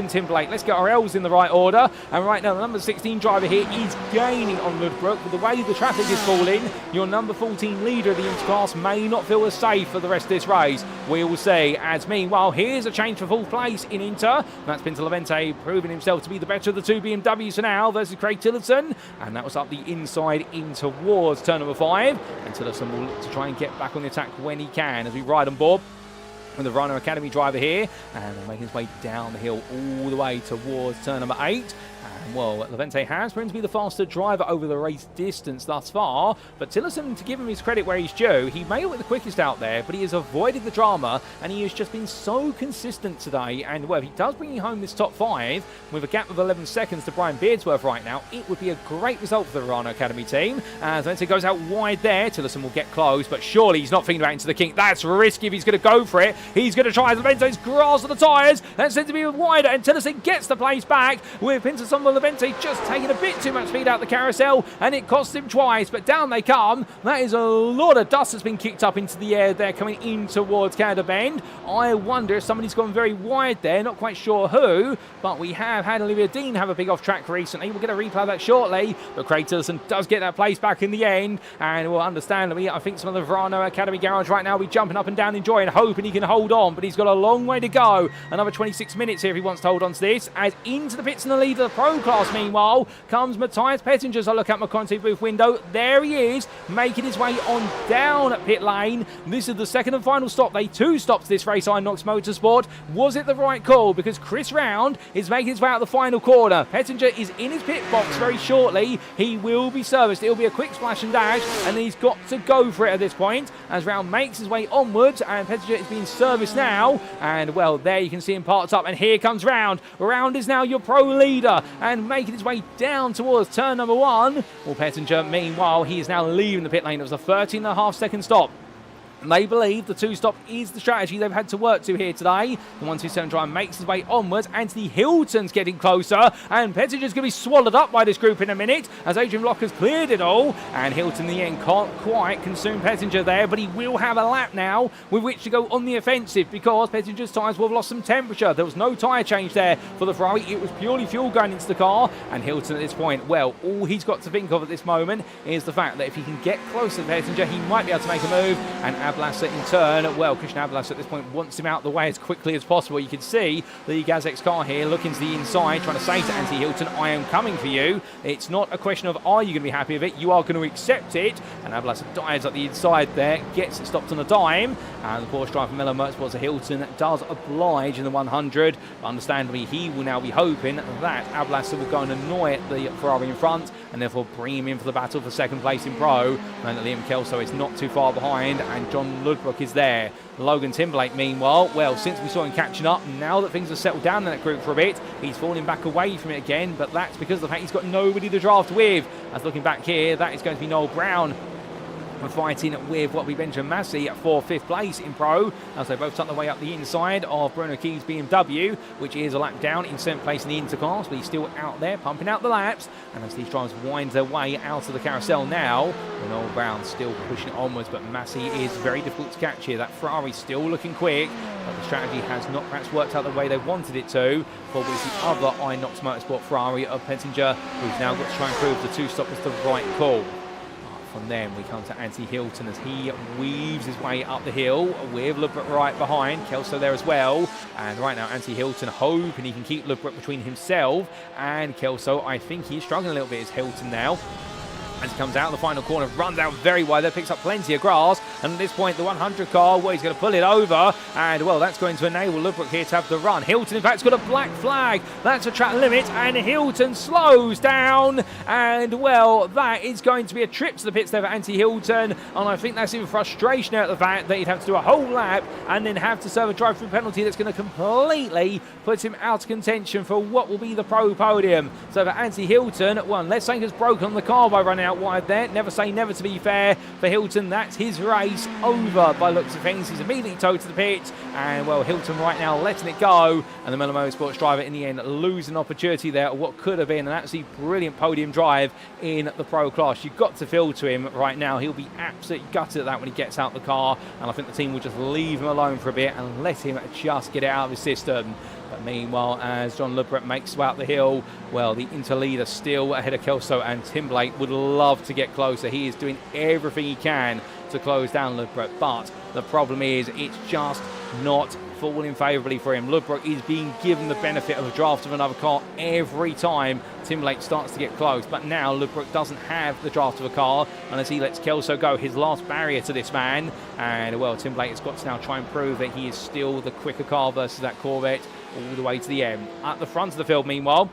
Timberlake. Let's get our L's in the right order. And right now, the number 16 driver here is gaining on Ludbrook. With the way the traffic is falling, your number 14 leader of the Interclass may not feel as safe for the rest of this race. We will see. As meanwhile, here's a change for fourth place in Inter. That's Pinto Levente proving himself to be the better of the two BMWs for now versus Craig Tillotson. And that was up the inside in towards turn number 5. And Tillotson will look to try and get back on the attack when he can as we ride on board with the Rhino Academy driver here, and they're making his way down the hill all the way towards turn number 8. And well, Levente has proven to be the faster driver over the race distance thus far, but Tillotson, to give him his credit where he's due, he may look the quickest out there, but he has avoided the drama, and he has just been so consistent today. And well, if he does bring home this top 5 with a gap of 11 seconds to Brian Beardsworth right now, it would be a great result for the Rhino Academy team. As Levente goes out wide there, Tillotson will get close, but surely he's not thinking about into the kink. That's risky if he's going to go for it. He's going to try. Levente's grass on the tyres. That's said to be wider, and Tillotson gets the place back with Pinterson Levente just taking a bit too much speed out the carousel, and it costs him twice, but down they come. That is a lot of dust that's been kicked up into the air there coming in towards Canada Bend. I wonder if somebody's gone very wide there, not quite sure who, but we have had Olivia Dean have a big off track recently. We'll get a replay of that shortly, but Craig Tillotson does get that place back in the end, and we'll understand. I think some of the Verano Academy garage right now will be jumping up and down enjoying, hoping he can hold on, but he's got a long way to go. Another 26 minutes here if he wants to hold on to this, as into the pits in the lead of the Pro class. Meanwhile, comes Matthias Pettinger. So look at my content booth window. There he is, making his way on down at pit lane. This is the second and final stop. They two stopped this race, Inox Motorsport. Was it the right call? Because Chris Round is making his way out the final corner. Pettinger is in his pit box very shortly. He will be serviced. It'll be a quick splash and dash, and he's got to go for it at this point as Round makes his way onwards, and Pettinger is being serviced now. And well, there you can see him parked up, and here comes Round. Round is now your pro leader and making his way down towards turn number 1. Well, Pettinger, meanwhile, he is now leaving the pit lane. It was a 13.5-second stop. They believe the two-stop is the strategy they've had to work to here today. The 127 driver makes his way onwards. Anthony Hilton's getting closer, and Pettinger's going to be swallowed up by this group in a minute as Adrian Locker's cleared it all. And Hilton, in the end, can't quite consume Pettinger there, but he will have a lap now with which to go on the offensive because Pettinger's tyres will have lost some temperature. There was no tyre change there for the Ferrari. It was purely fuel going into the car. And Hilton, at this point, well, all he's got to think of at this moment is the fact that if he can get closer to Pettinger, he might be able to make a move. And Ablasser in turn, well, Christian Ablasser at this point wants him out of the way as quickly as possible. You can see the Gazx car here looking to the inside, trying to say to Anthony Hilton, I am coming for you. It's not a question of are you going to be happy with it, you are going to accept it. And Ablasser dives up the inside there, gets it stopped on a dime. And the Porsche driver from Miller Motorsports, Hilton, does oblige in the 100. Understandably, he will now be hoping that Ablasser will go and annoy the Ferrari in front and therefore bring him in for the battle for second place in pro. And Liam Kelso is not too far behind, and John Ludbrook is there. Logan Timberlake, meanwhile, well, since we saw him catching up, now that things have settled down in that group for a bit, he's falling back away from it again, but that's because of the fact he's got nobody to draft with. As looking back here, that is going to be Noel Brown fighting with what we Benjamin Massey for 5th place in pro, as they both tuck their way up the inside of Bruno Key's BMW, which is a lap down in 7th place in the interclass, but he's still out there pumping out the laps. And as these drivers wind their way out of the carousel now, Noel Brown still pushing onwards, but Massey is very difficult to catch here. That Ferrari's still looking quick, but the strategy has not perhaps worked out the way they wanted it to, for with the other Inox Motorsport Ferrari of Pettinger, who's now got to try and prove the two-stop was the right call. From then we come to Anthony Hilton as he weaves his way up the hill with Ludbrook right behind, Kelso there as well. And right now Anthony Hilton hoping he can keep Ludbrook between himself and Kelso. I think he's struggling a little bit as Hilton now. As he comes out of the final corner, runs out very wide there, picks up plenty of grass, and at this point the 100 car, well, he's going to pull it over, and well, that's going to enable Ludbrook here to have the run. Hilton, in fact, has got a black flag. That's a track limit, and Hilton slows down, and well, that is going to be a trip to the pits there for Anthony Hilton, and I think that's in frustration at the fact that he'd have to do a whole lap and then have to serve a drive-through penalty that's going to completely put him out of contention for what will be the pro podium. So for Anthony Hilton, well, unless something has broken on the car by running out wide there, never say never, to be fair. For Hilton, that's his race over by looks of things. He's immediately towed to the pit, and well, Hilton right now letting it go, and the Miller Motorsports driver in the end losing opportunity there of what could have been an absolutely brilliant podium drive in the pro class. You've got to feel to him right now. He'll be absolutely gutted at that when he gets out the car, and I think the team will just leave him alone for a bit and let him just get it out of his system. But meanwhile, as John Ludbrook makes out the hill, well, the interleader still ahead of Kelso, and Timberlake would love to get closer. He is doing everything he can to close down Ludbrook, but the problem is it's just not falling favourably for him. Ludbrook is being given the benefit of a draft of another car every time Timberlake starts to get close, but now Ludbrook doesn't have the draft of a car unless he lets Kelso go, his last barrier to this man. And well, Timberlake has got to now try and prove that he is still the quicker car versus that Corvette all the way to the end. At the front of the field, meanwhile,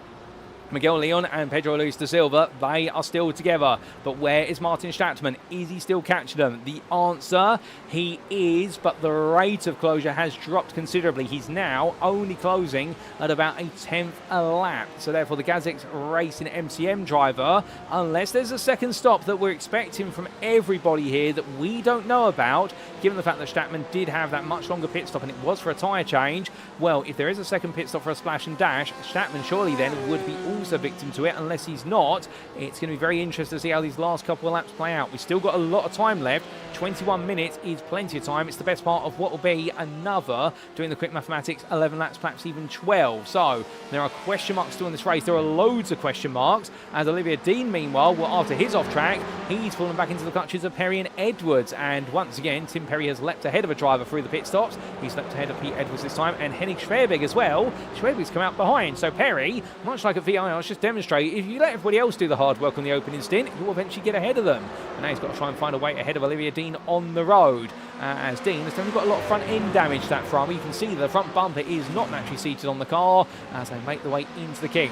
Miguel Leon and Pedro Luis da Silva, they are still together. But where is Martin Stattmann? Is he still catching them? The answer, he is, but the rate of closure has dropped considerably. He's now only closing at about a 10th a lap. So therefore the Gazx Racing MCM driver, unless there's a second stop that we're expecting from everybody here that we don't know about, given the fact that Stattmann did have that much longer pit stop and it was for a tyre change, well, if there is a second pit stop for a splash and dash, Stattmann surely then would be also victim to it. Unless he's not, it's going to be very interesting to see how these last couple of laps play out. We've still got a lot of time left, 21 minutes is plenty of time. It's the best part of what will be another, doing the quick mathematics, 11 laps, perhaps even 12. So there are question marks still in this race. There are loads of question marks, as Olivia Dean, meanwhile, well, after his off track, he's fallen back into the clutches of Perry and Edwards. And once again, Tim Perry has leapt ahead of a driver through the pit stops. He's leapt ahead of Pete Edwards this time, and Henning Schwerbig as well. Schwerbig's come out behind. So Perry, much like at VIR, let's just demonstrate, if you let everybody else do the hard work on the opening stint, you'll eventually get ahead of them. And now he's got to try and find a way ahead of Olivia Dean on the road. As Dean has definitely got a lot of front end damage that front. You can see the front bumper is not naturally seated on the car as they make the way into the King.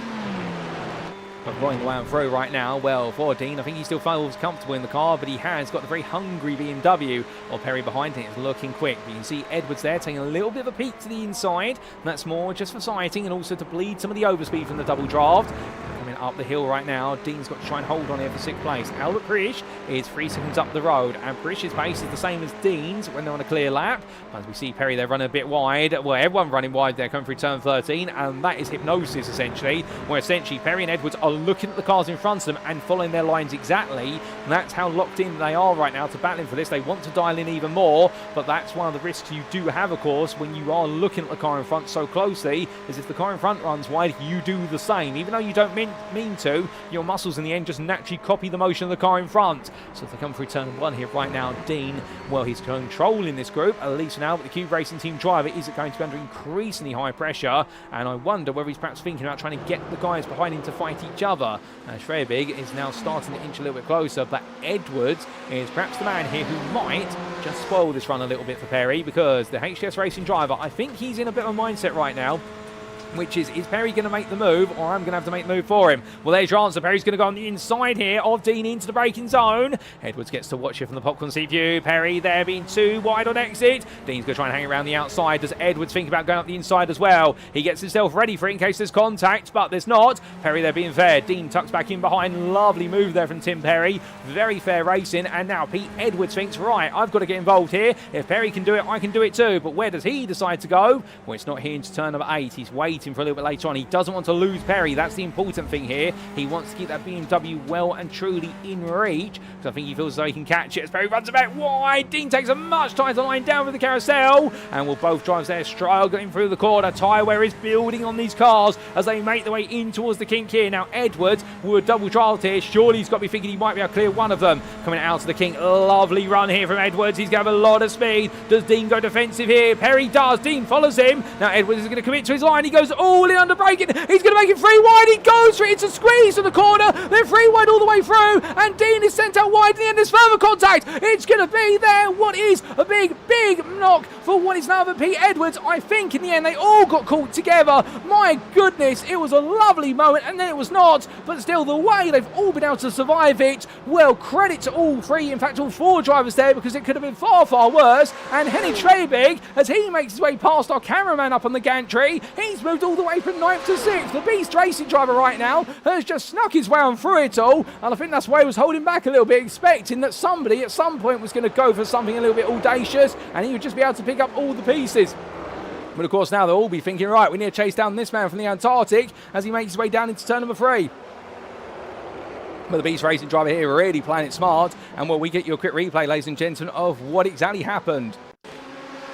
But rolling the way on through right now, well, for Dean, I think he still feels comfortable in the car, but he has got the very hungry BMW, or Perry behind him is looking quick. But you can see Edwards there taking a little bit of a peek to the inside, and that's more just for sighting and also to bleed some of the overspeed from the double draft. Coming up the hill right now, Dean's got to try and hold on here for 6th place. Albert Prisch is 3 seconds up the road, and Prisch's pace is the same as Dean's when they're on a clear lap. As we see Perry, they're running a bit wide. Well, everyone running wide there coming through turn 13, and that is hypnosis essentially, where essentially Perry and Edwards are looking at the cars in front of them and following their lines exactly. And that's how locked in they are right now to battling for this. They want to dial in even more, but that's one of the risks you do have, of course, when you are looking at the car in front so closely, is if the car in front runs wide, you do the same. Even though you don't mean to, your muscles in the end just naturally copy the motion of the car in front. So if they come through turn 1 here right now, Dean, well, he's controlling this group, at least now, but the Cube Racing team driver is going to be under increasingly high pressure, and I wonder whether he's perhaps thinking about trying to get the guys behind him to fight each other. Schwerbig is now starting to inch a little bit closer, but Edwards is perhaps the man here who might just spoil this run a little bit for Perry, because the HTS Racing driver, I think he's in a bit of a mindset right now, which is Perry going to make the move, or I'm going to have to make the move for him? Well, there's your answer. Perry's going to go on the inside here of Dean into the braking zone. Edwards gets to watch it from the popcorn seat view. Perry there being too wide on exit. Dean's going to try and hang around the outside. Does Edwards think about going up the inside as well? He gets himself ready for it in case there's contact, but there's not. Perry there being fair. Dean tucks back in behind. Lovely move there from Tim Perry. Very fair racing, and now Pete Edwards thinks, right, I've got to get involved here. If Perry can do it, I can do it too. But where does he decide to go? Well, it's not here into turn number 8. He's waiting for a little bit later on. He doesn't want to lose Perry. That's the important thing here. He wants to keep that BMW well and truly in reach, because I think he feels as though he can catch it as Perry runs about wide. Dean takes a much tighter line down with the carousel, and will both drivers there struggling through the corner. Tyre wear is building on these cars as they make their way in towards the kink here. Now Edwards would double draft here. Surely he's got to be thinking he might be able to clear one of them. Coming out of the kink. Lovely run here from Edwards. He's going to have a lot of speed. Does Dean go defensive here? Perry does. Dean follows him. Now Edwards is going to commit to his line. He goes all in under braking. He's going to make it 3 wide. He goes for it. It's a squeeze to the corner. They're 3 wide all the way through, and Dean is sent out wide. In the end, there's further contact. It's going to be there. What is a big knock for what is now the Pete Edwards. I think in the end they all got caught together. My goodness, it was a lovely moment, and then it was not. But still, the way they've all been able to survive it, well, credit to all 3, in fact all 4 drivers there, because it could have been far, far worse. And Henning Schwerbig, as he makes his way past our cameraman up on the gantry, he's moved all the way from 9th to 6th. The Beast Racing driver right now has just snuck his way on through it all, and I think that's why he was holding back a little bit, expecting that somebody at some point was going to go for something a little bit audacious, and he would just be able to pick up all the pieces. But of course now they'll all be thinking, right, we need to chase down this man from the Antarctic as he makes his way down into turn number 3. But the Beast Racing driver here really playing it smart, and well, we get you a quick replay, ladies and gentlemen, of what exactly happened.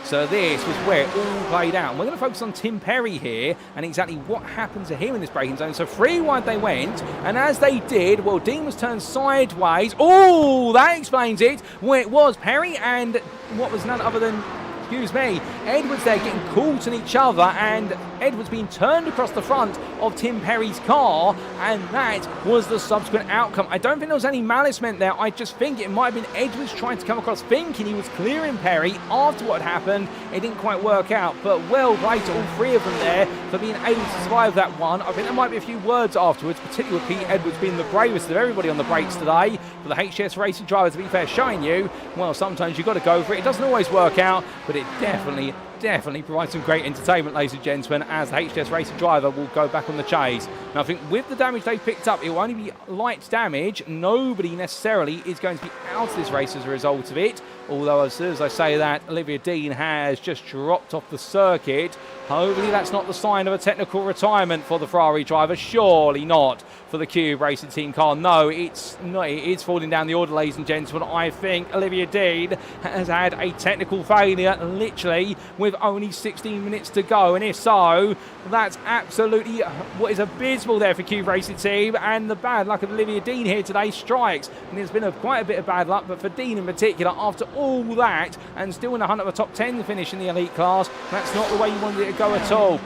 So this was where it all played out. And we're going to focus on Tim Perry here and exactly what happened to him in this braking zone. So 3 wide they went, and as they did, well, Dean was turned sideways. Oh, that explains it. Well, it was Perry and what was none other than, excuse me, Edwards there getting caught in each other, and Edwards being turned across the front of Tim Perry's car, and that was the subsequent outcome. I don't think there was any malice meant there. I just think it might have been Edwards trying to come across thinking he was clearing Perry after what happened. It didn't quite work out, but well played to all 3 of them there for being able to survive that one. I think there might be a few words afterwards, particularly with Pete Edwards being the bravest of everybody on the brakes today. For the HTS Racing driver, to be fair, showing you, well, sometimes you've got to go for it. It doesn't always work out, but it definitely definitely provide some great entertainment, ladies and gentlemen, as the HDS Racing driver will go back on the chase. Now, I think with the damage they've picked up, it will only be light damage. Nobody necessarily is going to be out of this race as a result of it. Although, as soon as I say that, Olivia Dean has just dropped off the circuit. Hopefully that's not the sign of a technical retirement for the Ferrari driver. Surely not for the Cube Racing Team car. No, it's not. It is falling down the order, ladies and gentlemen. I think Olivia Dean has had a technical failure, literally, with only 16 minutes to go. And if so, that's absolutely what is abysmal there for Cube Racing Team. And the bad luck of Olivia Dean here today strikes. And there's been quite a bit of bad luck, but for Dean in particular, after all that, and still in the hunt of a top 10 finish in the elite class, that's not the way you wanted it to go at all.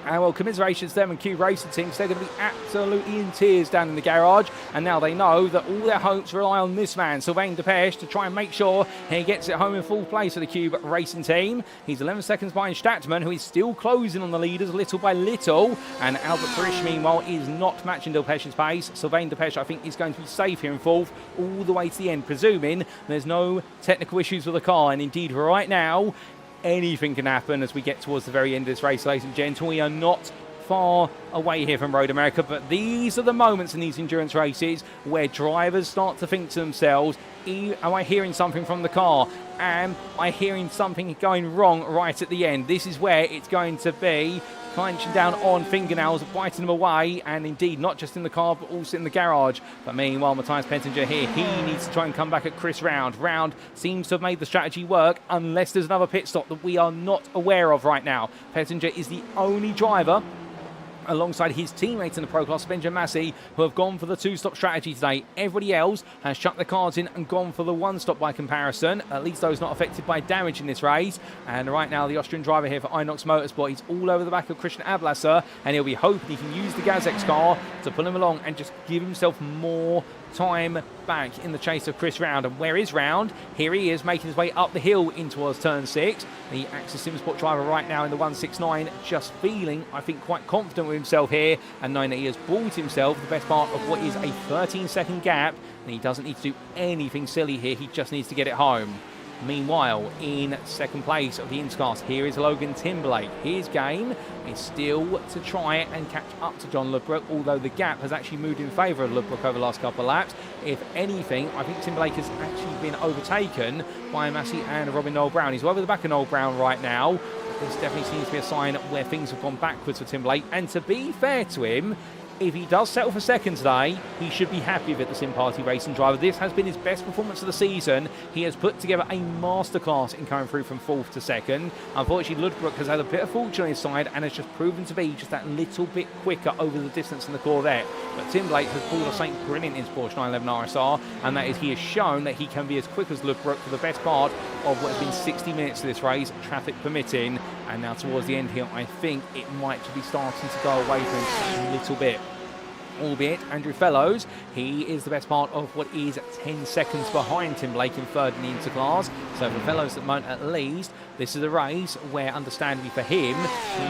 And well, commiserations to them and Cube Racing Teams. They're going to be absolutely in tears down in the garage. And now they know that all their hopes rely on this man, Sylvain Depêche, to try and make sure he gets it home in full place for the Cube Racing Team. He's 11 seconds behind Stattmann, who is still closing on the leaders little by little. And Albert Frisch, meanwhile, is not matching Depêche's pace. Sylvain Depêche, I think, is going to be safe here in fourth all the way to the end, presuming there's no technical issues with the car. And indeed, right now, anything can happen as we get towards the very end of this race, ladies and gentlemen. We are not far away here from Road America, but these are the moments in these endurance races where drivers start to think to themselves, am I hearing something from the car? Am I hearing something going wrong right at the end? This is where it's going to be clenching down on fingernails, biting them away, and indeed not just in the car but also in the garage. But meanwhile, Matthias Pettinger here, he needs to try and come back at Chris Round. Round seems to have made the strategy work, unless there's another pit stop that we are not aware of right now. Pettinger is the only driver alongside his teammates in the Pro Class, Benjamin Massey, who have gone for the two-stop strategy today. Everybody else has chucked their cards in and gone for the one-stop by comparison, at least those not affected by damage in this race. And right now, the Austrian driver here for Inox Motorsport, he's all over the back of Christian Ablasser, and he'll be hoping he can use the Gazex car to pull him along and just give himself more time back in the chase of Chris Round. And where is Round? Here he is, making his way up the hill in towards turn 6. The Axis SimSport driver right now in the 169, just feeling, I think, quite confident with himself here, and knowing that he has bought himself the best part of what is a 13-second gap, and he doesn't need to do anything silly here, he just needs to get it home. Meanwhile, in second place of the Interclass, here is Logan Timberlake. His game is still to try and catch up to John Ludbrook, although the gap has actually moved in favour of Ludbrook over the last couple of laps. If anything, I think Timberlake has actually been overtaken by Massey and Robin Noel Brown. He's over the back of Noel Brown right now. This definitely seems to be a sign where things have gone backwards for Timberlake. And to be fair to him, if he does settle for second today, he should be happy with the Sim Party Racing driver. This has been his best performance of the season. He has put together a masterclass in coming through from fourth to second. Unfortunately, Ludbrook has had a bit of fortune on his side and has just proven to be just that little bit quicker over the distance in the Corvette. But Tim Blake has pulled off something brilliant in his Porsche 911 RSR, and that is he has shown that he can be as quick as Ludbrook for the best part of what has been 60 minutes of this race, traffic permitting. And now towards the end here, I think it might be starting to go away from him a little bit. Albeit Andrew Fellows, he is the best part of what is 10 seconds behind Tim Blake in third in the Interclass. So for Fellows at the moment at least, this is a race where understandably for him,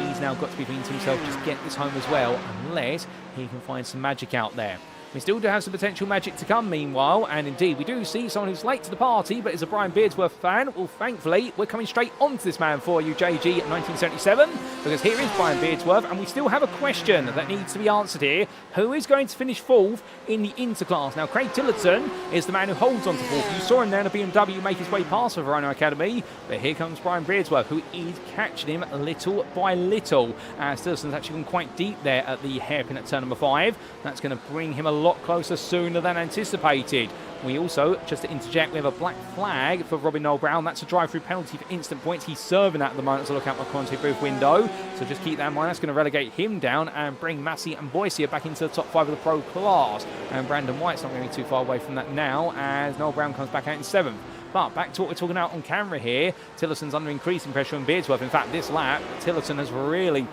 he's now got to be thinking to himself, just get this home as well, unless he can find some magic out there. We still do have some potential magic to come meanwhile, and indeed we do see someone who's late to the party but is a Brian Beardsworth fan. Well, thankfully, we're coming straight onto this man for you, JG, at 1977, because here is Brian Beardsworth, and we still have a question that needs to be answered here. Who is going to finish fourth in the Interclass? Now, Craig Tillotson is the man who holds on to fourth. You saw him there in a BMW make his way past the Verona Academy, but here comes Brian Beardsworth, who is catching him little by little. Tillotson's actually gone quite deep there at the hairpin at turn number 5. That's going to bring him a lot closer sooner than anticipated. We also, just to interject, we have a black flag for Robin Noel Brown. That's a drive-through penalty for instant points. He's serving that at the moment, so look out my commentary booth window. So just keep that in mind. That's going to relegate him down and bring Massey and Boycia back into the top 5 of the Pro Class. And Brandon White's not going to be too far away from that now, as Noel Brown comes back out in 7th. But back to what we're talking about on camera here. Tillotson's under increasing pressure on Beardsworth. In fact, this lap, Tillotson has really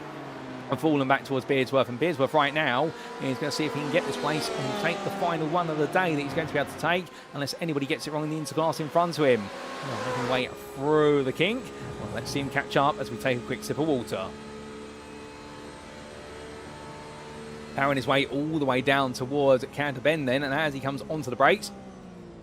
fallen back towards Beardsworth, and Beardsworth right now is going to see if he can get this place and take the final one of the day that he's going to be able to take, unless anybody gets it wrong in the Interclass in front of him. Making his way through the kink. Well, let's see him catch up as we take a quick sip of water. Powering his way all the way down towards Canter Bend then, and as he comes onto the brakes,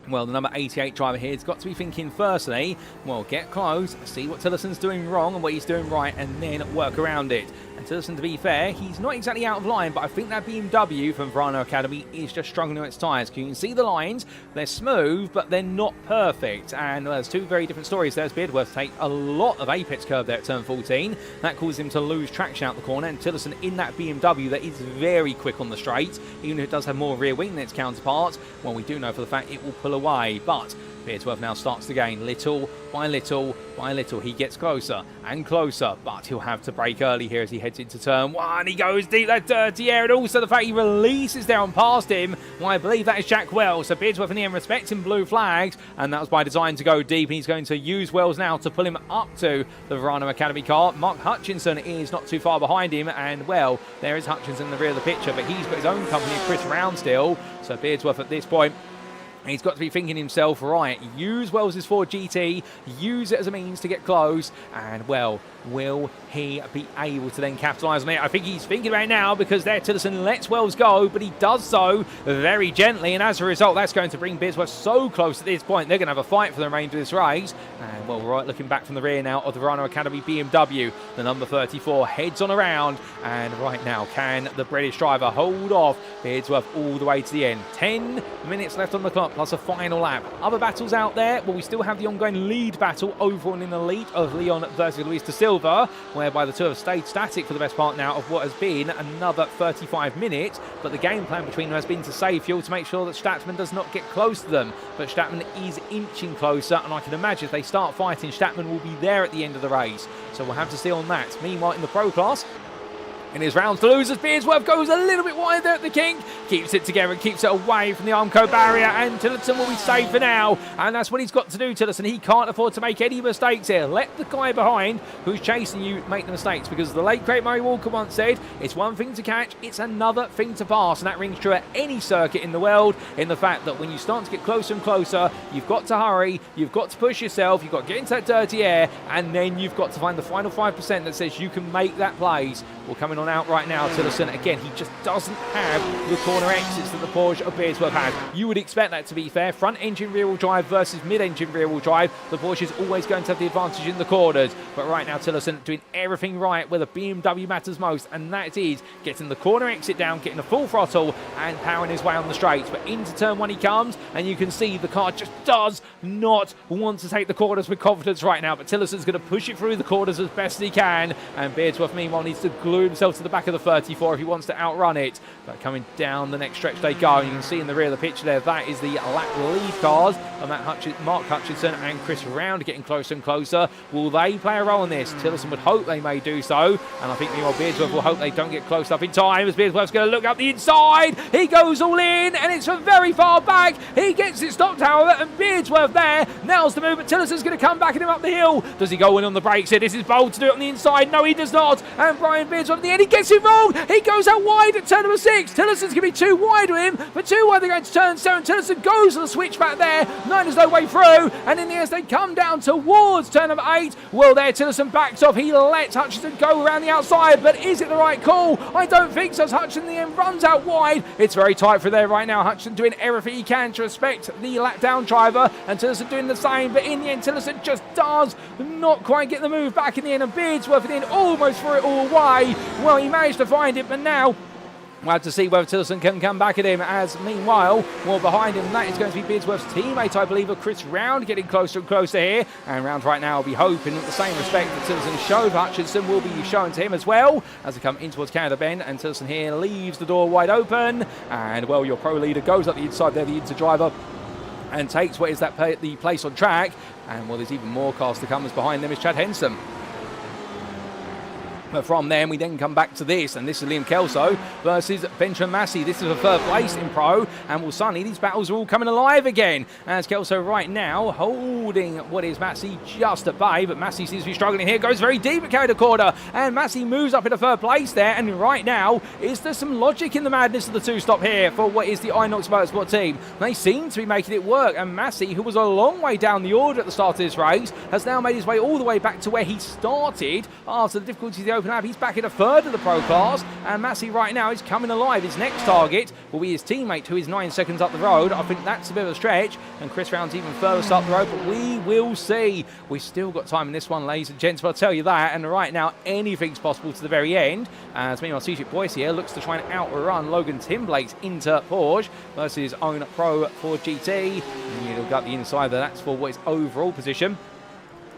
Well, the number 88 driver here has got to be thinking firstly, well, get close, see what Tillison's doing wrong and what he's doing right, and then work around it. And Tillison, to be fair, he's not exactly out of line, but I think that BMW from Verano Academy is just struggling with its tyres. You can see the lines, they're smooth, but they're not perfect. And there's two very different stories. There's Beardworth take a lot of apex curve there at turn 14. That caused him to lose traction out the corner, and Tillison in that BMW that is very quick on the straight, even if it does have more rear wing than its counterpart. Well, we do know for the fact it will pull away, but Beardsworth now starts to gain little by little by little. He gets closer and closer, but he'll have to brake early here as he heads into turn 1. He goes deep, that dirty air, and also the fact he releases down past him. Well, I believe that is Jack Wells. So Beardsworth in the end respecting blue flags, and that was by design to go deep, and he's going to use Wells now to pull him up to the Verano Academy car. Mark Hutchinson is not too far behind him, and well, there is Hutchinson in the rear of the picture, but he's got his own company, Chris Round still. So Beardsworth at this point, he's got to be thinking himself, right, use Wells' Ford GT, use it as a means to get close, and, well, will he be able to then capitalise on it? I think he's thinking about it now, because there Tillison lets Wells go, but he does so very gently, and as a result, that's going to bring Beardsworth so close at this point. They're going to have a fight for the remainder of this race. And, well, right, looking back from the rear now of the Verano Academy BMW, the number 34 heads on around, and right now, can the British driver hold off Beardsworth all the way to the end? 10 minutes left on the clock, plus a final lap. Other battles out there, well, we still have the ongoing lead battle over and in the lead of Leon versus Luis de Silva, whereby the two have stayed static for the best part now of what has been another 35 minutes, but the game plan between them has been to save fuel to make sure that Stattmann does not get close to them. But Stattmann is inching closer, and I can imagine if they start fighting, Stattmann will be there at the end of the race. So we'll have to see on that. Meanwhile, in the Pro class, in his rounds to lose, as Beardsworth goes a little bit wide there at the kink, keeps it together and keeps it away from the Armco barrier, and Tillison will be safe for now, and that's what he's got to do, Tillison. He can't afford to make any mistakes here. Let the guy behind who's chasing you make the mistakes, because the late great Murray Walker once said, it's one thing to catch, it's another thing to pass, and that rings true at any circuit in the world, in the fact that when you start to get closer and closer, you've got to hurry, you've got to push yourself, you've got to get into that dirty air, and then you've got to find the final 5% that says you can make that place. Well, coming on out right now, Tillison, again, he just doesn't have the corner exits that the Porsche of Beardsworth has. You would expect that, to be fair. Front engine rear wheel drive versus mid engine rear wheel drive. The Porsche is always going to have the advantage in the corners. But right now, Tillison doing everything right where the BMW matters most, and that is getting the corner exit down, getting the full throttle, and powering his way on the straights. But into turn 1 he comes, and you can see the car just does not want to take the corners with confidence right now. But Tillison's going to push it through the corners as best as he can, and Beardsworth, meanwhile, needs to glue himself to the back of the 34 if he wants to outrun it. But coming down the next stretch they go, and you can see in the rear of the picture there, that is the lap lead cars of Mark Hutchinson and Chris Round getting closer and closer. Will they play a role in this? Tillison would hope they may do so, and I think meanwhile Beardsworth will hope they don't get close up in time, as Beardsworth's going to look up the inside. He goes all in, and it's from very far back. He gets it stopped, however, and Beardsworth there nails the move, but Tillison's going to come back at him up the hill. Does he go in on the brakes here? This is bold to do it on the inside. No, he does not, and Brian Beardsworth at the end, he gets it wrong. He goes out wide at turn number 6. Tillison's going to be too wide with him, but too wide they're going to turn 7. Tillison goes on the switch back there. 9 is no way through, and in the end as they come down towards turn number 8, well there Tillison backs off. He lets Hutchinson go around the outside, but is it the right call? I don't think so, as Hutchinson in the end runs out wide. It's very tight for there right now. Hutchinson doing everything he can to respect the lap down driver, and Tillison doing the same, but in the end Tillison just does not quite get the move back in the end, and Beardsworth in the end almost threw it all away. Well, he managed to find it, but now we'll have to see whether Tillison can come back at him, as meanwhile, well behind him, that is going to be Beardsworth's teammate, I believe, of Chris Round, getting closer and closer here. And Round right now will be hoping that the same respect that Tillison showed Hutchinson will be shown to him as well, as they come in towards Canada Bend, and Tillison here leaves the door wide open. And, well, your pro leader goes up the inside there, the inter driver, and takes what is that the place on track. And, well, there's even more cars to come, as behind them is Chad Henson. But from them, we then come back to this, and this is Liam Kelso versus Benjamin Massey. This is a third place in Pro, and well, suddenly these battles are all coming alive again, as Kelso right now holding what is Massey just at bay, but Massey seems to be struggling here, goes very deep at Canada Corner, and Massey moves up into third place there, and right now, is there some logic in the madness of the two-stop here for what is the Inox Motorsport team? They seem to be making it work, and Massey, who was a long way down the order at the start of this race, has now made his way all the way back to where he started after the difficulties he open lap. He's back in a third of the Pro class, and Massey right now is coming alive. His next target will be his teammate, who is 9 seconds up the road. I think that's a bit of a stretch, and Chris Round's even further up the road, but we will see. We've still got time in this one, ladies and gents, but I'll tell you that, and right now anything's possible to the very end, as meanwhile Cedric Boyce here looks to try and outrun Logan Timblake's Inter Porsche versus his own Pro for GT. And you'll get the inside there, that's for what his overall position.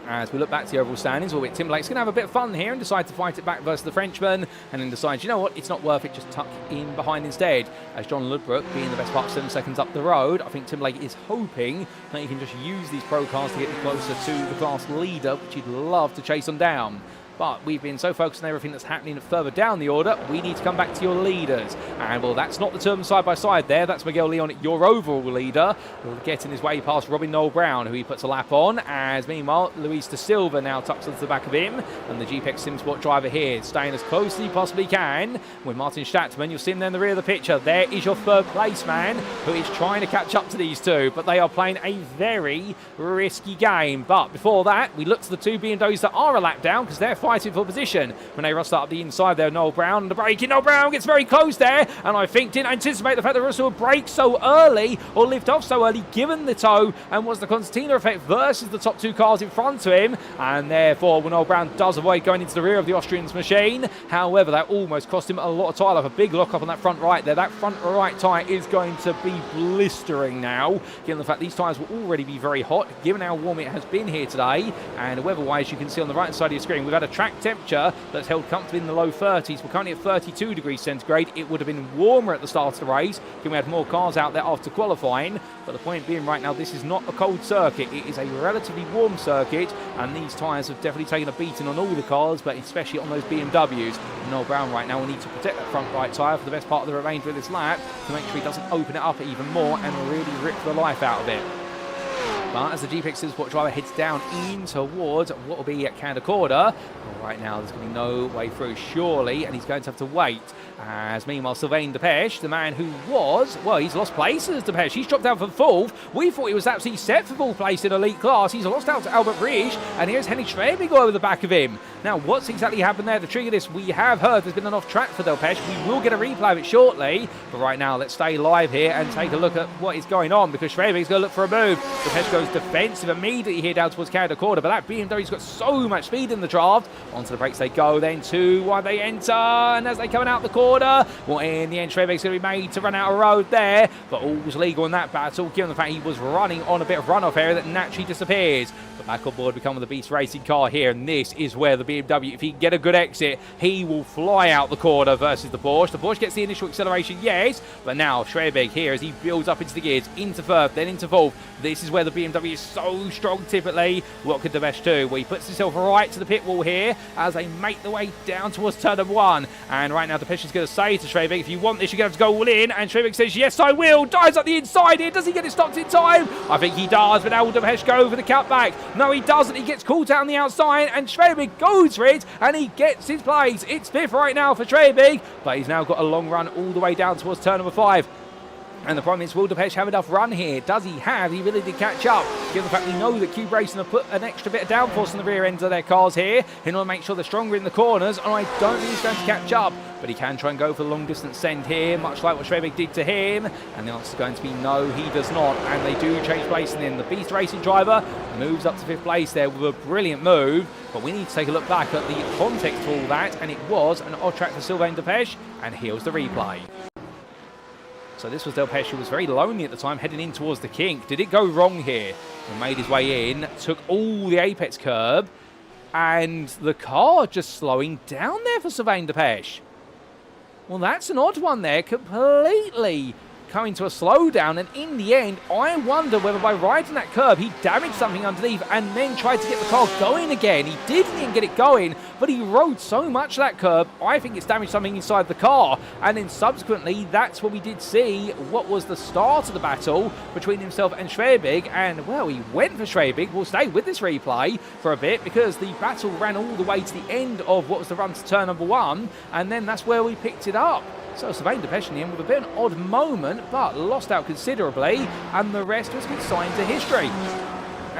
As we look back to the overall standings, Tim Blake's going to have a bit of fun here and decide to fight it back versus the Frenchman, and then decide, you know what, it's not worth it, just tuck in behind instead. As John Ludbrook, being the best part of 7 seconds up the road, I think Tim Blake is hoping that he can just use these Pro cars to get closer to the class leader, which he'd love to chase them down. But we've been so focused on everything that's happening further down the order, we need to come back to your leaders. And, well, that's not the two of them side by side there. That's Miguel Leon, your overall leader, who will get in his way past Robin Noel Brown, who he puts a lap on. As, meanwhile, Luis De Silva now tucks into the back of him. And the GPX SimSport driver here, staying as close as he possibly can. With Martin Stattmann, you'll see him there in the rear of the picture. There is your third place man, who is trying to catch up to these two. But they are playing a very risky game. But before that, we look to the two BMWs that are a lap down, because they're fighting for position. When they rust up the inside there, Noel Brown, and the braking. Noel Brown gets very close there, and I think didn't anticipate the fact that Russell would brake so early, or lift off so early, given the tow, and was the concertina effect versus the top two cars in front of him, and therefore Noel Brown does avoid going into the rear of the Austrian's machine. However, that almost cost him a lot of tyre life. A big lock up on that front right there. That front right tyre is going to be blistering now, given the fact these tyres will already be very hot, given how warm it has been here today. And weather-wise, you can see on the right side of your screen, we've had a track temperature that's held comfortably in the low 30s. We're currently at 32 degrees centigrade. It would have been warmer at the start of the race, given we had more cars out there after qualifying. But the point being, right now, this is not a cold circuit. It is a relatively warm circuit, and these tyres have definitely taken a beating on all the cars, but especially on those BMWs. And Noel Brown right now will need to protect that front right tyre for the best part of the remainder of this lap to make sure he doesn't open it up even more and really rip the life out of it. But as the GPX SimSport driver heads down in towards what will be at Canada Corner, right now there's going to be no way through, surely, and he's going to have to wait. As meanwhile, Sylvain Depech, the man who was, well, he's lost places, Depech. He's dropped out for fourth. We thought he was absolutely set for fourth place in elite class. He's lost out to Albert Brich, and here's Henning Schwebig over the back of him. Now, what's exactly happened there to trigger this? We have heard there's been an off-track for Depech. We will get a replay of it shortly, but right now, let's stay live here and take a look at what is going on, because Schwebig's going to look for a move. Depech goes defensive immediately here down towards Canada Corner, but that BMW's got so much speed in the draft. Onto the brakes they go, then 2-1 they enter, and as they come out the corner, well, in the end, Schwebig's going to be made to run out of road there, but all was legal in that battle, given the fact he was running on a bit of runoff area that naturally disappears. But back on board, we come with the Beast Racing car here, and this is where the BMW, if he can get a good exit, he will fly out the corner versus the Porsche. The Porsche gets the initial acceleration, yes, but now Schwebig here, as he builds up into the gears, into third, then into fourth. This is where the BMW is so strong typically. What could Depech do? Well, he puts himself right to the pit wall here as they make the way down towards turn number one. And right now, Depech is going to say to Schwebig, if you want this, you're going to have to go all in. And Schwebig says, yes, I will. Dives up the inside here. Does he get it stopped in time? I think he does, but now will Depech go for the cutback? No, he doesn't. He gets caught out on the outside, and Schwebig goes for it, and he gets his place. It's fifth right now for Schwebig, but he's now got a long run all the way down towards turn number 5. And the problem is, will Depech have enough run here? Does he have the ability to catch up? Given the fact we know that Cube Racing have put an extra bit of downforce on the rear ends of their cars here in order to make sure they're stronger in the corners, and I don't think he's going to catch up. But he can try and go for the long distance send here, much like what Schwebig did to him. And the answer is going to be no, he does not. And they do change place, and then the Beast Racing driver moves up to 5th place there with a brilliant move. But we need to take a look back at the context for all that, and it was an odd track for Sylvain Depech, and here's the replay. So this was Depech, who was very lonely at the time, heading in towards the kink. Did it go wrong here? He made his way in, took all the apex curb, and the car just slowing down there for Sylvain Depech. Well, that's an odd one there, completely coming to a slowdown, and in the end, I wonder whether by riding that curb, he damaged something underneath and then tried to get the car going again. He didn't even get it going, but he rode so much that curb, I think it's damaged something inside the car. And then subsequently, that's where we did see what was the start of the battle between himself and Schwebig, and, well, he went for Schwebig. We'll stay with this replay for a bit, because the battle ran all the way to the end of what was the run to turn number 1, and then that's where we picked it up. So Sylvain Depech in the end with a bit of an odd moment, but lost out considerably, and the rest was consigned to history.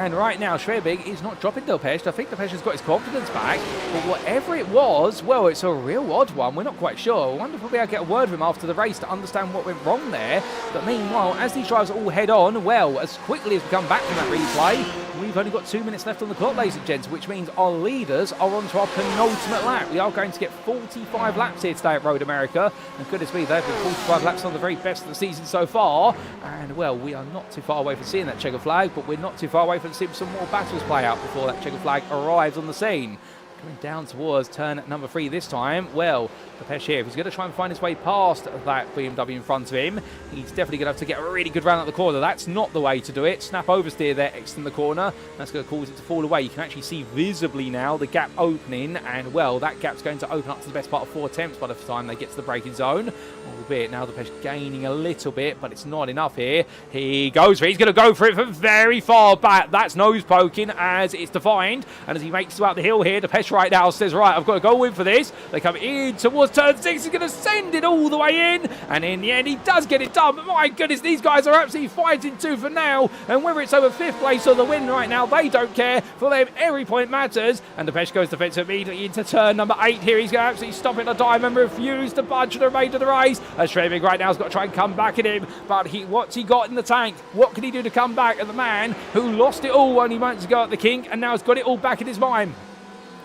And right now, Schwebig is not dropping Delpesh. I think Delpesh has got his confidence back. But whatever it was, well, it's a real odd one. We're not quite sure. I wonder if we'll be able to get a word with him after the race to understand what went wrong there. But meanwhile, as these drivers all head on, well, as quickly as we come back from that replay, we've only got 2 minutes left on the clock, ladies and gents, which means our leaders are on to our penultimate lap. We are going to get 45 laps here today at Road America. And goodness me, they've been 45 laps on the very best of the season so far. And, well, we are not too far away from seeing that checker flag, but we're not too far away from seeing some more battles play out before that checker flag arrives on the scene. Coming down towards turn number 3 this time. Well, Delpesh here, if he's going to try and find his way past that BMW in front of him, he's definitely going to have to get a really good round at the corner. That's not the way to do it. Snap oversteer there, exiting the corner. That's going to cause it to fall away. You can actually see visibly now the gap opening, and, well, that gap's going to open up to the best part of 4 attempts by the time they get to the braking zone. Albeit now Delpesh gaining a little bit, but it's not enough here. He goes for it. He's going to go for it from very far back. That's nose poking as it's defined, and as he makes it out the hill here, Delpesh right now says, right, I've got to go in for this. They come in towards turn 6. He's going to send it all the way in, and in the end he does get it done. But my goodness, these guys are absolutely fighting tooth and nail, and whether it's over 5th place or the win right now, they don't care. For them, every point matters, and Delpesh goes defensive immediately into turn number 8 here. He's going to absolutely stop it a dime and refuse to budge the remainder of the race. As Schwebig right now has got to try and come back at him, but what's he got in the tank? What can he do to come back at the man who lost it all only moments ago at the kink and now has got it all back in his mind?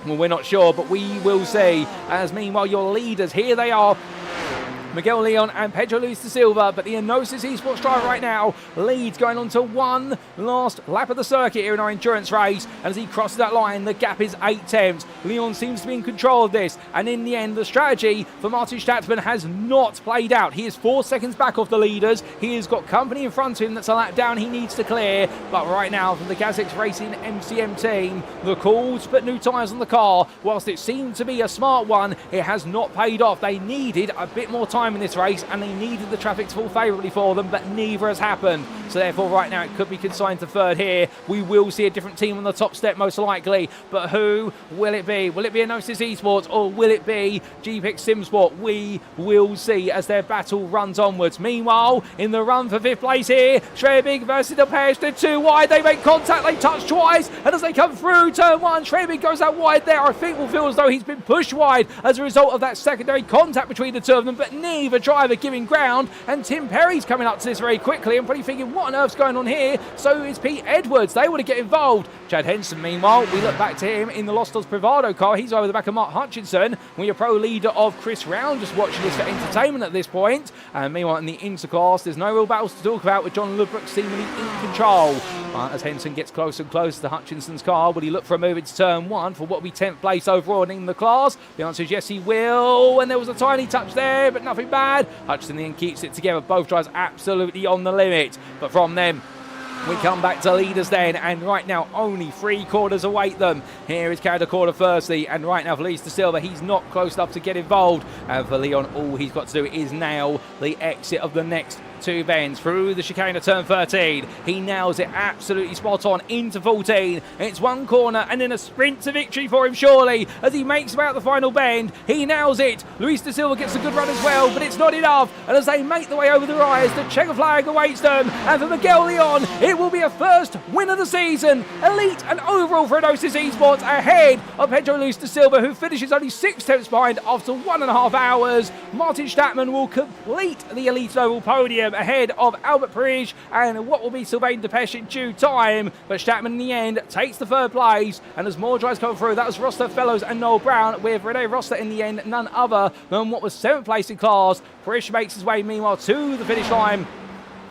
Well, we're not sure, but we will see. As meanwhile, your leaders, here they are. Miguel Leon and Pedro Luis da Silva, but the Enosis Esports driver right now leads going on to one last lap of the circuit here in our endurance race, and as he crosses that line, the gap is 8 tenths. Leon seems to be in control of this, and in the end, the strategy for Martin Stattmann has not played out. He is 4 seconds back off the leaders. He has got company in front of him that's a lap down he needs to clear, but right now from the Gazix Racing MCM team, the call to put new tyres on the car, whilst it seemed to be a smart one, it has not paid off. They needed a bit more time in this race, and they needed the traffic to fall favourably for them, but neither has happened. So therefore right now it could be consigned to 3rd here. We will see a different team on the top step most likely, but who will it be? Will it be Enosis Esports or will it be GPX SimSport? We will see as their battle runs onwards. Meanwhile, in the run for 5th place here, Schwebig versus Delpesh. They're too wide, they make contact, they touch twice, and as they come through turn 1, Schwebig goes out wide there. I think will feel as though he's been pushed wide as a result of that secondary contact between the two of them, but neither driver giving ground, and Tim Perry's coming up to this very quickly and probably thinking, what on earth's going on here? So is Pete Edwards. They want to get involved. Chad Henson, meanwhile, we look back to him in the Los Dos Privado car. He's over the back of Mark Hutchinson. We are pro leader of Chris Round, just watching this for entertainment at this point. And meanwhile, in the interclass, there's no real battles to talk about with John Ludbrook seemingly in control. As Henson gets closer and closer to Hutchinson's car, will he look for a move into turn 1 for what will be 10th place overall in the class? The answer is yes, he will. And there was a tiny touch there, but nothing bad. Hutchinson then keeps it together. Both drives absolutely on the limit. But from them, we come back to leaders then, and right now only 3 quarters await them. Here is Canada quarter firstly, and right now for Luis da Silva, he's not close enough to get involved. And for Leon, all he's got to do is nail the exit of the next 2 bends through the chicane of turn 13. He nails it absolutely spot on into 14. It's 1 corner and then a sprint to victory for him surely as he makes about the final bend. He nails it. Luis da Silva gets a good run as well, but it's not enough. And as they make the way over the rise, the checker flag awaits them. And for Miguel Leon, it will be a first win of the season. Elite and overall for Enosis Esports ahead of Pedro Luis da Silva, who finishes only 6 tenths behind after 1.5 hours. Martin Stattmann will complete the Elite Oval podium ahead of Albert Parige and what will be Sylvain Delpesh in due time. But Stattmann in the end takes the 3rd place, and as more drives come through, that was Roster Fellows and Noel Brown, with Rene Roster in the end none other than what was 7th place in class. Parige makes his way meanwhile to the finish line,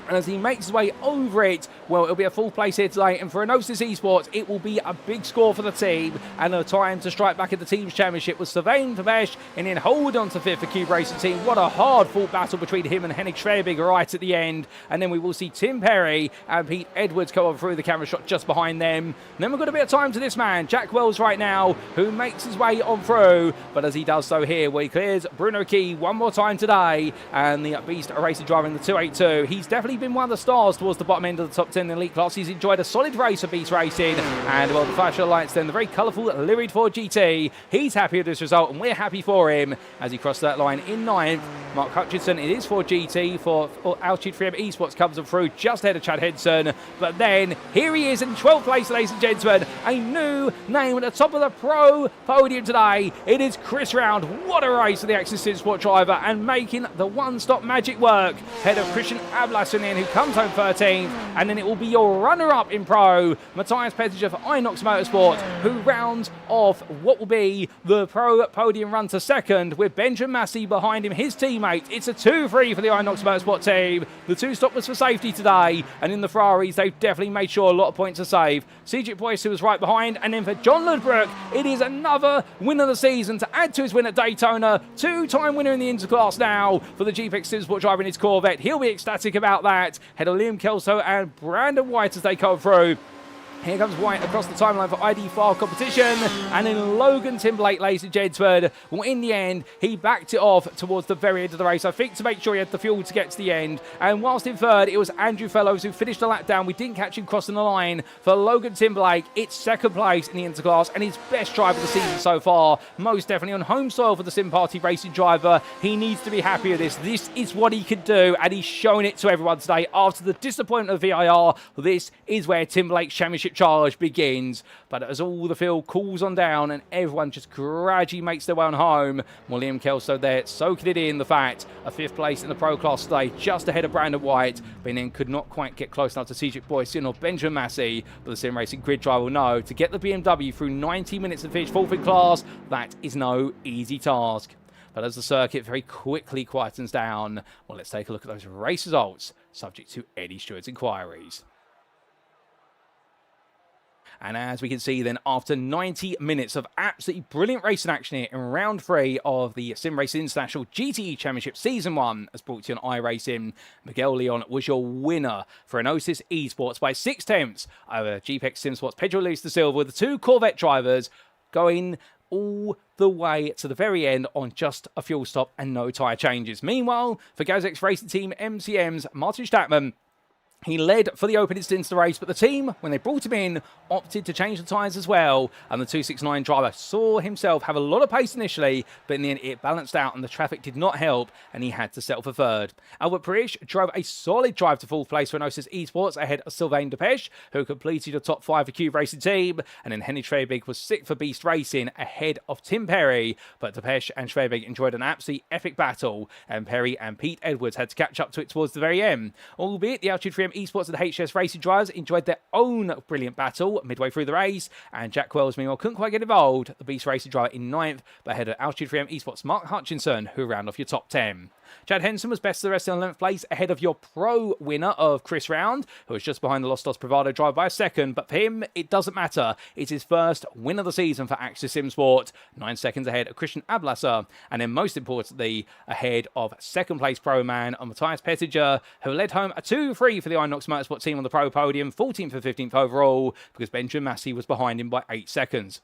and as he makes his way over it, well, it'll be a full place here today. And for Enosis Esports, it will be a big score for the team. And a time to strike back at the Teams Championship was Sylvain Delpesh, and then hold on to 5th for Cube Racing Team. What a hard-fought battle between him and Henrik Schwebig right at the end. And then we will see Tim Perry and Pete Edwards come on through the camera shot just behind them. And then we've got a bit of time to this man, Jack Wells right now, who makes his way on through. But as he does so here, well, he clears Bruno Key one more time today. And the Beast Racing driver in the 282, he's definitely definitely been one of the stars towards the bottom end of the top 10 in the elite class. He's enjoyed a solid race for Beast Racing, and well, the flashing lights then, the very colourful Lyrid for GT. He's happy with this result, and we're happy for him as he crossed that line in 9th. Mark Hutchinson, it is for GT, for Altitude 3M Esports comes through just ahead of Chad Henson, but then here he is in 12th place, ladies and gentlemen, a new name at the top of the pro podium today. It is Chris Round. What a race for the Axis SimSport driver, and making the one-stop magic work. Head of Christian Ablason in, who comes home 13th, and then it will be your runner-up in pro, Matthias Pettinger for Inox Motorsport, who rounds off what will be the pro podium run to second, with Benjamin Massey behind him, his teammate. It's a 2-3 for the Inox Motorsport team. The 2 stoppers for safety today, and in the Ferraris, they've definitely made sure a lot of points are saved. Cedric Boyce, who was right behind, and then for John Ludbrook, it is another win of the season to add to his win at Daytona. 2-time winner in the Interclass now for the GPX SimSport driver in his Corvette. He'll be ecstatic about that. Head of Liam Kelso and Brandon White as they come through. Here comes White across the timeline for ID4 competition. And then Logan Timberlake, ladies and gentlemen. Well, in the end, he backed it off towards the very end of the race, I think, to make sure he had the fuel to get to the end. And whilst in third, it was Andrew Fellows who finished the lap down. We didn't catch him crossing the line. For Logan Timberlake, it's second place in the Interclass and his best drive of the season so far. Most definitely on home soil for the Sim Party Racing driver. He needs to be happy with this. This is what he could do, and he's shown it to everyone today. After the disappointment of VIR, this is where Timberlake's championship charge begins. But as all the field cools on down and everyone just gradually makes their way on home, William Kelso there soaking it in, the fact a 5th place in the pro class today, just ahead of Brandon White, but then could not quite get close enough to Cedric Boyce or Benjamin Massey. But the Sim Racing grid driver will know, to get the BMW through 90 minutes and finish 4th in class, that is no easy task. But as the circuit very quickly quietens down, well, let's take a look at those race results, subject to Eddie Stewart's inquiries. And as we can see then, after 90 minutes of absolutely brilliant racing action here in round 3 of the SimRacing International GTE Championship Season 1, as brought to you on iRacing, Miguel Leon was your winner for Enosis Esports by 6/10 over GPX SimSports Pedro Luis da Silva, with the 2 Corvette drivers going all the way to the very end on just a fuel stop and no tyre changes. Meanwhile, for Gazex's racing team MCM's Martin Stattmann, he led for the opening stints of the race, but the team, when they brought him in, opted to change the tyres as well. And the 269 driver saw himself have a lot of pace initially, but in the end it balanced out and the traffic did not help, and he had to settle for third. Albert Parrish drove a solid drive to 4th place for Enosis Esports ahead of Sylvain Depeche, who completed the top 5 for Cube Racing Team. And then Henry Schwebig was 6th for Beast Racing ahead of Tim Perry. But Depeche and Schwebig enjoyed an absolutely epic battle, and Perry and Pete Edwards had to catch up to it towards the very end. Albeit the Altitude 3M Esports and HS Racing drivers enjoyed their own brilliant battle midway through the race, and Jack Wells meanwhile couldn't quite get involved. The Beast Racing driver in 9th, but ahead of Altitude 3M Esports Mark Hutchinson, who round off your top 10. Chad Henson was best of the rest in 11th place, ahead of your pro winner of Chris Round, who was just behind the Los Dos Bravado driver by a second, but for him, it doesn't matter. It's his first win of the season for Axis SimSport, 9 seconds ahead of Christian Ablasser, and then most importantly, ahead of 2nd place pro man of Matthias Pettinger, who led home a 2-3 for the Inox Motorsport team on the pro podium, 14th and 15th overall, because Benjamin Massey was behind him by 8 seconds.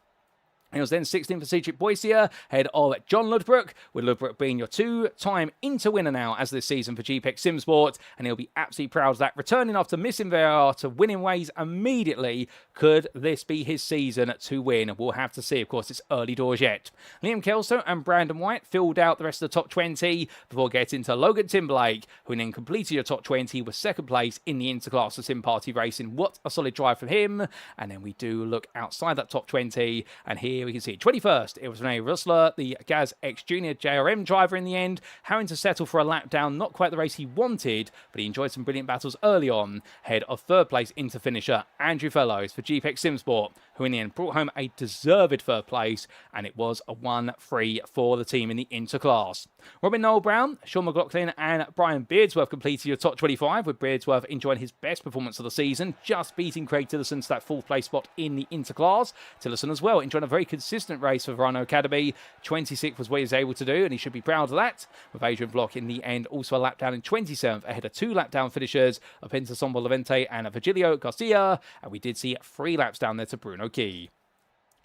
He was then 16th for Cedric Boyce, ahead of John Ludbrook, with Ludbrook being your 2-time Inter-winner now as this season for GPX SimSport, and he'll be absolutely proud of that, returning after missing VAR to winning ways immediately. Could this be his season to win? We'll have to see. Of course, it's early doors yet. Liam Kelso and Brandon White filled out the rest of the top 20 before getting to Logan Timberlake, who then completed your top 20 with 2nd place in the Interclass of Sim Party Racing. What a solid drive from him. And then we do look outside that top 20, and here we can see 21st, it was Rene Russler, the Gaz X Junior JRM driver in the end, having to settle for a lap down, not quite the race he wanted, but he enjoyed some brilliant battles early on, ahead of 3rd place into finisher Andrew Fellows for GPX SimSport, who in the end brought home a deserved 3rd place, and it was a 1-3 for the team in the Interclass. Robin Noel Brown, Sean McLaughlin and Brian Beardsworth completed your top 25, with Beardsworth enjoying his best performance of the season, just beating Craig Tillison to that 4th place spot in the Interclass. Tillison as well enjoying a very consistent race for Verano Academy. 26th was what he was able to do, and he should be proud of that, with Adrian Block in the end also a lap down in 27th, ahead of 2 lap down finishers of Pentasombo Levente and Virgilio Garcia, and we did see 3 laps down there to Bruno Key.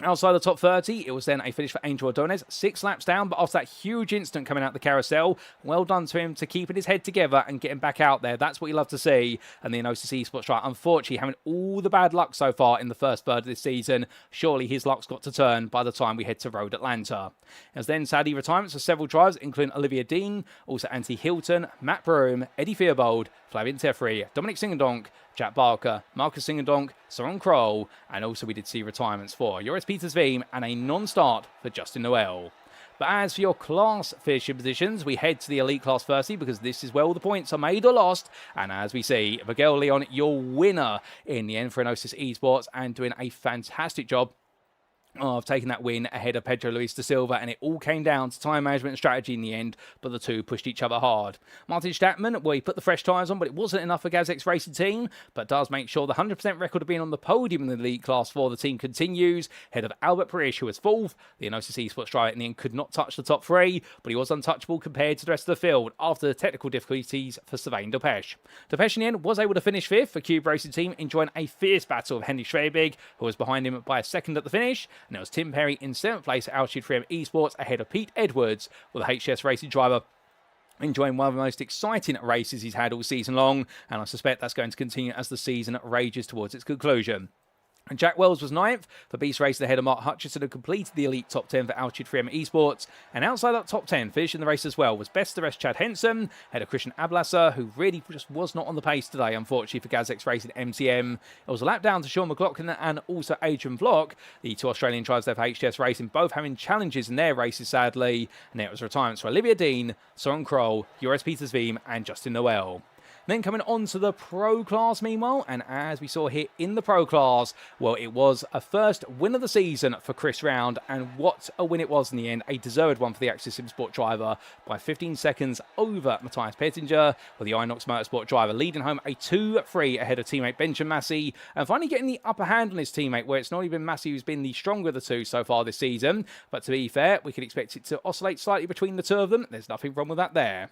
Outside the top 30, it was then a finish for Angel Ordonez, 6 laps down, but after that huge incident coming out the carousel, well done to him to keeping his head together and getting back out there. That's what you love to see. And the OCC Sports driver, unfortunately, having all the bad luck so far in the first third of this season, surely his luck's got to turn by the time we head to Road Atlanta. As then sadly retirements for several drivers, including Olivia Dean, also Anthony Hilton, Matt Broome, Eddie Theobald, Flavien Teffrey, Dominic Singendonk, Jack Barker, Marcus Singendonk, Soren Kroll, and also we did see retirements for Joris Petersveem and a non-start for Justin Noel. But as for your class finishing positions, we head to the elite class firstly because this is where all the points are made or lost. And as we see, Miguel Leon, your winner in the end for Enosis Esports and doing a fantastic job of taking that win ahead of Pedro Luis da Silva, and it all came down to time management and strategy in the end, but the two pushed each other hard. Martin Stattmann, well, he put the fresh tyres on, but it wasn't enough for Gazek's racing team, but does make sure the 100% record of being on the podium in the elite class for the team continues, ahead of Albert Parish, who was 4th. The Enosis Esports driver in the end could not touch the top 3, but he was untouchable compared to the rest of the field after the technical difficulties for Sylvain Delpech. Delpech in the end was able to finish 5th for Cube Racing team, enjoying a fierce battle of Henry Schwebig, who was behind him by a second at the finish, and it was Tim Perry in 7th place at Altitude 3M Esports ahead of Pete Edwards, with the HS Racing driver enjoying one of the most exciting races he's had all season long, and I suspect that's going to continue as the season rages towards its conclusion. And Jack Wells was 9th for Beast Racing ahead of Mark Hutchison, who completed the elite top 10 for Altitude 3M Esports. And outside that top 10, finishing the race as well, was best the rest Chad Henson, ahead of Christian Ablasser, who really just was not on the pace today, unfortunately, for Gazek's Racing MTM. It was a lap down to Sean McLaughlin and also Adrian Vlock, the 2 Australian drivers there for HTS Racing, both having challenges in their races, sadly. And it was retirements for Olivia Dean, Soren Kroll, Joris Petersveem, and Justin Noel. Then coming on to the Pro Class meanwhile, and as we saw here in the Pro Class, well, it was a first win of the season for Chris Round, and what a win it was in the end, a deserved one for the Axis Simsport driver by 15 seconds over Matthias Pettinger, with the Inox Motorsport driver leading home a 2-3 ahead of teammate Benjamin Massey, and finally getting the upper hand on his teammate, where it's not even Massey who's been the stronger of the two so far this season, but to be fair, we could expect it to oscillate slightly between the two of them. There's nothing wrong with that there.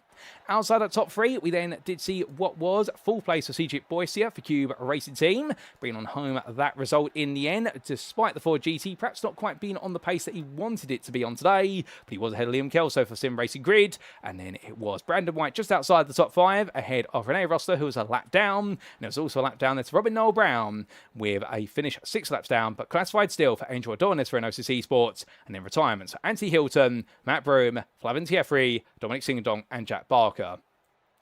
Outside that top 3, we then did see what was full place for Cedric Boycia for Cube Racing Team, bringing on home that result in the end, despite the Ford GT perhaps not quite being on the pace that he wanted it to be on today, but he was ahead of Liam Kelso for SimRacing Grid, and then it was Brandon White just outside the top 5, ahead of Renee Roster, who was a lap down, and there was also a lap down there to Robin Noel Brown, with a finish 6 laps down, but classified still for Angel Adornes for Enosis Esports, and then retirements for Anthony Hilton, Matt Broome, Flavien Teffrey, Dominic Singendonk, and Jack Barker.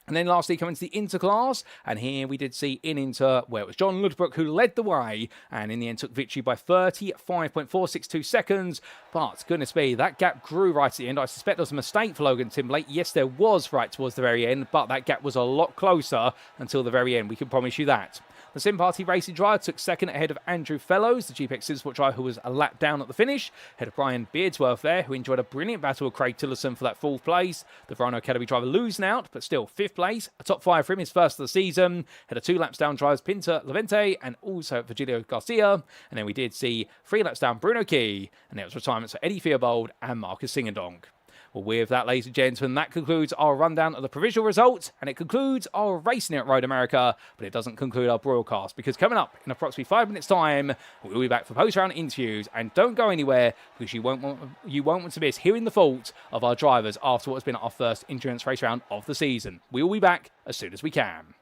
And then lastly, coming to the Interclass, and here we did see in Inter, where it was John Ludbrook who led the way, and in the end took victory by 35.462 seconds. But goodness me, that gap grew right at the end. I suspect there was a mistake for Logan Timblake. Yes, there was right towards the very end, but that gap was a lot closer until the very end. We can promise you that. The Sim Party Racing driver took second ahead of Andrew Fellows, the GPX Simsport driver who was a lap down at the finish, ahead of Brian Beardsworth there, who enjoyed a brilliant battle with Craig Tillerson for that 4th place. The Verano Academy driver losing out, but still 5th place. A top 5 for him, his first of the season. Had a 2 laps down drivers, Pinter Levente and also Virgilio Garcia. And then we did see 3 laps down Bruno Key, and there was retirements for Eddie Theobald and Marcus Singendonk. Well, with that, ladies and gentlemen, that concludes our rundown of the provisional results, and it concludes our racing at Road America, but it doesn't conclude our broadcast, because coming up in approximately 5 minutes' time, we'll be back for post-round interviews, and don't go anywhere, because you won't want to miss hearing the fault of our drivers after what's been our first endurance race round of the season. We will be back as soon as we can.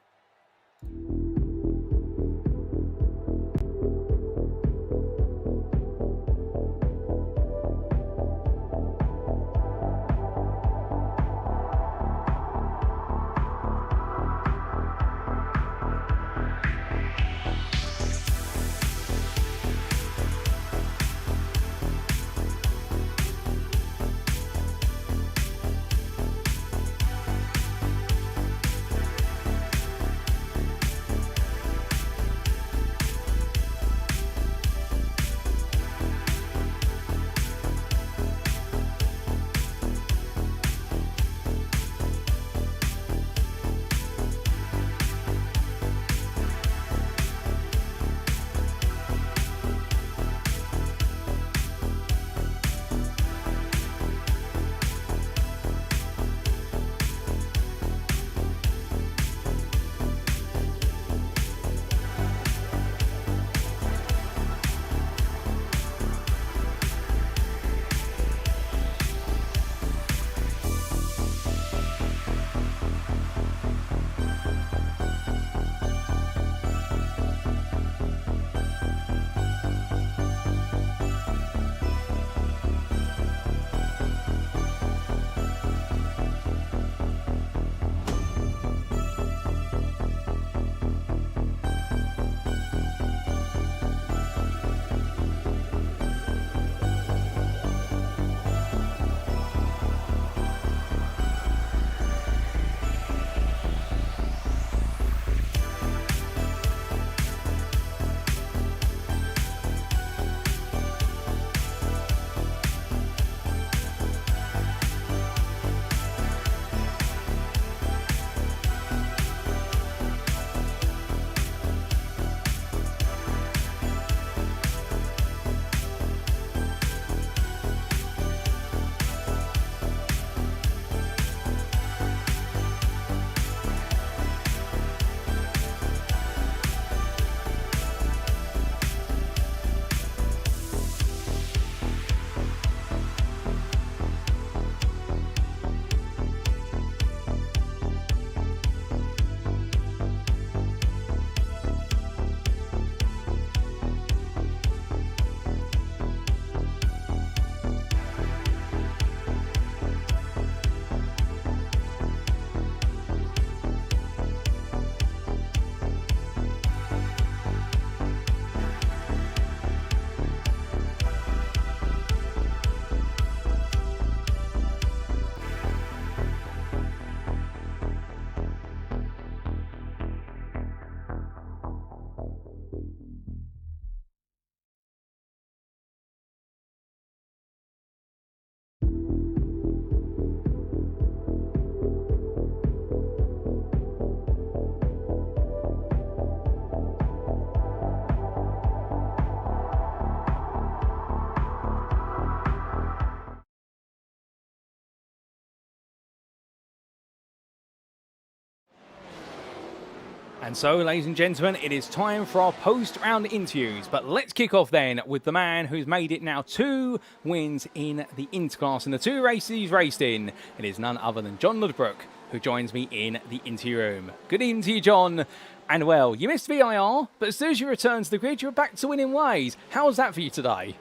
And so, ladies and gentlemen, it is time for our post-round interviews. But let's kick off then with the man who's made it now 2 wins in the Interclass in the 2 races he's raced in. It is none other than John Ludbrook, who joins me in the interview room. Good evening to you, John. And well, you missed VIR, but as soon as you returned to the grid, you're back to winning ways. How was that for you today?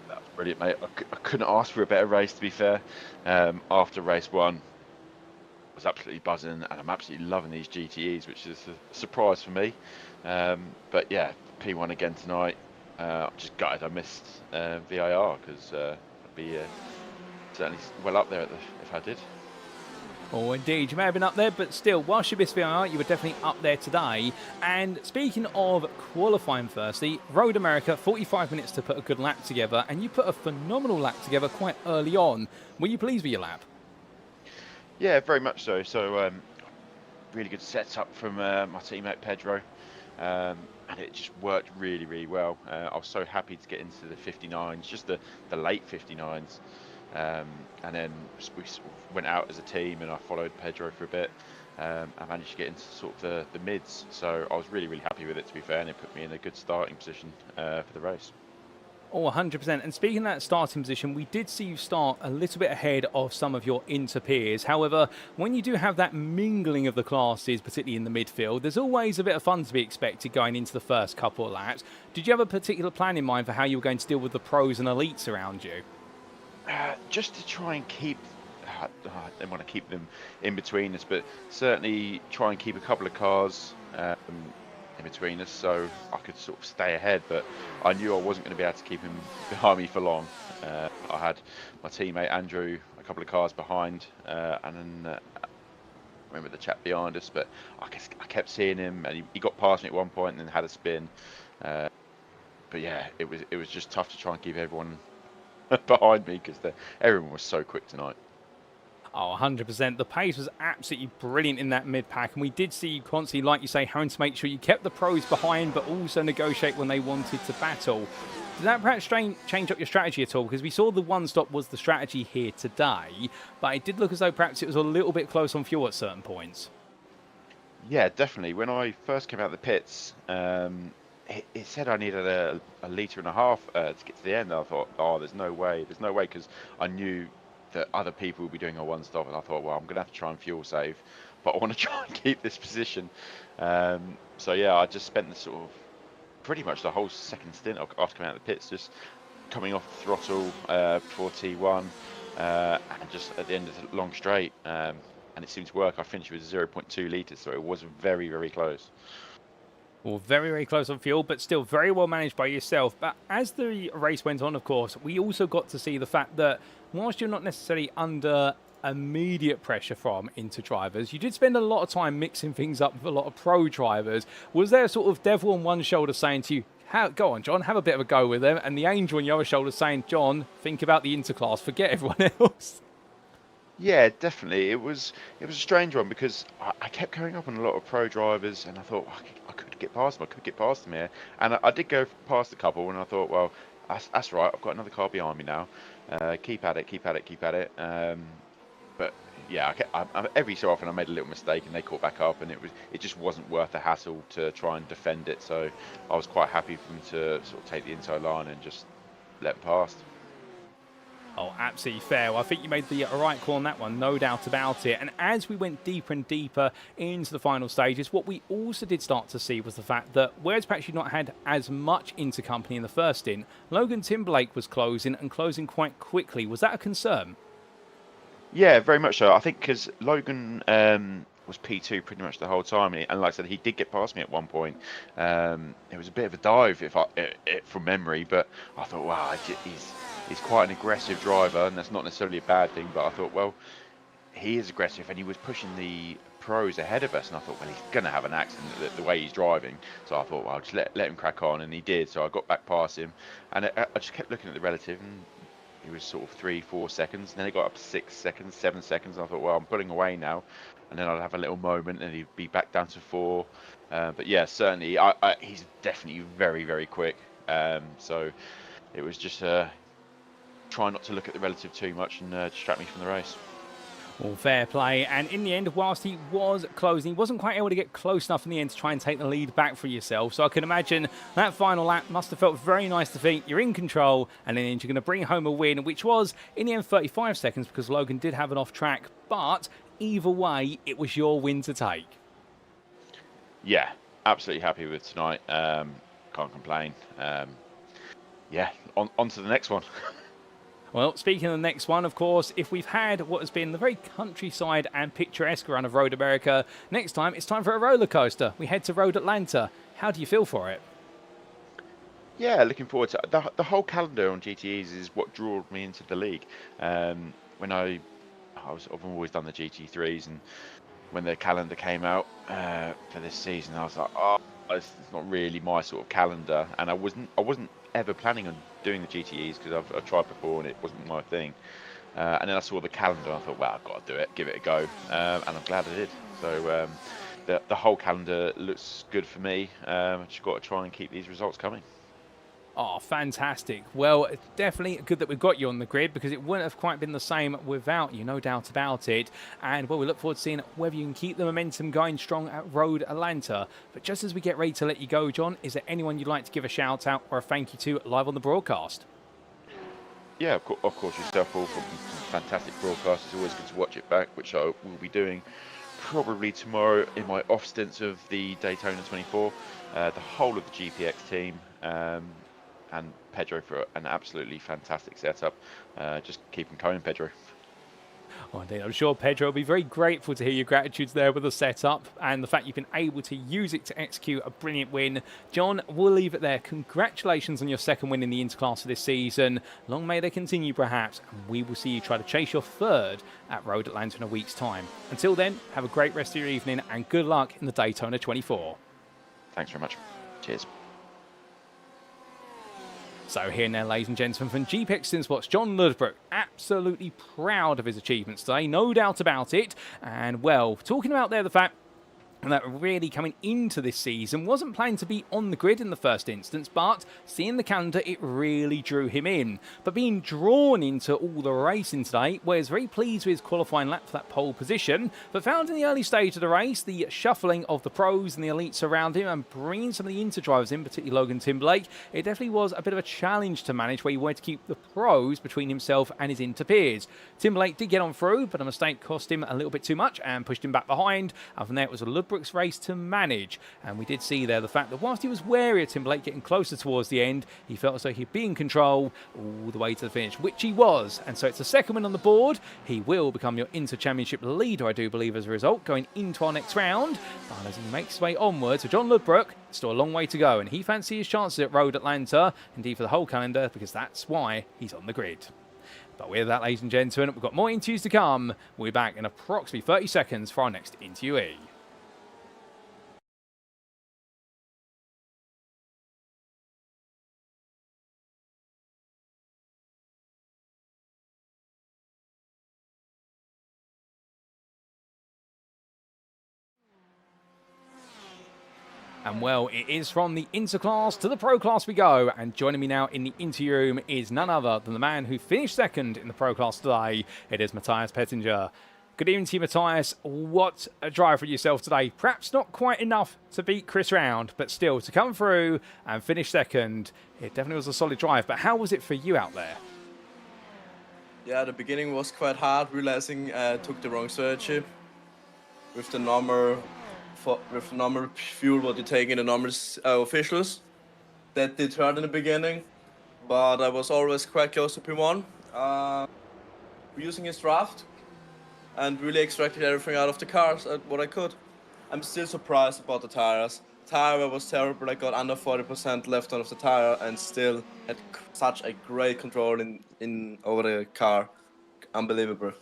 That was brilliant, mate. I couldn't ask for a better race, to be fair. After race 1, was absolutely buzzing, and I'm absolutely loving these GTEs, which is a surprise for me. But yeah, P1 again tonight. I'm just gutted I missed VIR, because I'd be certainly well up there if I did. Oh, indeed. You may have been up there, but still, whilst you missed VIR, you were definitely up there today. And speaking of qualifying firstly, Road America, 45 minutes to put a good lap together, and you put a phenomenal lap together quite early on. Were you pleased with your lap? Yeah, very much so. So, really good setup from my teammate Pedro, and it just worked really, really well. I was so happy to get into the 59s, just the late 59s, and then we sort of went out as a team, and I followed Pedro for a bit. I managed to get into sort of the mids, so I was really, really happy with it, to be fair, and it put me in a good starting position for the race. Oh, 100%. And speaking of that starting position, we did see you start a little bit ahead of some of your inter-peers. However, when you do have that mingling of the classes, particularly in the midfield, there's always a bit of fun to be expected going into the first couple of laps. Did you have a particular plan in mind for how you were going to deal with the pros and elites around you? Just to try and keep, I don't want to keep them in between us, but certainly try and keep a couple of cars in between us, so I could sort of stay ahead, but I knew I wasn't going to be able to keep him behind me for long. I had my teammate Andrew a couple of cars behind, and then I remember the chap behind us, but I kept seeing him, and he got past me at one point and then had a spin. But yeah, it was just tough to try and keep everyone behind me, because everyone was so quick tonight. Oh, 100%. The pace was absolutely brilliant in that mid-pack, and we did see you constantly, like you say, having to make sure you kept the pros behind, but also negotiate when they wanted to battle. Did that perhaps change up your strategy at all? Because we saw the one-stop was the strategy here today, but it did look as though perhaps it was a little bit close on fuel at certain points. Yeah, definitely. When I first came out of the pits, it said I needed a litre and a half to get to the end. I thought, oh, there's no way, because I knew that other people would be doing a one stop, and I thought, well, I'm gonna have to try and fuel save, but I want to try and keep this position. So yeah, I just spent the sort of pretty much the whole second stint after coming out of the pits, just coming off the throttle before T1, and just at the end of the long straight, and it seemed to work. I finished with 0.2 litres, so it was very, very close. Well, very, very close on fuel, but still very well managed by yourself. But as the race went on, of course, we also got to see the fact that whilst you're not necessarily under immediate pressure from inter drivers, you did spend a lot of time mixing things up with a lot of pro drivers. Was there a sort of devil on one shoulder saying to you, go on, John, have a bit of a go with them, and the angel on the other shoulder saying, John, think about the interclass, forget everyone else? Yeah, definitely. It was a strange one, because I kept coming up on a lot of pro drivers, and I thought, I could get past them. I could get past them here, and I did go past a couple, and I thought, well, that's right. I've got another car behind me now. Keep at it. But yeah, every so often I made a little mistake, and they caught back up, and it just wasn't worth the hassle to try and defend it. So I was quite happy for them to sort of take the inside line and just let them past. Oh, absolutely fair. Well, I think you made the right call on that one, no doubt about it. And as we went deeper and deeper into the final stages, what we also did start to see was the fact that whereas perhaps you'd not had as much intercompany in the first stint, Logan Timberlake was closing quite quickly. Was that a concern? Yeah, very much so. I think because Logan was P2 pretty much the whole time, and like I said, he did get past me at one point. It was a bit of a dive, from memory, but I thought, wow, he's quite an aggressive driver, and that's not necessarily a bad thing. But I thought, well, he is aggressive, and he was pushing the pros ahead of us, and I thought, well, he's going to have an accident the way he's driving. So I thought, well, I'll just let him crack on, and he did. So I got back past him, and I just kept looking at the relative, and he was sort of 3-4 seconds, and then it got up to 6 seconds, 7 seconds. And I thought, well, I'm pulling away now, and then I'd have a little moment, and he'd be back down to 4. But yeah, certainly, he's definitely very, very quick. So it was just try not to look at the relative too much and distract me from the race. Well, fair play. And in the end, whilst he was closing, he wasn't quite able to get close enough in the end to try and take the lead back for yourself. So I can imagine that final lap must have felt very nice to think you're in control and then you're going to bring home a win, which was in the end 35 seconds because Logan did have an off track. But either way, it was your win to take. Yeah, absolutely happy with tonight. Can't complain. Yeah, on to the next one. Well, speaking of the next one, of course, if we've had what has been the very countryside and picturesque run of Road America, next time it's time for a roller coaster. We head to Road Atlanta. How do you feel for it? Yeah, looking forward to it. The whole calendar on GTEs is what drew me into the league. When I've always done the GT3s, and when the calendar came out for this season, I was like, oh, it's not really my sort of calendar, and I wasn't ever planning on doing the GTEs because I've tried before and it wasn't my thing. And then I saw the calendar and I thought, well, I've got to do it, give it a go, and I'm glad I did. So the whole calendar looks good for me. I've just got to try and keep these results coming. Oh, fantastic. Well, it's definitely good that we've got you on the grid because it wouldn't have quite been the same without you, no doubt about it. And, well, we look forward to seeing whether you can keep the momentum going strong at Road Atlanta. But just as we get ready to let you go, John, is there anyone you'd like to give a shout out or a thank you to live on the broadcast? Yeah, of course, yourself all from fantastic broadcast. It's always good to watch it back, which I will be doing probably tomorrow in my off stints of the Daytona 24. The whole of the GPX team. And Pedro for an absolutely fantastic setup. Just keep him going, Pedro. Oh, indeed. I'm sure Pedro will be very grateful to hear your gratitudes there with the setup and the fact you've been able to use it to execute a brilliant win. John, we'll leave it there. Congratulations on your second win in the Interclass of this season. Long may they continue, perhaps, and we will see you try to chase your third at Road Atlanta in a week's time. Until then, have a great rest of your evening and good luck in the Daytona 24. Thanks very much. Cheers. So here now, ladies and gentlemen, from GPX Sports, John Ludbrook, absolutely proud of his achievements today, no doubt about it. And, well, talking about there the fact that really coming into this season wasn't planning to be on the grid in the first instance, but seeing the calendar, it really drew him in. But being drawn into all the racing today, where he's very pleased with his qualifying lap for that pole position, but found in the early stage of the race, the shuffling of the pros and the elites around him and bringing some of the inter-drivers in, particularly Logan Timberlake, it definitely was a bit of a challenge to manage where he wanted to keep the pros between himself and his inter-peers. Timberlake did get on through, but a mistake cost him a little bit too much and pushed him back behind, and from there it was a Brooks race to manage. And we did see there the fact that whilst he was wary of Timberlake getting closer towards the end, he felt as though he'd be in control all the way to the finish, which he was. And so it's a second win on the board. He will become your Inter-Championship leader, I do believe, as a result, going into our next round. But as he makes his way onwards, so John Ludbrook, still a long way to go, and he fancies his chances at Road Atlanta, indeed for the whole calendar, because that's why he's on the grid. But with that, ladies and gentlemen, we've got more interviews to come. We'll be back in approximately 30 seconds for our next interviewee. And well, it is from the Interclass to the Pro Class we go. And joining me now in the interview room is none other than the man who finished second in the Pro Class today. It is Matthias Pettinger. Good evening to you, Matthias. What a drive for yourself today. Perhaps not quite enough to beat Chris Round, but still to come through and finish second. It definitely was a solid drive. But how was it for you out there? Yeah, the beginning was quite hard, realizing I took the wrong strategy with the normal fuel what you take in the normal officials. That did hurt in the beginning, but I was always quite close to P1. Using his draft and really extracted everything out of the cars, what I could. I'm still surprised about the tires. Tire wear was terrible. I got under 40% left on of the tire and still had such a great control in over the car. Unbelievable.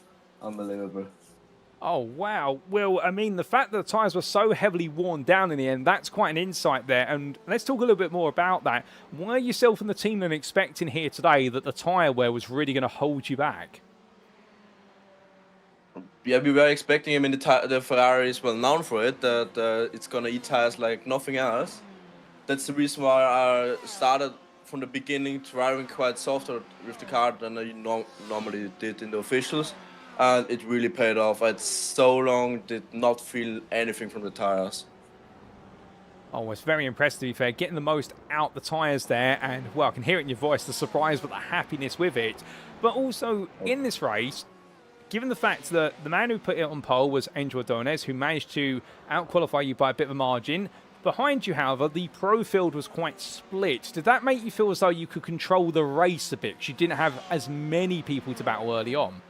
Oh, wow. Well, I mean, the fact that the tyres were so heavily worn down in the end, that's quite an insight there. And let's talk a little bit more about that. Were yourself and the team then expecting here today that the tyre wear was really going to hold you back? Yeah, we were expecting him in the Ferrari is well known for it, that it's going to eat tires like nothing else. That's the reason why I started from the beginning driving quite softer with the car than I normally did in the officials. and it really paid off. I had so long did not feel anything from the tires. Oh, it's very impressive, to be fair, getting the most out the tyres there, and, well, I can hear it in your voice, the surprise but the happiness with it. But also, in this race, given the fact that the man who put it on pole was Angel Adonis, who managed to out-qualify you by a bit of a margin, behind you, however, the pro field was quite split. Did that make you feel as though you could control the race a bit, because you didn't have as many people to battle early on?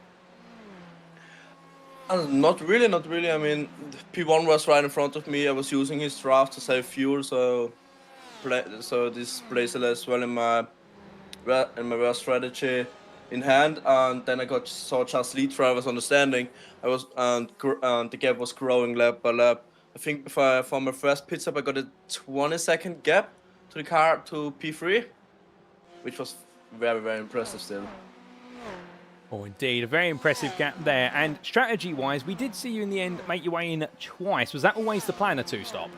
Not really, not really. I mean, P1 was right in front of me. I was using his draft to save fuel, so this plays as well in my race strategy in hand. And then I saw just lead drivers understanding. And the gap was growing lap by lap. I think for my first pit stop, I got a 20-second gap to the car to P3, which was very, very impressive still. Oh, indeed. A very impressive gap there. And strategy-wise, we did see you in the end make your way in twice. Was that always the plan, a two-stop?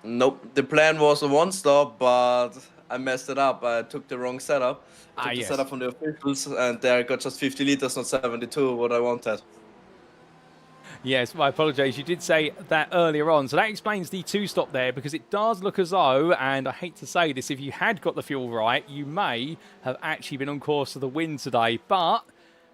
Nope. The plan was a one-stop, but I messed it up. I took the wrong setup. I took the setup from the officials, and there I got just 50 liters, not 72, what I wanted. Yes, I apologise. You did say that earlier on. So that explains the two-stop there, because it does look as though, and I hate to say this, if you had got the fuel right, you may have actually been on course for the win today. But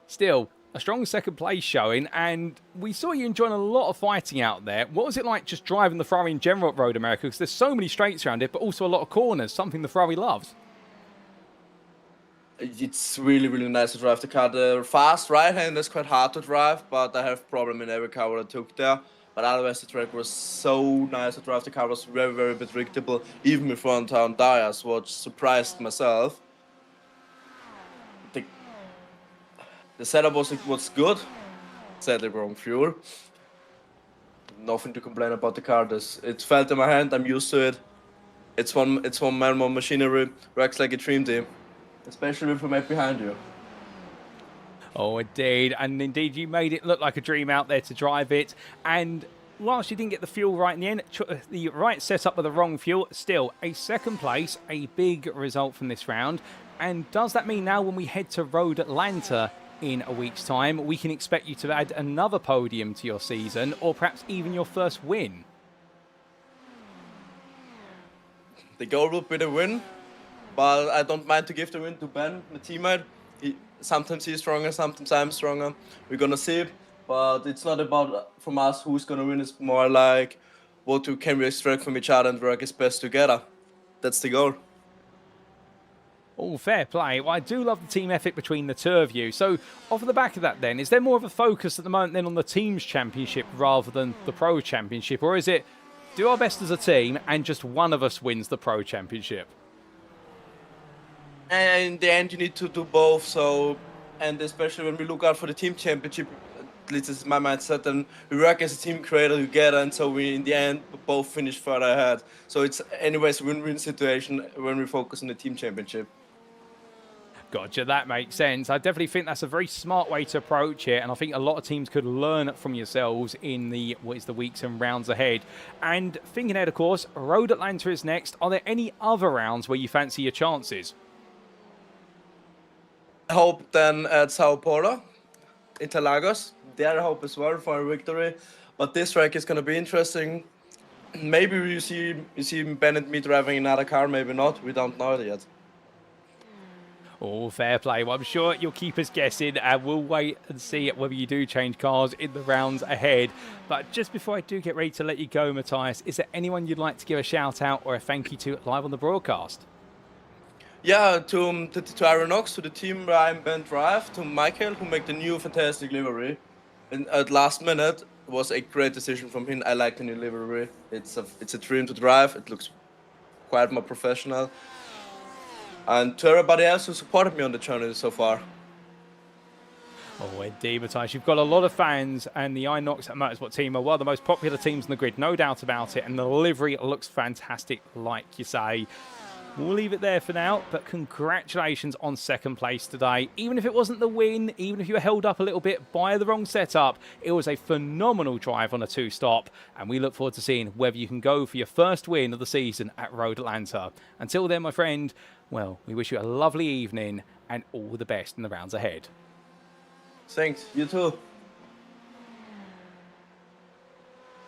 still, a strong second place showing, and we saw you enjoying a lot of fighting out there. What was it like just driving the Ferrari in general at Road America? Because there's so many straights around it, but also a lot of corners, something the Ferrari loves. It's really, really nice to drive the car. The fast right hand is quite hard to drive, but I have problem in every car that I took there. But otherwise, the track was so nice to drive. The car was very, very predictable, even with one-town tires, which surprised myself. The setup was good. Sadly, wrong fuel. Nothing to complain about the car. It felt in my hand. I'm used to it. It's one man, one machinery. Works like a dream team. Especially if I'm right behind you. Oh, indeed. And indeed, you made it look like a dream out there to drive it. And whilst you didn't get the fuel right in the end, the right setup with the wrong fuel, still a second place, a big result from this round. And does that mean now when we head to Road Atlanta in a week's time, we can expect you to add another podium to your season, or perhaps even your first win? The goal will be the win. But I don't mind to give the win to Ben, my teammate. Sometimes he's stronger, sometimes I'm stronger. We're gonna see. But it's not about from us who's gonna win. It's more like can we extract from each other and work as best together. That's the goal. Oh, fair play. Well, I do love the team effort between the two of you. So off the back of that then, is there more of a focus at the moment then on the team's championship rather than the pro championship? Or is it do our best as a team and just one of us wins the pro championship? And in the end, you need to do both. So, and especially when we look out for the team championship, at least this is my mindset, and we work as a team creator together, and so we, in the end, both finish further ahead. So it's anyways a win-win situation when we focus on the team championship. Gotcha, that makes sense. I definitely think that's a very smart way to approach it, and I think a lot of teams could learn from yourselves in the weeks and rounds ahead. And thinking ahead, of course, Road Atlanta is next. Are there any other rounds where you fancy your chances? I hope then at Sao Paulo, Interlagos, there I hope as well for a victory. But this track is going to be interesting. Maybe you see Ben and me driving another car, maybe not. We don't know it yet. Oh, fair play. Well, I'm sure you'll keep us guessing, and we'll wait and see whether you do change cars in the rounds ahead. But just before I do get ready to let you go, Matthias, is there anyone you'd like to give a shout out or a thank you to live on the broadcast? Yeah, to Aeronox, to the team where I'm Ben Drive, to Michael, who made the new fantastic livery. And at last minute, it was a great decision from him. I like the new livery. It's a dream to drive. It looks quite more professional. And to everybody else who supported me on the journey so far. Oh, indeed, Matthias. You've got a lot of fans, and the iNox Motorsport team are one of the most popular teams on the grid, no doubt about it. And the livery looks fantastic, like you say. We'll leave it there for now, but congratulations on second place today. Even if it wasn't the win, even if you were held up a little bit by the wrong setup, it was a phenomenal drive on a two-stop, and we look forward to seeing whether you can go for your first win of the season at Road Atlanta. Until then, my friend, well, we wish you a lovely evening and all the best in the rounds ahead. Thanks. You too.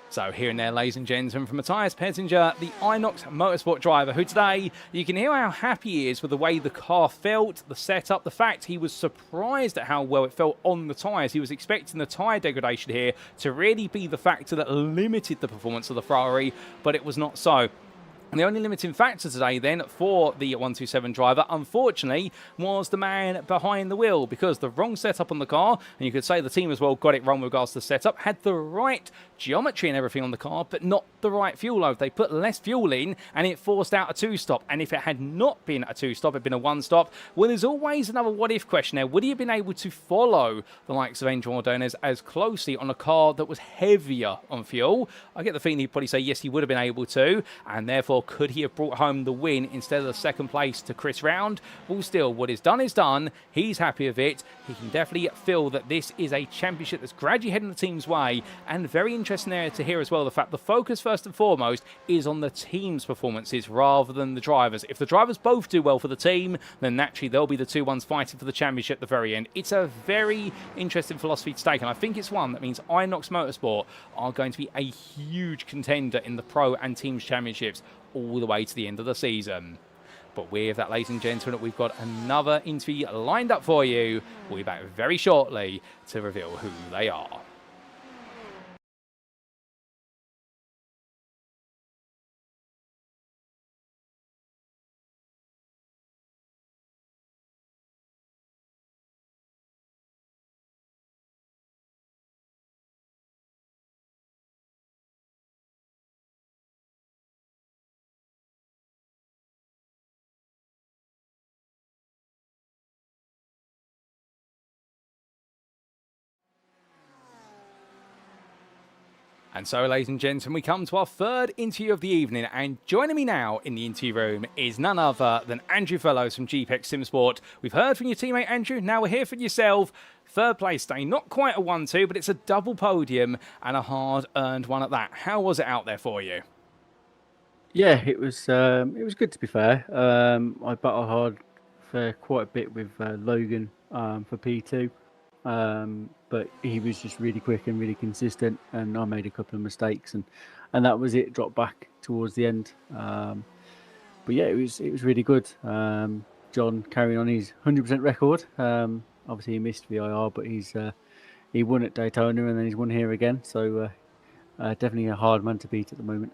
So here and there, ladies and gentlemen, from Matthias Pettinger, the Inox Motorsport driver, who today, you can hear how happy he is with the way the car felt, the setup, the fact he was surprised at how well it felt on the tyres. He was expecting the tyre degradation here to really be the factor that limited the performance of the Ferrari, but it was not so. And the only limiting factor today then for the 127 driver, unfortunately, was the man behind the wheel, because the wrong setup on the car, and you could say the team as well got it wrong with regards to the setup, had the right geometry and everything on the car, but not the right fuel load. They put less fuel in and it forced out a two-stop. And if it had not been a two-stop, it'd been a one-stop, well, there's always another what-if question there. Would he have been able to follow the likes of Angel Ordonez as closely on a car that was heavier on fuel? I get the feeling he'd probably say yes, he would have been able to, and therefore could he have brought home the win instead of the second place to Chris Round? Well, still, what is done is done. He's happy with it. He can definitely feel that this is a championship that's gradually heading the team's way, and very interesting there to hear as well the fact the focus first and foremost is on the team's performances rather than the drivers. If the drivers both do well for the team, then naturally they'll be the two ones fighting for the championship at the very end. It's a very interesting philosophy to take, and I think it's one that means Inox Motorsport are going to be a huge contender in the Pro and Teams Championships all the way to the end of the season. But with that, ladies and gentlemen, we've got another interview lined up for you. We'll be back very shortly to reveal who they are. And so, ladies and gentlemen, we come to our third interview of the evening, and joining me now in the interview room is none other than Andrew Fellows from GPEX SimSport. We've heard from your teammate Andrew, now we're here for yourself. Third place day, not quite a 1-2, but it's a double podium and a hard-earned one at that. How was it out there for you? Yeah, it was good, to be fair. I battled hard for quite a bit with Logan for P2. But he was just really quick and really consistent, and I made a couple of mistakes, and that was it. Dropped back towards the end, but yeah, it was really good. John carrying on his 100% record. Obviously he missed VIR, but he won at Daytona and then he's won here again. So definitely a hard man to beat at the moment.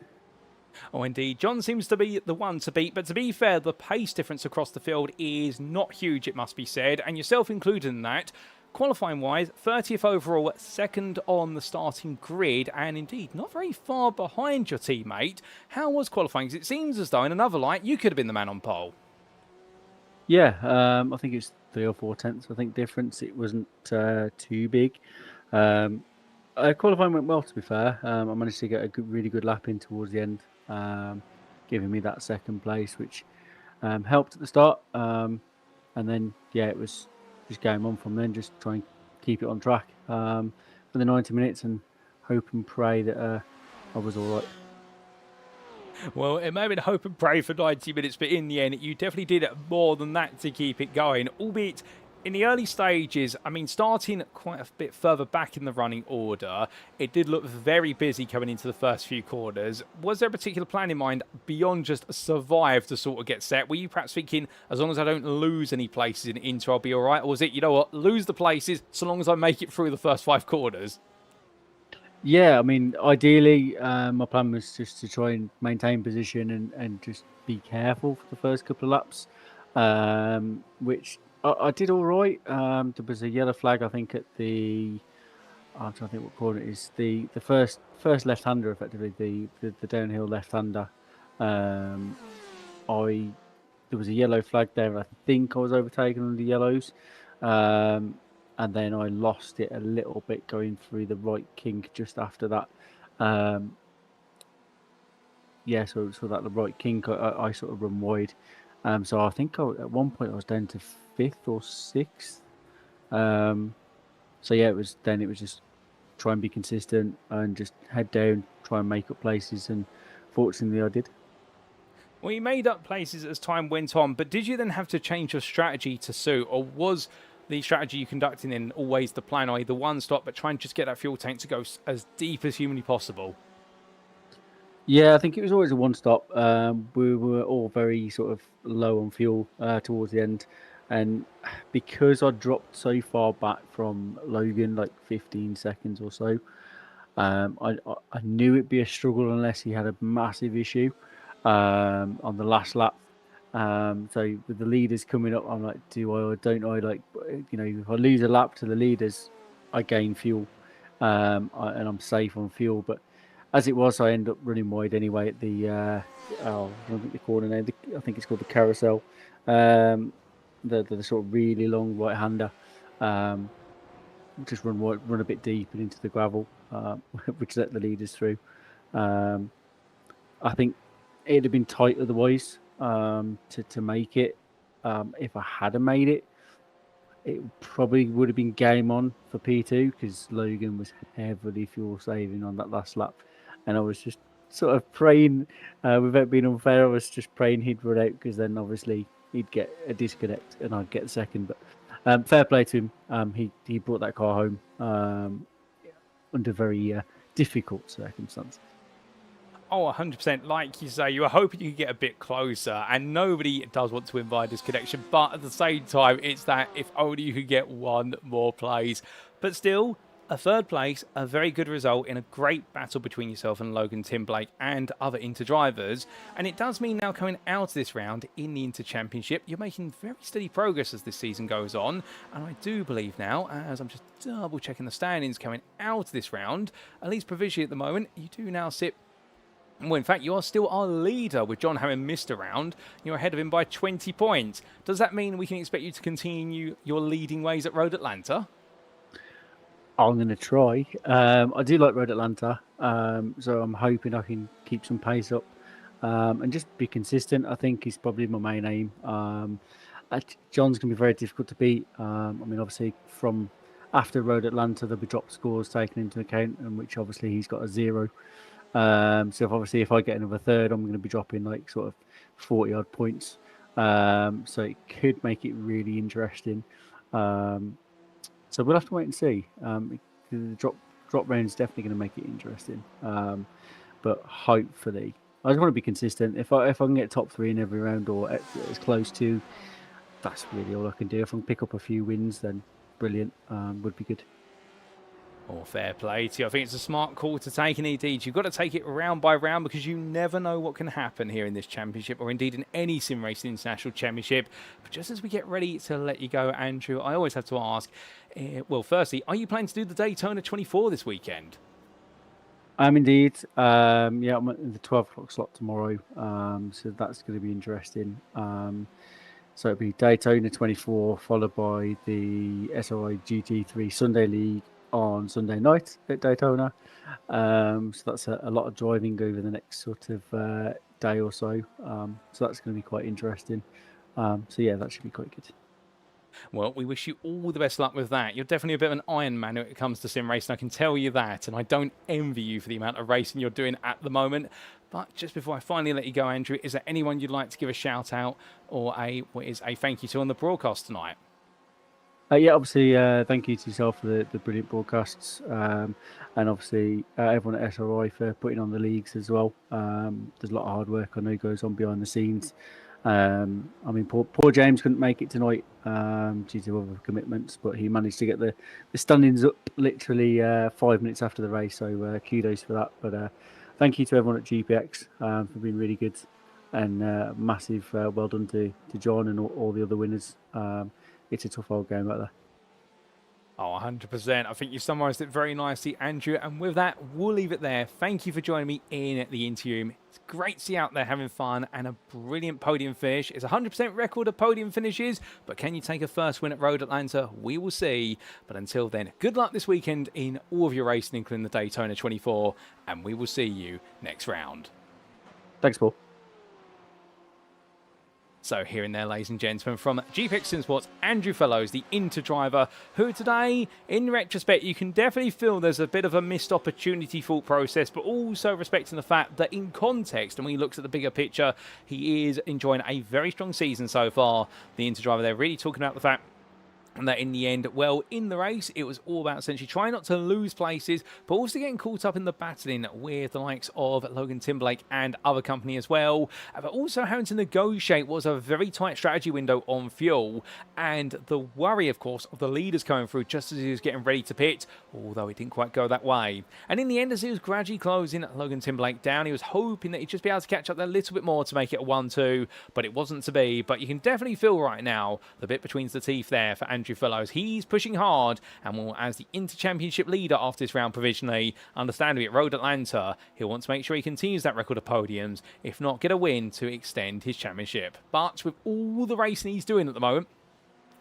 Oh, indeed. John seems to be the one to beat, but to be fair, the pace difference across the field is not huge, it must be said, and yourself included in that. Qualifying-wise, 30th overall, second on the starting grid, and indeed not very far behind your teammate. How was qualifying? 'Cause it seems as though, in another light, you could have been the man on pole. Yeah, I think it's 3 or 4 tenths, I think, difference. It wasn't too big. Qualifying went well, to be fair. I managed to get a really good lap in towards the end, giving me that second place, which helped at the start. And then, yeah, it was just going on from then, just try and keep it on track for the 90 minutes and hope and pray that I was all right. Well, it may have been hope and pray for 90 minutes, but in the end, you definitely did more than that to keep it going, albeit in the early stages. I mean, starting quite a bit further back in the running order, it did look very busy coming into the first few corners. Was there a particular plan in mind beyond just survive to sort of get set? Were you perhaps thinking, as long as I don't lose any places in Inter, I'll be all right? Or was it, you know what, lose the places so long as I make it through the first 5 corners? Yeah, I mean, ideally, my plan was just to try and maintain position and just be careful for the first couple of laps, which I did all right. There was a yellow flag, I think, at the... I'm trying to think what corner it is. The first left-hander, effectively, the downhill left-hander. There was a yellow flag there. I think I was overtaken on the yellows. And then I lost it a little bit going through the right kink just after that. Yeah, so that the right kink, I sort of run wide. So I think at one point I was down to 5th or 6th. So yeah, it was just try and be consistent and just head down, try and make up places, and fortunately I did. Well, you made up places as time went on, but did you then have to change your strategy to suit, or was the strategy you're conducting in always the plan, i.e. the one stop, but try and just get that fuel tank to go as deep as humanly possible? Yeah, I think it was always a one-stop. We were all very sort of low on fuel towards the end, and because I dropped so far back from Logan, like 15 seconds or so, I knew it'd be a struggle unless he had a massive issue on the last lap. So with the leaders coming up, I'm like, do I or don't I? Like, if I lose a lap to the leaders, I gain fuel, and I'm safe on fuel. But as it was, I end up running wide anyway at the I don't think the corner name. I think it's called the carousel. The sort of really long right-hander. Just run a bit deep and into the gravel, which let the leaders through. I think it'd have been tight otherwise to make it. If I had made it, it probably would have been game on for P2 because Logan was heavily fuel saving on that last lap, and I was just sort of praying, without being unfair, I was just praying he'd run out because then obviously he'd get a disconnect and I'd get second. But fair play to him. He brought that car home under very difficult circumstances. Oh, 100%. Like you say, you were hoping you could get a bit closer, and nobody does want to win by disconnection. But at the same time, it's that if only you could get one more place. But still, a third place, a very good result in a great battle between yourself and Logan Timblake and other Inter drivers. And it does mean now coming out of this round in the Inter Championship, you're making very steady progress as this season goes on. And I do believe now, as I'm just double checking the standings coming out of this round, at least provisionally at the moment, you do now sit. Well, in fact, you are still our leader with John having missed a round. You're ahead of him by 20 points. Does that mean we can expect you to continue your leading ways at Road Atlanta? I'm going to try. I do like Road Atlanta, so I'm hoping I can keep some pace up and just be consistent. I think is probably my main aim. John's going to be very difficult to beat. I mean, obviously, from after Road Atlanta, there'll be drop scores taken into account, and which obviously he's got a 0. So if I get another third, I'm going to be dropping like sort of 40 odd points. So it could make it really interesting. So we'll have to wait and see. The drop round is definitely going to make it interesting. But hopefully, I just want to be consistent. If I can get top 3 in every round or as close to, that's really all I can do. If I can pick up a few wins, then brilliant. Would be good. Oh, fair play to you. I think it's a smart call to take, and indeed, you've got to take it round by round because you never know what can happen here in this championship or indeed in any SimRacing International Championship. But just as we get ready to let you go, Andrew, I always have to ask, well, firstly, are you planning to do the Daytona 24 this weekend? I'm indeed. Yeah, I'm at the 12 o'clock slot tomorrow, so that's going to be interesting. So it'll be Daytona 24 followed by the SRI GT3 Sunday League on Sunday night at Daytona. So that's a lot of driving over the next sort of day or so. So that's going to be quite interesting. So yeah, that should be quite good. Well, we wish you all the best luck with that. You're definitely a bit of an Iron Man when it comes to sim racing, I can tell you that. And I don't envy you for the amount of racing you're doing at the moment. But just before I finally let you go, Andrew, is there anyone you'd like to give a shout out or a thank you to on the broadcast tonight? Yeah, obviously, thank you to yourself for the brilliant broadcasts, and obviously everyone at SRI for putting on the leagues as well. There's a lot of hard work I know goes on behind the scenes. I mean, poor James couldn't make it tonight due to other commitments, but he managed to get the standings up literally 5 minutes after the race, so kudos for that. But thank you to everyone at GPX for being really good, and massive well done to John and all the other winners. It's a tough old game out there. Oh, 100%. I think you summarised it very nicely, Andrew. And with that, we'll leave it there. Thank you for joining me in the interview. It's great to see you out there having fun and a brilliant podium finish. It's a 100% record of podium finishes, but can you take a first win at Road Atlanta? We will see. But until then, good luck this weekend in all of your racing, including the Daytona 24, and we will see you next round. Thanks, Paul. So here and there, ladies and gentlemen, from GPX Sim Sports, Andrew Fellows, the Inter driver, who today, in retrospect, you can definitely feel there's a bit of a missed opportunity thought process, but also respecting the fact that in context, and when he looks at the bigger picture, he is enjoying a very strong season so far. The Inter driver, they're really talking about the fact And that in the end, well, in the race, it was all about essentially trying not to lose places, but also getting caught up in the battling with the likes of Logan Timberlake and other company as well. But also having to negotiate what was a very tight strategy window on fuel. And the worry, of course, of the leaders coming through just as he was getting ready to pit, although it didn't quite go that way. And in the end, as he was gradually closing Logan Timberlake down, he was hoping that he'd just be able to catch up there a little bit more to make it a 1-2, but it wasn't to be. But you can definitely feel right now the bit between the teeth there for Andrew Fellows. He's pushing hard and will, as the Inter-Championship leader after this round provisionally, understandably at Road Atlanta, he'll want to make sure he continues that record of podiums, if not get a win to extend his championship. But with all the racing he's doing at the moment,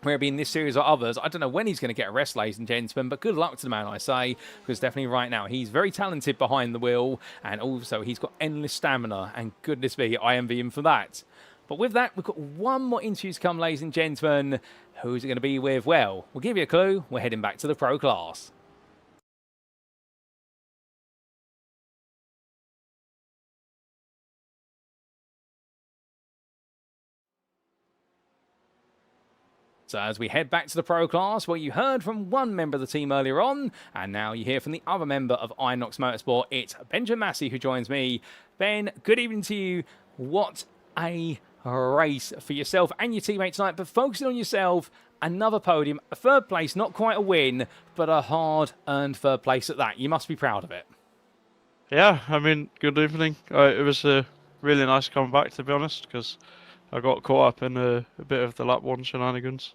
whether it be in this series or others, I don't know when he's going to get a rest, ladies and gentlemen, but good luck to the man, I say, because definitely right now he's very talented behind the wheel, and also he's got endless stamina, and goodness me, I envy him for that. But with that, we've got one more interview to come, ladies and gentlemen. Who's it going to be with? Well, we'll give you a clue. We're heading back to the pro class. So as we head back to the pro class, well, you heard from one member of the team earlier on, and now you hear from the other member of Inox Motorsport. It's Benjamin Massey who joins me. Ben, good evening to you. What a race for yourself and your teammate tonight, but focusing on yourself, another podium, a third place, not quite a win, but a hard-earned third place at that. You must be proud of it. Yeah, I mean, good evening. It was a really nice comeback, to be honest, because I got caught up in a bit of the lap one shenanigans.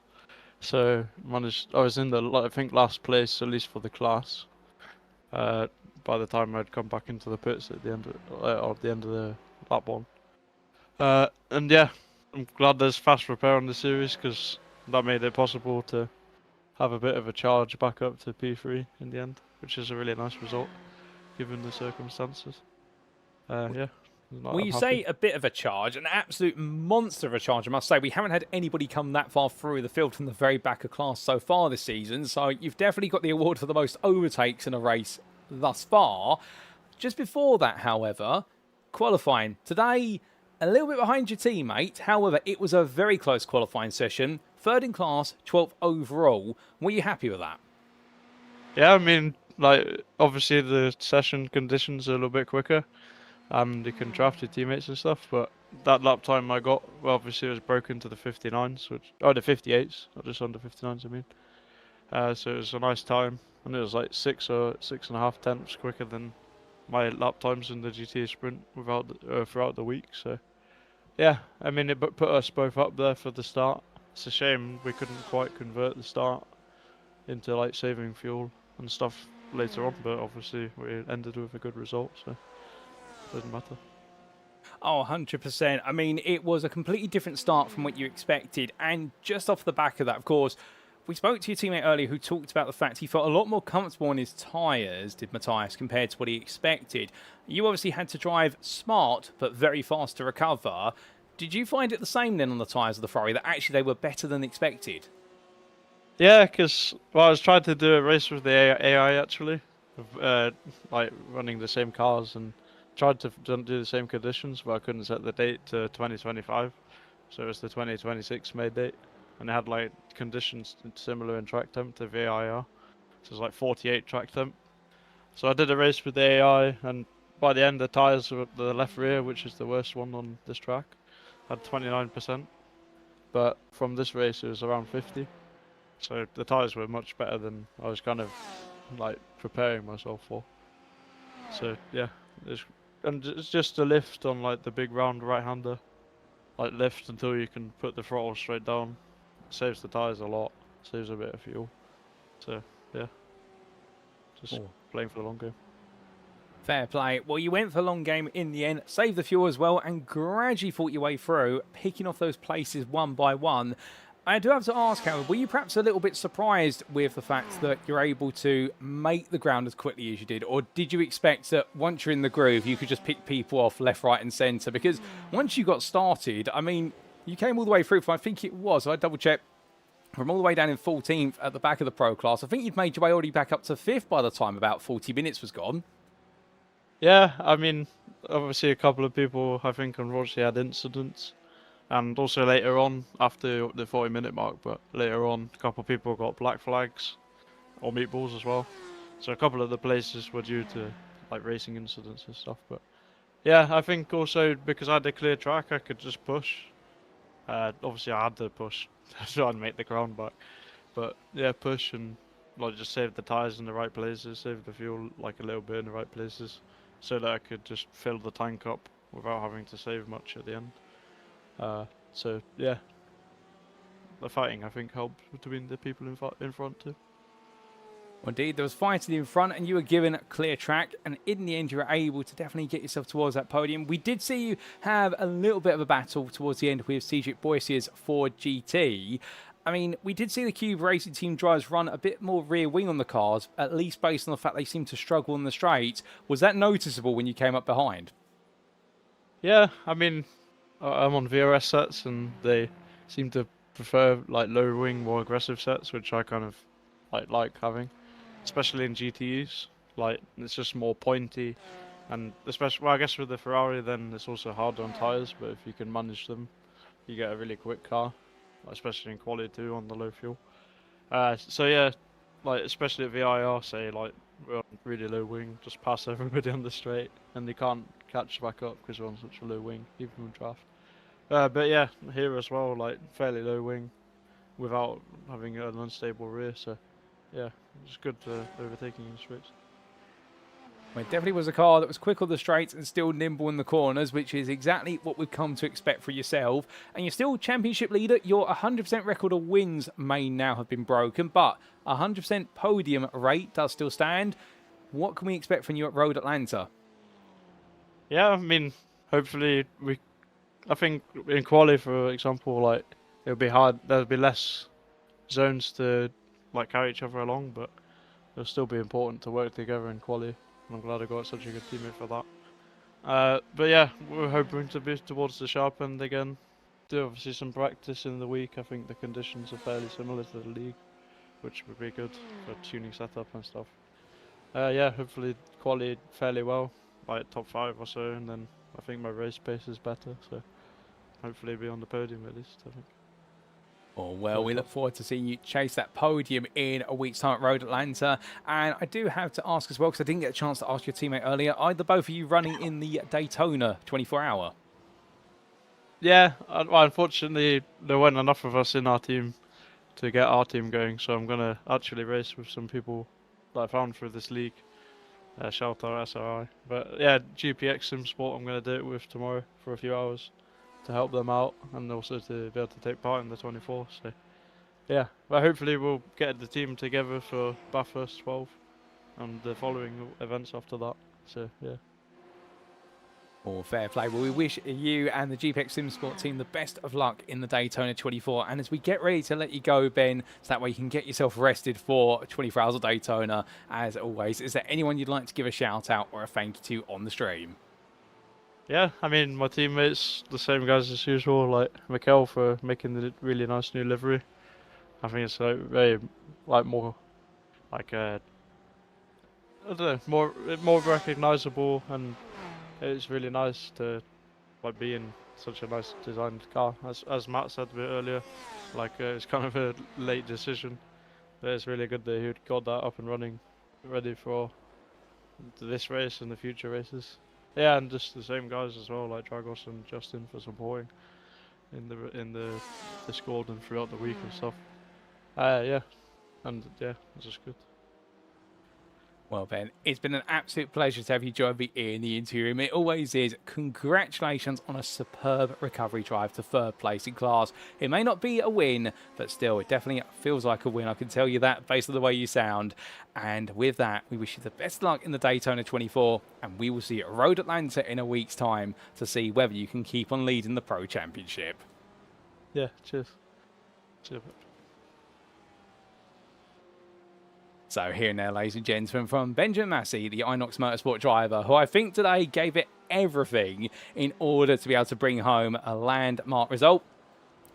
So I was in the, I think, last place, at least for the class, by the time I'd come back into the pits at the end of the lap one. And yeah, I'm glad there's fast repair on the series, because that made it possible to have a bit of a charge back up to P3 in the end, which is a really nice result given the circumstances. Yeah. Well, you say a bit of a charge, an absolute monster of a charge, I must say. We haven't had anybody come that far through the field from the very back of class so far this season, so you've definitely got the award for the most overtakes in a race thus far. Just before that, however, qualifying. Today, a little bit behind your teammate. However, it was a very close qualifying session. Third in class, 12th overall. Were you happy with that? Yeah, I mean, like, obviously the session conditions are a little bit quicker, and you can draft your teammates and stuff, but that lap time I got, well, obviously it was broken to the 59s, the 58s, not just under 59s, I mean. So it was a nice time, and it was like 6 or 6.5 tenths quicker than my lap times in the GTE sprint throughout the week. So yeah, I mean, it put us both up there for the start. It's a shame we couldn't quite convert the start into like saving fuel and stuff later on, but obviously we ended with a good result, so it doesn't matter. Oh, 100%. I mean, it was a completely different start from what you expected. And just off the back of that, of course, we spoke to your teammate earlier who talked about the fact he felt a lot more comfortable on his tyres, did Matthias, compared to what he expected. You obviously had to drive smart, but very fast to recover. Did you find it the same then on the tyres of the Ferrari, that actually they were better than expected? Yeah, because I was trying to do a race with the AI actually, like running the same cars, and tried to do the same conditions, but I couldn't set the date to 2025, so it was the 2026 May date, and it had like conditions similar in track temp to VIR, so it was like 48 track temp. So I did a race with the AI, and by the end the tyres were the left rear, which is the worst one on this track, had 29%, but from this race it was around 50. So the tyres were much better than I was kind of like preparing myself for. So yeah, it's just a lift on like the big round right-hander, like lift until you can put the throttle straight down. It saves the tyres a lot, saves a bit of fuel. So yeah, just playing for the long game. Fair play. Well, you went for the long game in the end, saved the fuel as well, and gradually fought your way through, picking off those places one by one. I do have to ask, however, were you perhaps a little bit surprised with the fact that you're able to make the ground as quickly as you did? Or did you expect that once you're in the groove, you could just pick people off left, right and centre? Because once you got started, I mean, you came all the way through, I think it was, I double-checked, from all the way down in 14th at the back of the pro class. I think you'd made your way already back up to 5th by the time about 40 minutes was gone. Yeah, I mean, obviously a couple of people, I think, unfortunately had incidents. And also later on, after the 40-minute mark, but later on, a couple of people got black flags or meatballs as well. So a couple of the places were due to like racing incidents and stuff. But yeah, I think also because I had a clear track, I could just push. Obviously, I had to push to try and make the ground back. But yeah, push and like just save the tires in the right places, save the fuel like a little bit in the right places, so that I could just fill the tank up without having to save much at the end. So yeah, the fighting I think helped between the people in front too. Indeed, there was fighting in front and you were given a clear track, and in the end you were able to definitely get yourself towards that podium. We did see you have a little bit of a battle towards the end with Cedric Boyce's Ford GT. I mean, we did see the Cube Racing Team drivers run a bit more rear wing on the cars, at least based on the fact they seemed to struggle on the straight. Was that noticeable when you came up behind? Yeah, I mean, I'm on VRS sets and they seem to prefer like low wing, more aggressive sets, which I kind of like having, especially in GTEs. Like it's just more pointy, and especially well, I guess with the Ferrari, then it's also harder on tires. But if you can manage them, you get a really quick car, especially in quality too on the low fuel. So yeah, like especially at VIR, say like we're on really low wing, just pass everybody on the straight, and they can't catch back up because we're on such a low wing, even in draft. But yeah, here as well, like fairly low wing, without having an unstable rear. So yeah, it's good for overtaking in straights. Well, it definitely was a car that was quick on the straights and still nimble in the corners, which is exactly what we've come to expect for yourself. And you're still championship leader. Your 100% record of wins may now have been broken, but 100% podium rate does still stand. What can we expect from you at Road Atlanta? Yeah, I mean, hopefully I think in quali, for example, like it'll be hard. There'll be less zones to like carry each other along, but it'll still be important to work together in quali. I'm glad I got such a good teammate for that. But yeah, we're hoping to be towards the sharp end again. Do obviously some practice in the week. I think the conditions are fairly similar to the league, which would be good for tuning setup and stuff. Yeah, hopefully quali fairly well, like top 5 or so, and then I think my race pace is better, so hopefully be on the podium at least, I think. Oh, well, we look forward to seeing you chase that podium in a week's time at Road Atlanta. And I do have to ask as well, because I didn't get a chance to ask your teammate earlier, are the both of you running in the Daytona 24-hour? Yeah, well, unfortunately, there weren't enough of us in our team to get our team going, so I'm going to actually race with some people that I found through this league. Shout out SRI. But yeah, GPX Sim Sport I'm going to do it with tomorrow for a few hours to help them out, and also to be able to take part in the 24. So yeah, but hopefully we'll get the team together for Bathurst 12 and the following events after that. So yeah. Oh, fair play. Well, we wish you and the GPX Sim Sport team the best of luck in the Daytona 24. And as we get ready to let you go, Ben, so that way you can get yourself rested for 24 hours of Daytona, as always, is there anyone you'd like to give a shout out or a thank you to on the stream? Yeah, I mean, my teammates, the same guys as usual, like Mikkel for making the really nice new livery. I think it's like very, like more, like I don't know, more recognisable, and it's really nice to like be in such a nice designed car. As Matt said a bit earlier, like it's kind of a late decision, but it's really good that he got that up and running, ready for this race and the future races. Yeah, and just the same guys as well, like Dragos and Justin, for supporting in the Discord and throughout the week and stuff. Yeah, and yeah, it's just good. Well, Ben, it's been an absolute pleasure to have you join me in the interview room. It always is. Congratulations on a superb recovery drive to third place in class. It may not be a win, but still, it definitely feels like a win. I can tell you that based on the way you sound. And with that, we wish you the best luck in the Daytona 24, and we will see you at Road Atlanta in a week's time to see whether you can keep on leading the Pro Championship. Yeah, cheers. Cheers. So here now, ladies and gentlemen, from Benjamin Massey, the Inox Motorsport driver, who I think today gave it everything in order to be able to bring home a landmark result.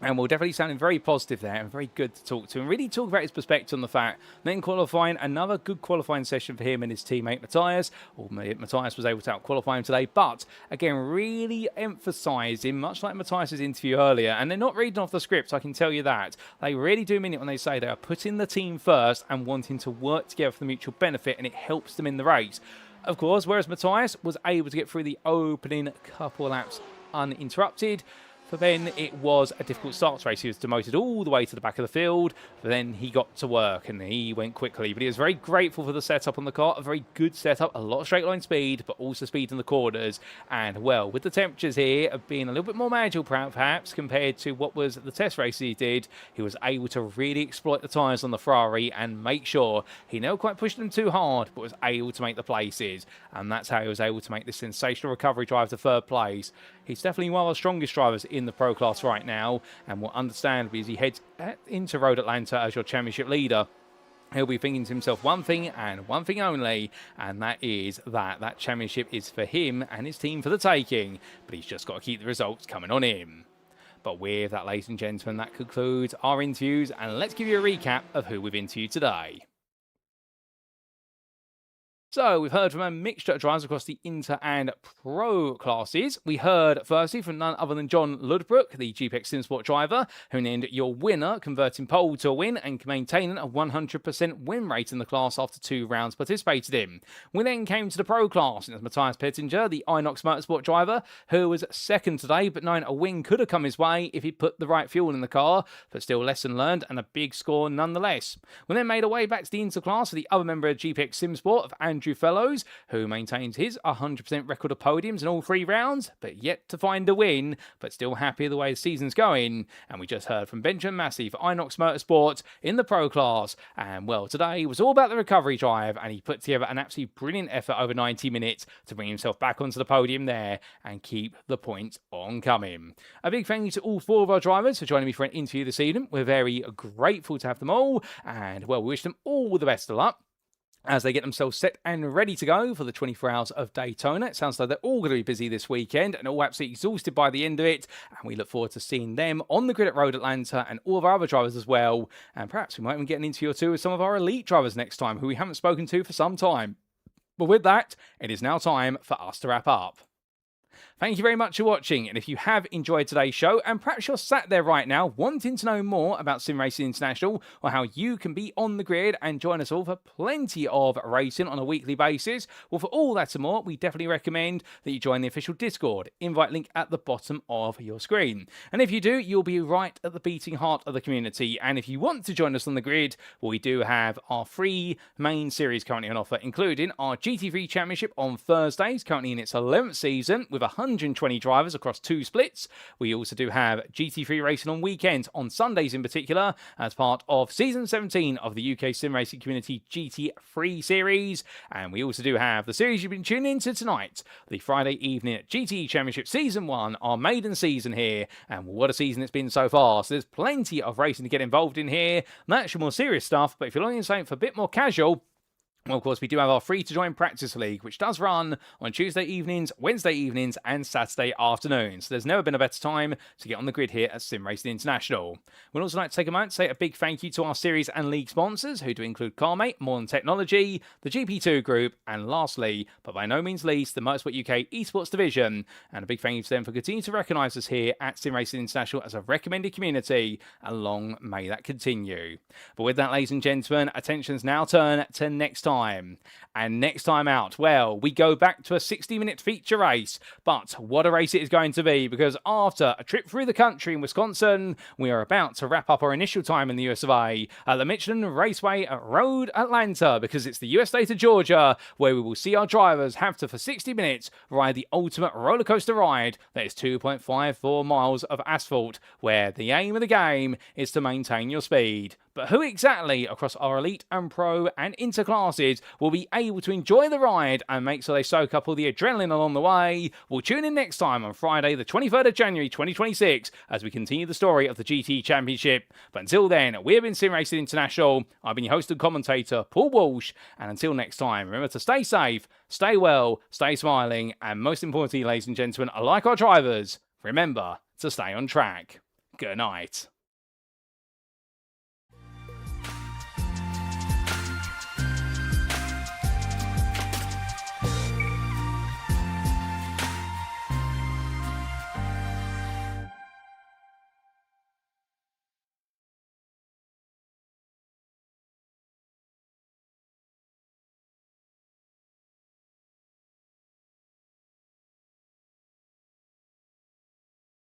And we're definitely sounding very positive there and very good to talk to and really talk about his perspective on the fact that in qualifying, another good qualifying session for him and his teammate Matthias. Matthias was able to out-qualify him today, but again, really emphasising, much like Matthias's interview earlier, and they're not reading off the script, I can tell you that. They really do mean it when they say they are putting the team first and wanting to work together for the mutual benefit, and it helps them in the race. Of course, whereas Matthias was able to get through the opening couple laps uninterrupted, for Ben, it was a difficult start race. He was demoted all the way to the back of the field, but then he got to work and he went quickly. But he was very grateful for the setup on the car, a very good setup, a lot of straight line speed, but also speed in the corners. And, well, with the temperatures here being a little bit more manageable perhaps compared to what was the test race he did, he was able to really exploit the tyres on the Ferrari and make sure he never quite pushed them too hard, but was able to make the places. And that's how he was able to make this sensational recovery drive to third place. He's definitely one of the strongest drivers in the Pro class right now, and will understand as he heads into Road Atlanta as your championship leader. He'll be thinking to himself one thing and one thing only, and that is that championship is for him and his team for the taking, but he's just got to keep the results coming on him. But with that, ladies and gentlemen, that concludes our interviews, and let's give you a recap of who we've interviewed today. So, we've heard from a mixture of drivers across the Inter and Pro classes. We heard, firstly, from none other than John Ludbrook, the GPX SimSport driver, who named your winner, converting pole to a win and maintaining a 100% win rate in the class after 2 rounds participated in. We then came to the Pro class, and it was Matthias Pettinger, the Inox Motorsport driver, who was second today, but knowing a win could have come his way if he put the right fuel in the car, but still lesson learned and a big score nonetheless. We then made our way back to the Inter class with the other member of GPX SimSport, of Andrew Fellows, who maintains his 100% record of podiums in all 3 rounds, but yet to find a win, but still happy the way the season's going. And we just heard from Benjamin Massey for Inox Motorsport in the Pro class. And well, today was all about the recovery drive, and he put together an absolutely brilliant effort over 90 minutes to bring himself back onto the podium there and keep the points on coming. A big thank you to all 4 of our drivers for joining me for an interview this evening. We're very grateful to have them all, and well, we wish them all the best of luck as they get themselves set and ready to go for the 24 hours of Daytona. It sounds like they're all going to be busy this weekend and all absolutely exhausted by the end of it. And we look forward to seeing them on the grid at Road Atlanta and all of our other drivers as well. And perhaps we might even get an interview or two with some of our elite drivers next time who we haven't spoken to for some time. But with that, it is now time for us to wrap up. Thank you very much for watching, and if you have enjoyed today's show, and perhaps you're sat there right now wanting to know more about SimRacing International, or how you can be on the grid and join us all for plenty of racing on a weekly basis, well, for all that and more, we definitely recommend that you join the official Discord. Invite link at the bottom of your screen. And if you do, you'll be right at the beating heart of the community, and if you want to join us on the grid, well, we do have our free main series currently on offer, including our GT3 Championship on Thursdays, currently in its 11th season, with 120 drivers across 2 splits. We also do have GT3 racing on weekends, on Sundays in particular, as part of Season 17 of the UK Sim Racing Community GT3 series. And we also do have the series you've been tuning into tonight, the Friday evening at GTE Championship Season 1, our maiden season here. And what a season it's been so far. So there's plenty of racing to get involved in here. That's your more serious stuff, but if you're looking for something for a bit more casual, well, of course, we do have our free-to-join Practice League, which does run on Tuesday evenings, Wednesday evenings, and Saturday afternoons. So there's never been a better time to get on the grid here at SimRacing International. We'd also like to take a moment to say a big thank you to our series and league sponsors, who do include CarMate, Modern Technology, the GP2 Group, and lastly, but by no means least, the Motorsport UK Esports Division. And a big thank you to them for continuing to recognise us here at SimRacing International as a recommended community, and long may that continue. But with that, ladies and gentlemen, attention's now turned to next time. And next time out, well, we go back to a 60-minute feature race. But what a race it is going to be, because after a trip through the country in Wisconsin, we are about to wrap up our initial time in the US of A at the Michelin Raceway at Road Atlanta, because it's the USA to Georgia, where we will see our drivers have to, for 60 minutes, ride the ultimate roller coaster ride that is 2.54 miles of asphalt, where the aim of the game is to maintain your speed. But who exactly across our Elite and Pro and Inter classes will be able to enjoy the ride and make sure they soak up all the adrenaline along the way? We'll tune in next time on Friday the 23rd of January 2026 as we continue the story of the GTE Championship. But until then, we have been SimRacing International. I've been your host and commentator, Paul Walsh, and until next time, remember to stay safe, stay well, stay smiling, and most importantly, ladies and gentlemen, like our drivers, remember to stay on track. Good night.